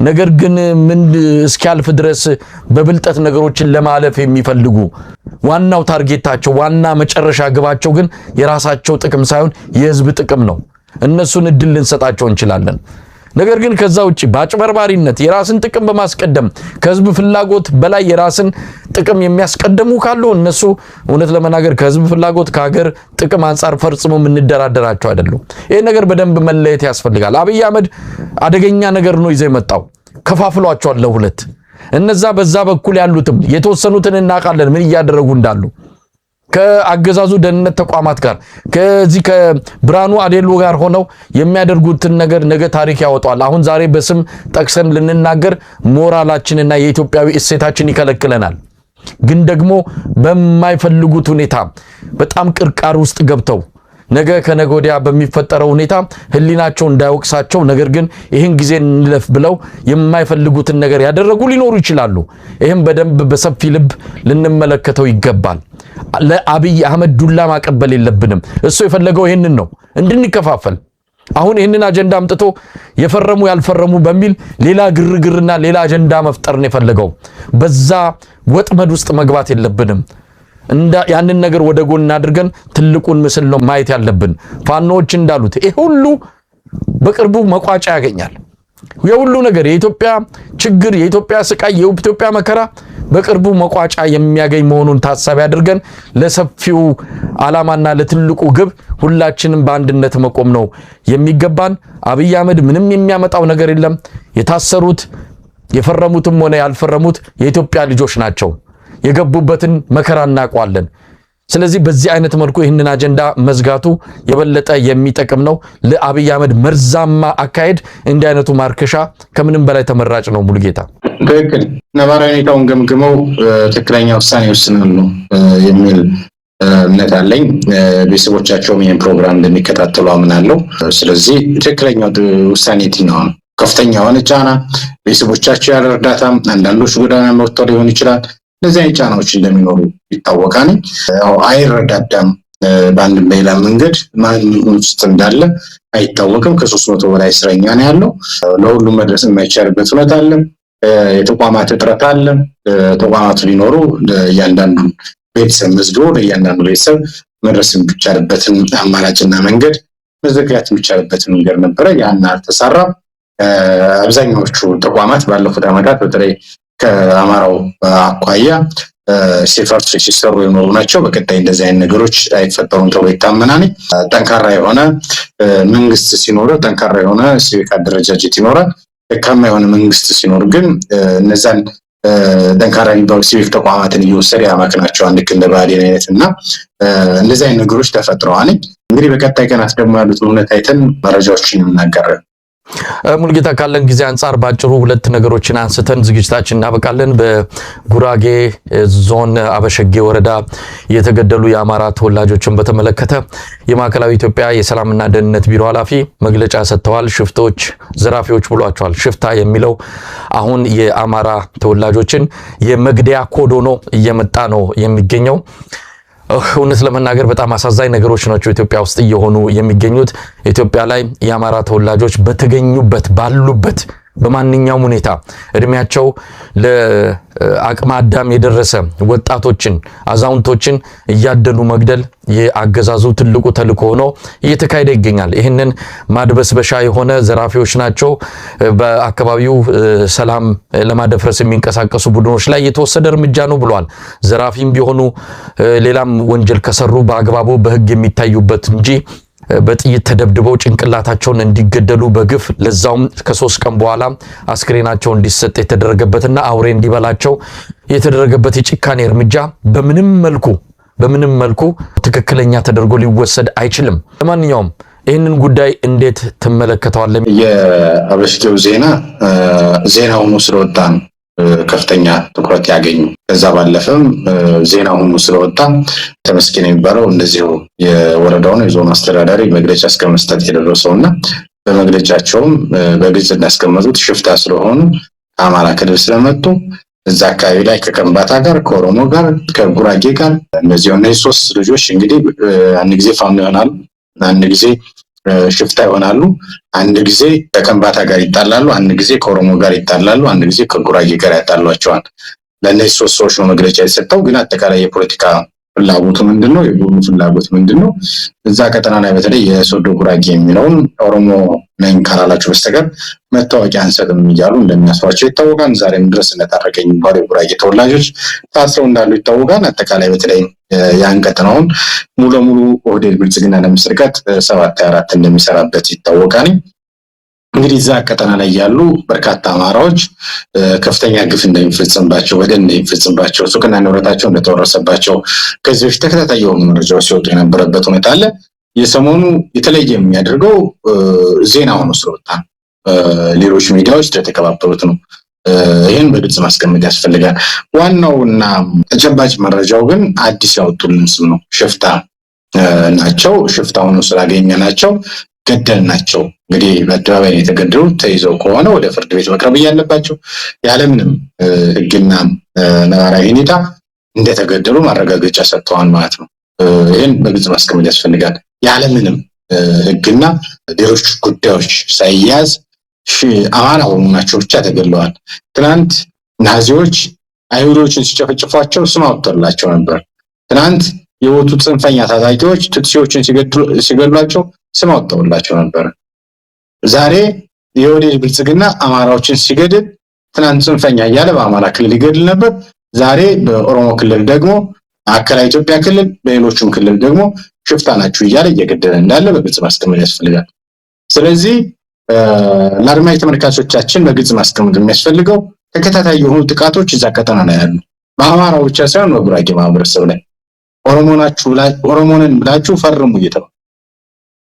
ነገር ግን ምን እስኪያልፍ ድረስ በብልጠት ነገሮችን ለማለፍ የሚፈልጉ ዋናው ታርጌታቸው ዋና መጨረሻ ግባቸው ግን የራሳቸው ጥቅም ሳይሆን የህዝብ ጥቅም ነው። እነሱን እድል ልንሰጣቸው እንችላለን። ነገር ግን ከዛ ውጪ በአጭበርባሪነት የራስን ጥቅም በማስቀደም ከህዝብ ፍላጎት በላይ የራስን ጥቅም የሚያስቀድሙ ካሉ እነሱ እውነት ለመናገር ከህዝብ ፍላጎት ከሀገር ጥቅም አንፃር ፈጽሞ የምንደራደራቸው አይደሉም። ይሄ ነገር በደንብ መለየት ያስፈልጋል። አብይ አህመድ አደገኛ ነገር ነው ይዘው የመጣው። ከፋፍሏቸዋል ለሁለት። እነዛ በዛ በኩል ያሉትም የተወሰኑትን እናውቃለን ምን እያደረጉ እንዳሉ ከአገዛዙ ደህንነት ተቋማት ጋር ከዚህ ከብራኑ አዴሎ ጋር ሆነው የሚያደርጉትን ነገር ነገ ታሪክ ያወጣዋል። አሁን ዛሬ በስም ጠቅሰን ልንናገር ሞራላችንና የኢትዮጵያዊ እሴታችን ይከለክለናል። ግን ደግሞ በማይፈልጉት ሁኔታ በጣም ቅርቃር ውስጥ ገብተው ነገ ከነገ ወዲያ በሚፈጠረው ሁኔታ ህሊናቸው እንዳይወቅሳቸው ነገር ግን ይህን ጊዜ እንለፍ ብለው የማይፈልጉትን ነገር ያደረጉ ሊኖሩ ይችላሉ። ይህም በደንብ በሰፊ ልብ ልንመለከተው ይገባል። ለአብይ አህመድ ዱላ ማቀበል የለብንም። እሱ የፈለገው ይህንን ነው፣ እንድንከፋፈል። አሁን ይህንን አጀንዳ አምጥቶ የፈረሙ ያልፈረሙ በሚል ሌላ ግርግርና ሌላ አጀንዳ መፍጠር ነው የፈለገው። በዛ ወጥመድ ውስጥ መግባት የለብንም። ያንን ነገር ወደ ጎን አድርገን ትልቁን ምስል ነው ማየት ያለብን። ፋኖዎች እንዳሉት ይሄ ሁሉ በቅርቡ መቋጫ ያገኛል። የሁሉ ነገር የኢትዮጵያ ችግር፣ የኢትዮጵያ ስቃይ፣ የኢትዮጵያ መከራ በቅርቡ መቋጫ የሚያገኝ መሆኑን ታሳቢ አድርገን ለሰፊው ዓላማና ለትልቁ ግብ ሁላችንም በአንድነት መቆም ነው የሚገባን። አብይ አህመድ ምንም የሚያመጣው ነገር የለም። የታሰሩት የፈረሙትም ሆነ ያልፈረሙት የኢትዮጵያ ልጆች ናቸው። የገቡበትን መከራ እናውቀዋለን። ስለዚህ በዚህ አይነት መልኩ ይህንን አጀንዳ መዝጋቱ የበለጠ የሚጠቅም ነው። ለአብይ አህመድ መርዛማ አካሄድ እንዲህ አይነቱ ማርከሻ ከምንም በላይ ተመራጭ ነው። ሙሉጌታ ትክክል። ነባራዊ ሁኔታውን ገምግመው ትክክለኛ ውሳኔ ይወስናሉ የሚል እምነት አለኝ። ቤተሰቦቻቸውም ይህን ፕሮግራም እንደሚከታተሉ አምናለሁ። ስለዚህ ትክክለኛው ውሳኔ የትኛው ነው? ከፍተኛ የሆነ ጫና ቤተሰቦቻቸው ያለ እርዳታም አንዳንዶች ጎዳና መውጣት ሊሆን ይችላል። እነዚህ አይነት ጫናዎች እንደሚኖሩ ይታወቃል። አይረዳዳም። በአንድ በሌላ መንገድ ማን ውስጥ እንዳለ አይታወቅም። ከ300 በላይ እስረኛ ነው ያለው። ለሁሉም መድረስ የማይቻልበት ሁኔታ አለ። የተቋማት እጥረት አለ። ተቋማቱ ሊኖሩ እያንዳንዱ ቤተሰብ መዝግቦ ለእያንዳንዱ ቤተሰብ መድረስ የሚቻልበትን አማራጭና መንገድ መዘጋት የሚቻልበትን መንገድ ነበረ። ያን አልተሰራም። አብዛኛዎቹ ተቋማት ባለፉት ዓመታት በተለይ ከአማራው አኳያ ሲፈርሱ ሲሰሩ የኖሩ ናቸው። በቀጣይ እንደዚህ አይነት ነገሮች አይፈጠሩም ተብሎ ይታመናል። ጠንካራ የሆነ መንግስት ሲኖር፣ ጠንካራ የሆነ ሲቪክ አደረጃጀት ይኖራል። ደካማ የሆነ መንግስት ሲኖር ግን እነዛን ጠንካራ የሚባሉ ሲቪክ ተቋማትን እየወሰደ ያማክናቸዋል። ልክ እንደ ብአዴን አይነት እና እንደዚህ አይነት ነገሮች ተፈጥረዋል። እንግዲህ በቀጣይ ቀናት ደግሞ ያሉትን ሁኔታ አይተን መረጃዎችን እናጋራለን። ሙሉጌታ ካለን ጊዜ አንፃር ባጭሩ ሁለት ነገሮችን አንስተን ዝግጅታችን እናበቃለን። በጉራጌ ዞን አበሸጌ ወረዳ የተገደሉ የአማራ ተወላጆችን በተመለከተ የማዕከላዊ ኢትዮጵያ የሰላምና ደህንነት ቢሮ ኃላፊ መግለጫ ሰጥተዋል። ሽፍቶች፣ ዘራፊዎች ብሏቸዋል። ሽፍታ የሚለው አሁን የአማራ ተወላጆችን የመግደያ ኮድ ሆኖ እየመጣ ነው የሚገኘው። እውነት ለመናገር በጣም አሳዛኝ ነገሮች ናቸው ኢትዮጵያ ውስጥ እየሆኑ የሚገኙት። ኢትዮጵያ ላይ የአማራ ተወላጆች በተገኙበት ባሉበት በማንኛውም ሁኔታ እድሜያቸው ለአቅመ አዳም የደረሰ ወጣቶችን፣ አዛውንቶችን እያደኑ መግደል የአገዛዙ ትልቁ ተልዕኮ ሆኖ እየተካሄደ ይገኛል። ይህንን ማድበስበሻ የሆነ ዘራፊዎች ናቸው በአካባቢው ሰላም ለማደፍረስ የሚንቀሳቀሱ ቡድኖች ላይ የተወሰደ እርምጃ ነው ብሏል። ዘራፊም ቢሆኑ ሌላም ወንጀል ከሰሩ በአግባቡ በሕግ የሚታዩበት እንጂ በጥይት ተደብድበው ጭንቅላታቸውን እንዲገደሉ በግፍ ለዛውም ከ3 ቀን በኋላ አስክሬናቸው እንዲሰጥ የተደረገበትና አውሬ እንዲበላቸው የተደረገበት የጭካኔ እርምጃ በምንም መልኩ ትክክለኛ ተደርጎ ሊወሰድ አይችልም። ለማንኛውም ይህንን ጉዳይ እንዴት ትመለከተዋለህ? የአበሽጌው ዜና ሆኖ ስለወጣ ነው ከፍተኛ ትኩረት ያገኙ። ከዛ ባለፈም ዜና ሆኖ ስለወጣ ተመስገን የሚባለው እንደዚሁ የወረዳውን የዞን አስተዳዳሪ መግለጫ እስከመስጠት የደረሰውና በመግለጫቸውም በግልጽ እንዳስቀመጡት ሽፍታ ስለሆኑ ከአማራ ክልል ስለመጡ እዛ አካባቢ ላይ ከከምባታ ጋር፣ ከኦሮሞ ጋር፣ ከጉራጌ ጋር እነዚህ 3 ልጆች እንግዲህ አንድ ጊዜ ፋኖ ይሆናሉ፣ አንድ ጊዜ ሽፍታ ይሆናሉ፣ አንድ ጊዜ ከከምባታ ጋር ይጣላሉ፣ አንድ ጊዜ ከኦሮሞ ጋር ይጣላሉ፣ አንድ ጊዜ ከጉራጌ ጋር ያጣሏቸዋል። ለእነዚህ 3 ሰዎች ነው መግለጫ የተሰጠው። ግን አጠቃላይ የፖለቲካ ፍላጎቱ ምንድነው? የቡድኑ ፍላጎት ምንድነው? እዛ ቀጠና ላይ በተለይ የሶዶ ጉራጌ የሚለውን ኦሮሞ ነኝ ካላላችሁ በስተቀር መታወቂያ አንሰጥም እያሉ እንደሚያስሯቸው ይታወቃል። ዛሬም ድረስ እንደታረቀኝ የሚባሉ የጉራጌ ተወላጆች ታስረው እንዳሉ ይታወቃል። አጠቃላይ በተለይ ያን ቀጠናውን ሙሉ ለሙሉ ኦህዴድ ብልጽግና ለመስርቀት 724 እንደሚሰራበት ይታወቃል። እንግዲህ እዛ ቀጠና ላይ ያሉ በርካታ አማራዎች ከፍተኛ ግፍ እንደሚፈጽምባቸው፣ በደል እንደሚፈጽምባቸው፣ ሱቅና ንብረታቸው እንደተወረሰባቸው ከዚህ በፊት ተከታታይ የሆኑ መረጃዎች ሲወጡ የነበረበት ሁኔታ አለ። የሰሞኑ የተለየ የሚያደርገው ዜና ሆኖ ስለወጣ ሌሎች ሚዲያዎች ስለተቀባበሉት ነው። ይህን በግልጽ ማስቀመጥ ያስፈልጋል። ዋናውና ተጨባጭ መረጃው ግን አዲስ ያወጡልን ስም ነው። ሽፍታ ናቸው። ሽፍታ ሆኖ ስላገኘ ናቸው ገደል ናቸው። እንግዲህ በአደባባይ የተገደሉ ተይዘው ከሆነ ወደ ፍርድ ቤት መቅረብ ያለባቸው ያለምንም ሕግና ነባራዊ ሁኔታ እንደተገደሉ ማረጋገጫ ሰጥተዋል ማለት ነው። ይህን በግልጽ ማስቀመጥ ያስፈልጋል። ያለምንም ሕግና ሌሎች ጉዳዮች ሳይያዝ አማራ በመሆናቸው ብቻ ተገድለዋል። ትናንት ናዚዎች አይሁዶችን ሲጨፈጭፏቸው ስም አውጥተውላቸው ነበር። ትናንት የወጡት ጽንፈኛ ታጣቂዎች ቱትሲዎችን ሲገድሏቸው ስም አውጥተውላቸው ነበር። ዛሬ የኦህዴድ ብልጽግና አማራዎችን ሲገድል ትናንት ጽንፈኛ እያለ በአማራ ክልል ይገድል ነበር። ዛሬ በኦሮሞ ክልል ደግሞ ማዕከላዊ ኢትዮጵያ ክልል፣ በሌሎችም ክልል ደግሞ ሽፍታ ናችሁ እያለ እየገደለ እንዳለ በግልጽ ማስቀመጥ ያስፈልጋል። ስለዚህ ለአድማጭ ተመልካቾቻችን በግልጽ ማስቀመጥ የሚያስፈልገው ተከታታይ የሆኑ ጥቃቶች እዛ ቀጠና ላይ ያሉ በአማራው ብቻ ሳይሆን በጉራጌ ማህበረሰብ ላይ ኦሮሞንን ብላችሁ ፈርሙ እየተባሉ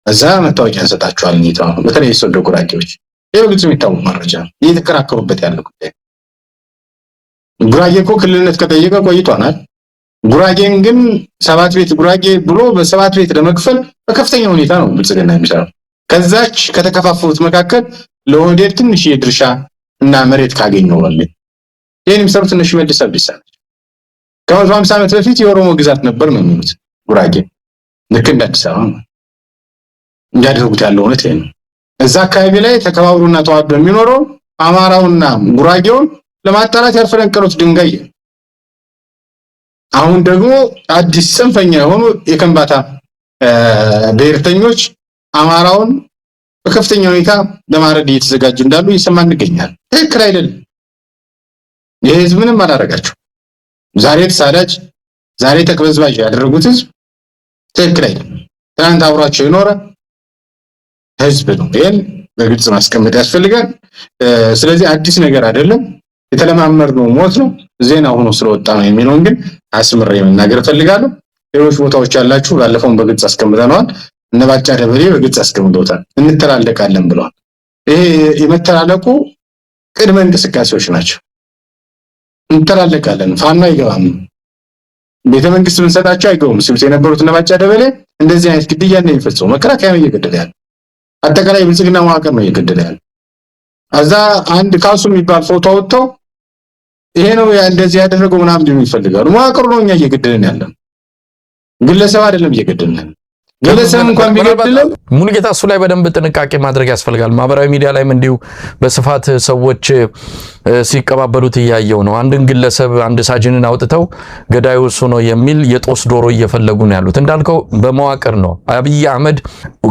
እዛ መታወቂያ እንሰጣችኋለን እየተባሉ በተለይ ሶዶ ጉራጌዎች ይሄ ግልጽ የሚታወቅ መረጃ እየተከራከሩበት ያለ ጉዳይ። ጉራጌ እኮ ክልልነት ከጠየቀ ቆይቷናል። ጉራጌን ግን 7 ቤት ጉራጌ ብሎ በ7 ቤት ለመክፈል በከፍተኛ ሁኔታ ነው ብልጽግና የሚሰራው። ከዛች ከተከፋፈሉት መካከል ለኦህዴድ ትንሽ የድርሻ እና መሬት ካገኘው ወለ ይሄን የሚሰሩት እነሱ መልስ አብዲሳ ናቸው። ከ50 ዓመት በፊት የኦሮሞ ግዛት ነበር ነው የሚሉት ጉራጌ። ልክ እንደ አዲስ አበባ እንዲያደርጉት ያለው እውነት ይሄ ነው። እዛ አካባቢ ላይ ተከባብሮና ተዋዶ የሚኖረው አማራውና ጉራጌውን ለማጣላት ያልፈነቀሉት ድንጋይ። አሁን ደግሞ አዲስ ጽንፈኛ የሆኑ የከምባታ ብሔርተኞች አማራውን በከፍተኛ ሁኔታ ለማረድ እየተዘጋጁ እንዳሉ እየሰማን እንገኛለን። ትክክል አይደለም። ይሄ ህዝብ ምንም አላደረጋቸው። ዛሬ ተሳዳጅ፣ ዛሬ ተቅበዝባዥ ያደረጉት ህዝብ ትክክል አይደለም። ትናንት አብሯቸው የኖረ ህዝብ ነው። ይሄን በግልጽ ማስቀመጥ ያስፈልጋል። ስለዚህ አዲስ ነገር አይደለም። የተለማመድነው ሞት ነው። ዜና ሆኖ ስለወጣ ነው የሚለውን ግን አስምሬ መናገር ፈልጋለሁ። ሌሎች ቦታዎች ያላችሁ ባለፈው በግልጽ አስቀምጠናል። እነ ባጫ ደበሌ በግልጽ አስቀምጠውታል። እንተላለቃለን ብለዋል። ይሄ የመተላለቁ ቅድመ እንቅስቃሴዎች ናቸው። እንተላለቃለን፣ ፋኖ አይገባም፣ ቤተ መንግስት ብንሰጣቸው አይገቡም ሲሉት የነበሩት እነ ባጫ ደበሌ እንደዚህ አይነት ግድያ ነው የሚፈጽሙ። መከላከያ ነው እየገደለ ያለ፣ አጠቃላይ ብልጽግና መዋቅር ነው እየገደለ ያለ። አዛ አንድ ካሱ የሚባል ፎቶ አውጥተው ይሄ ነው እንደዚህ ያደረገው ምናምን ይፈልጋሉ። መዋቅሩ ነው እኛ እየገደለን ያለን። ግለሰብ አይደለም እየገደልን ግለሰብ እንኳን ቢገድለው ሙሉጌታ እሱ ላይ በደንብ ጥንቃቄ ማድረግ ያስፈልጋል። ማህበራዊ ሚዲያ ላይም እንዲሁ በስፋት ሰዎች ሲቀባበሉት እያየው ነው። አንድን ግለሰብ አንድ ሳጅንን አውጥተው ገዳዩ እሱ ነው የሚል የጦስ ዶሮ እየፈለጉ ነው ያሉት። እንዳልከው በመዋቅር ነው። አብይ አህመድ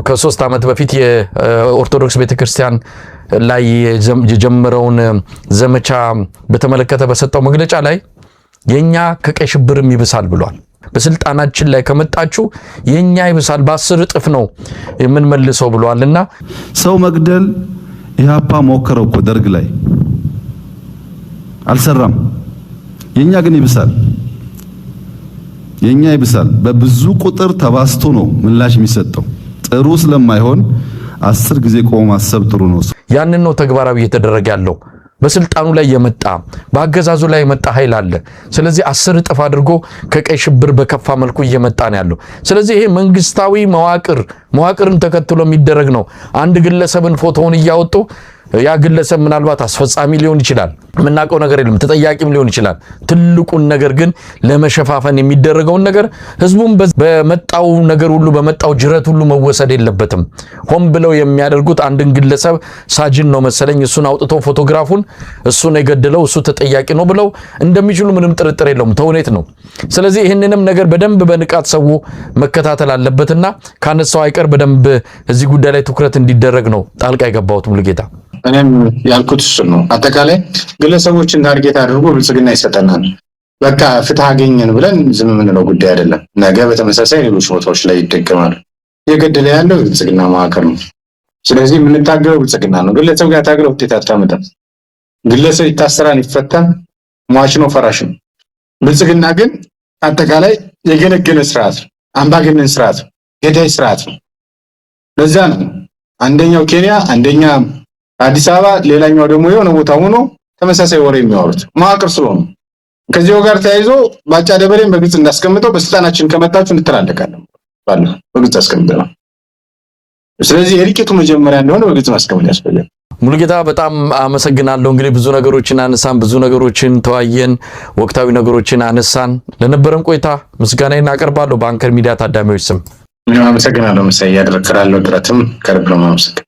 ከ3 ዓመት በፊት የኦርቶዶክስ ቤተክርስቲያን ላይ የጀመረውን ዘመቻ በተመለከተ በሰጠው መግለጫ ላይ የኛ ከቀይ ሽብርም ይብሳል ብሏል። በስልጣናችን ላይ ከመጣችሁ የኛ ይብሳል በ10 እጥፍ ነው የምንመልሰው ብሏልና ሰው መግደል ኢህአፓ ሞከረው እኮ ደርግ ላይ አልሰራም። የኛ ግን ይብሳል። የኛ ይብሳል በብዙ ቁጥር ተባስቶ ነው ምላሽ የሚሰጠው። ጥሩ ስለማይሆን 10 ጊዜ ቆሞ ማሰብ ጥሩ ነው። ያንን ነው ተግባራዊ እየተደረገ ያለው። በስልጣኑ ላይ የመጣ በአገዛዙ ላይ የመጣ ኃይል አለ። ስለዚህ 10 እጥፍ አድርጎ ከቀይ ሽብር በከፋ መልኩ እየመጣ ነው ያለው። ስለዚህ ይሄ መንግስታዊ መዋቅርን ተከትሎ የሚደረግ ነው። አንድ ግለሰብን ፎቶውን እያወጡ ያ ግለሰብ ምናልባት አስፈጻሚ ሊሆን ይችላል፣ የምናውቀው ነገር የለም፣ ተጠያቂም ሊሆን ይችላል። ትልቁን ነገር ግን ለመሸፋፈን የሚደረገውን ነገር ህዝቡም በመጣው ነገር ሁሉ በመጣው ጅረት ሁሉ መወሰድ የለበትም። ሆን ብለው የሚያደርጉት አንድን ግለሰብ ሳጅን ነው መሰለኝ እሱን አውጥቶ ፎቶግራፉን እሱ ነው የገደለው እሱ ተጠያቂ ነው ብለው እንደሚችሉ ምንም ጥርጥር የለውም። ተውኔት ነው። ስለዚህ ይህንንም ነገር በደንብ በንቃት ሰው መከታተል አለበትና ካነሳው አይቀር በደንብ እዚህ ጉዳይ ላይ ትኩረት እንዲደረግ ነው ጣልቃ የገባሁት ሙሉጌታ። እኔም ያልኩት እሱ ነው። አጠቃላይ ግለሰቦችን ታርጌት አድርጎ ብልጽግና ይሰጠናል በቃ ፍትህ አገኘን ብለን ዝም የምንለው ጉዳይ አይደለም። ነገ በተመሳሳይ ሌሎች ቦታዎች ላይ ይደገማል። የገደለ ያለው ብልጽግና መዋቅር ነው። ስለዚህ የምንታገለው ብልጽግና ነው። ግለሰብ ጋር ታግለው ውጤት አታመጣም። ግለሰብ ይታሰራል፣ ይፈታል፣ ሟች ነው፣ ፈራሽ ነው። ብልጽግና ግን አጠቃላይ የገነገነ ስርዓት ነው። አምባገነን ስርዓት ነው። ገዳይ ስርዓት ነው። ለዛ ነው አንደኛው ኬንያ አንደኛ አዲስ አበባ ሌላኛው ደግሞ የሆነ ቦታ ሆኖ ተመሳሳይ ወሬ የሚያወሩት መዋቅር ስለሆነ ከዚያው ጋር ተያይዞ ባጫ ደበሌን በግልጽ እንዳስቀምጠው በስልጣናችን ከመጣችሁ እንተላለቃለን ባለው በግልጽ አስቀምጠናል። ስለዚህ የሪቂቱ መጀመሪያ እንደሆነ በግልጽ ማስቀመጥ ያስፈልጋል። ሙሉጌታ በጣም አመሰግናለሁ። እንግዲህ ብዙ ነገሮችን አነሳን፣ ብዙ ነገሮችን ተዋየን፣ ወቅታዊ ነገሮችን አነሳን። ለነበረን ቆይታ ምስጋናዬን አቀርባለሁ በአንከር ሚዲያ ታዳሚዎች ስም። አመሰግናለሁ። መሳይ ያደረክራለሁ ድረትም ከልብ ነው ማመሰግን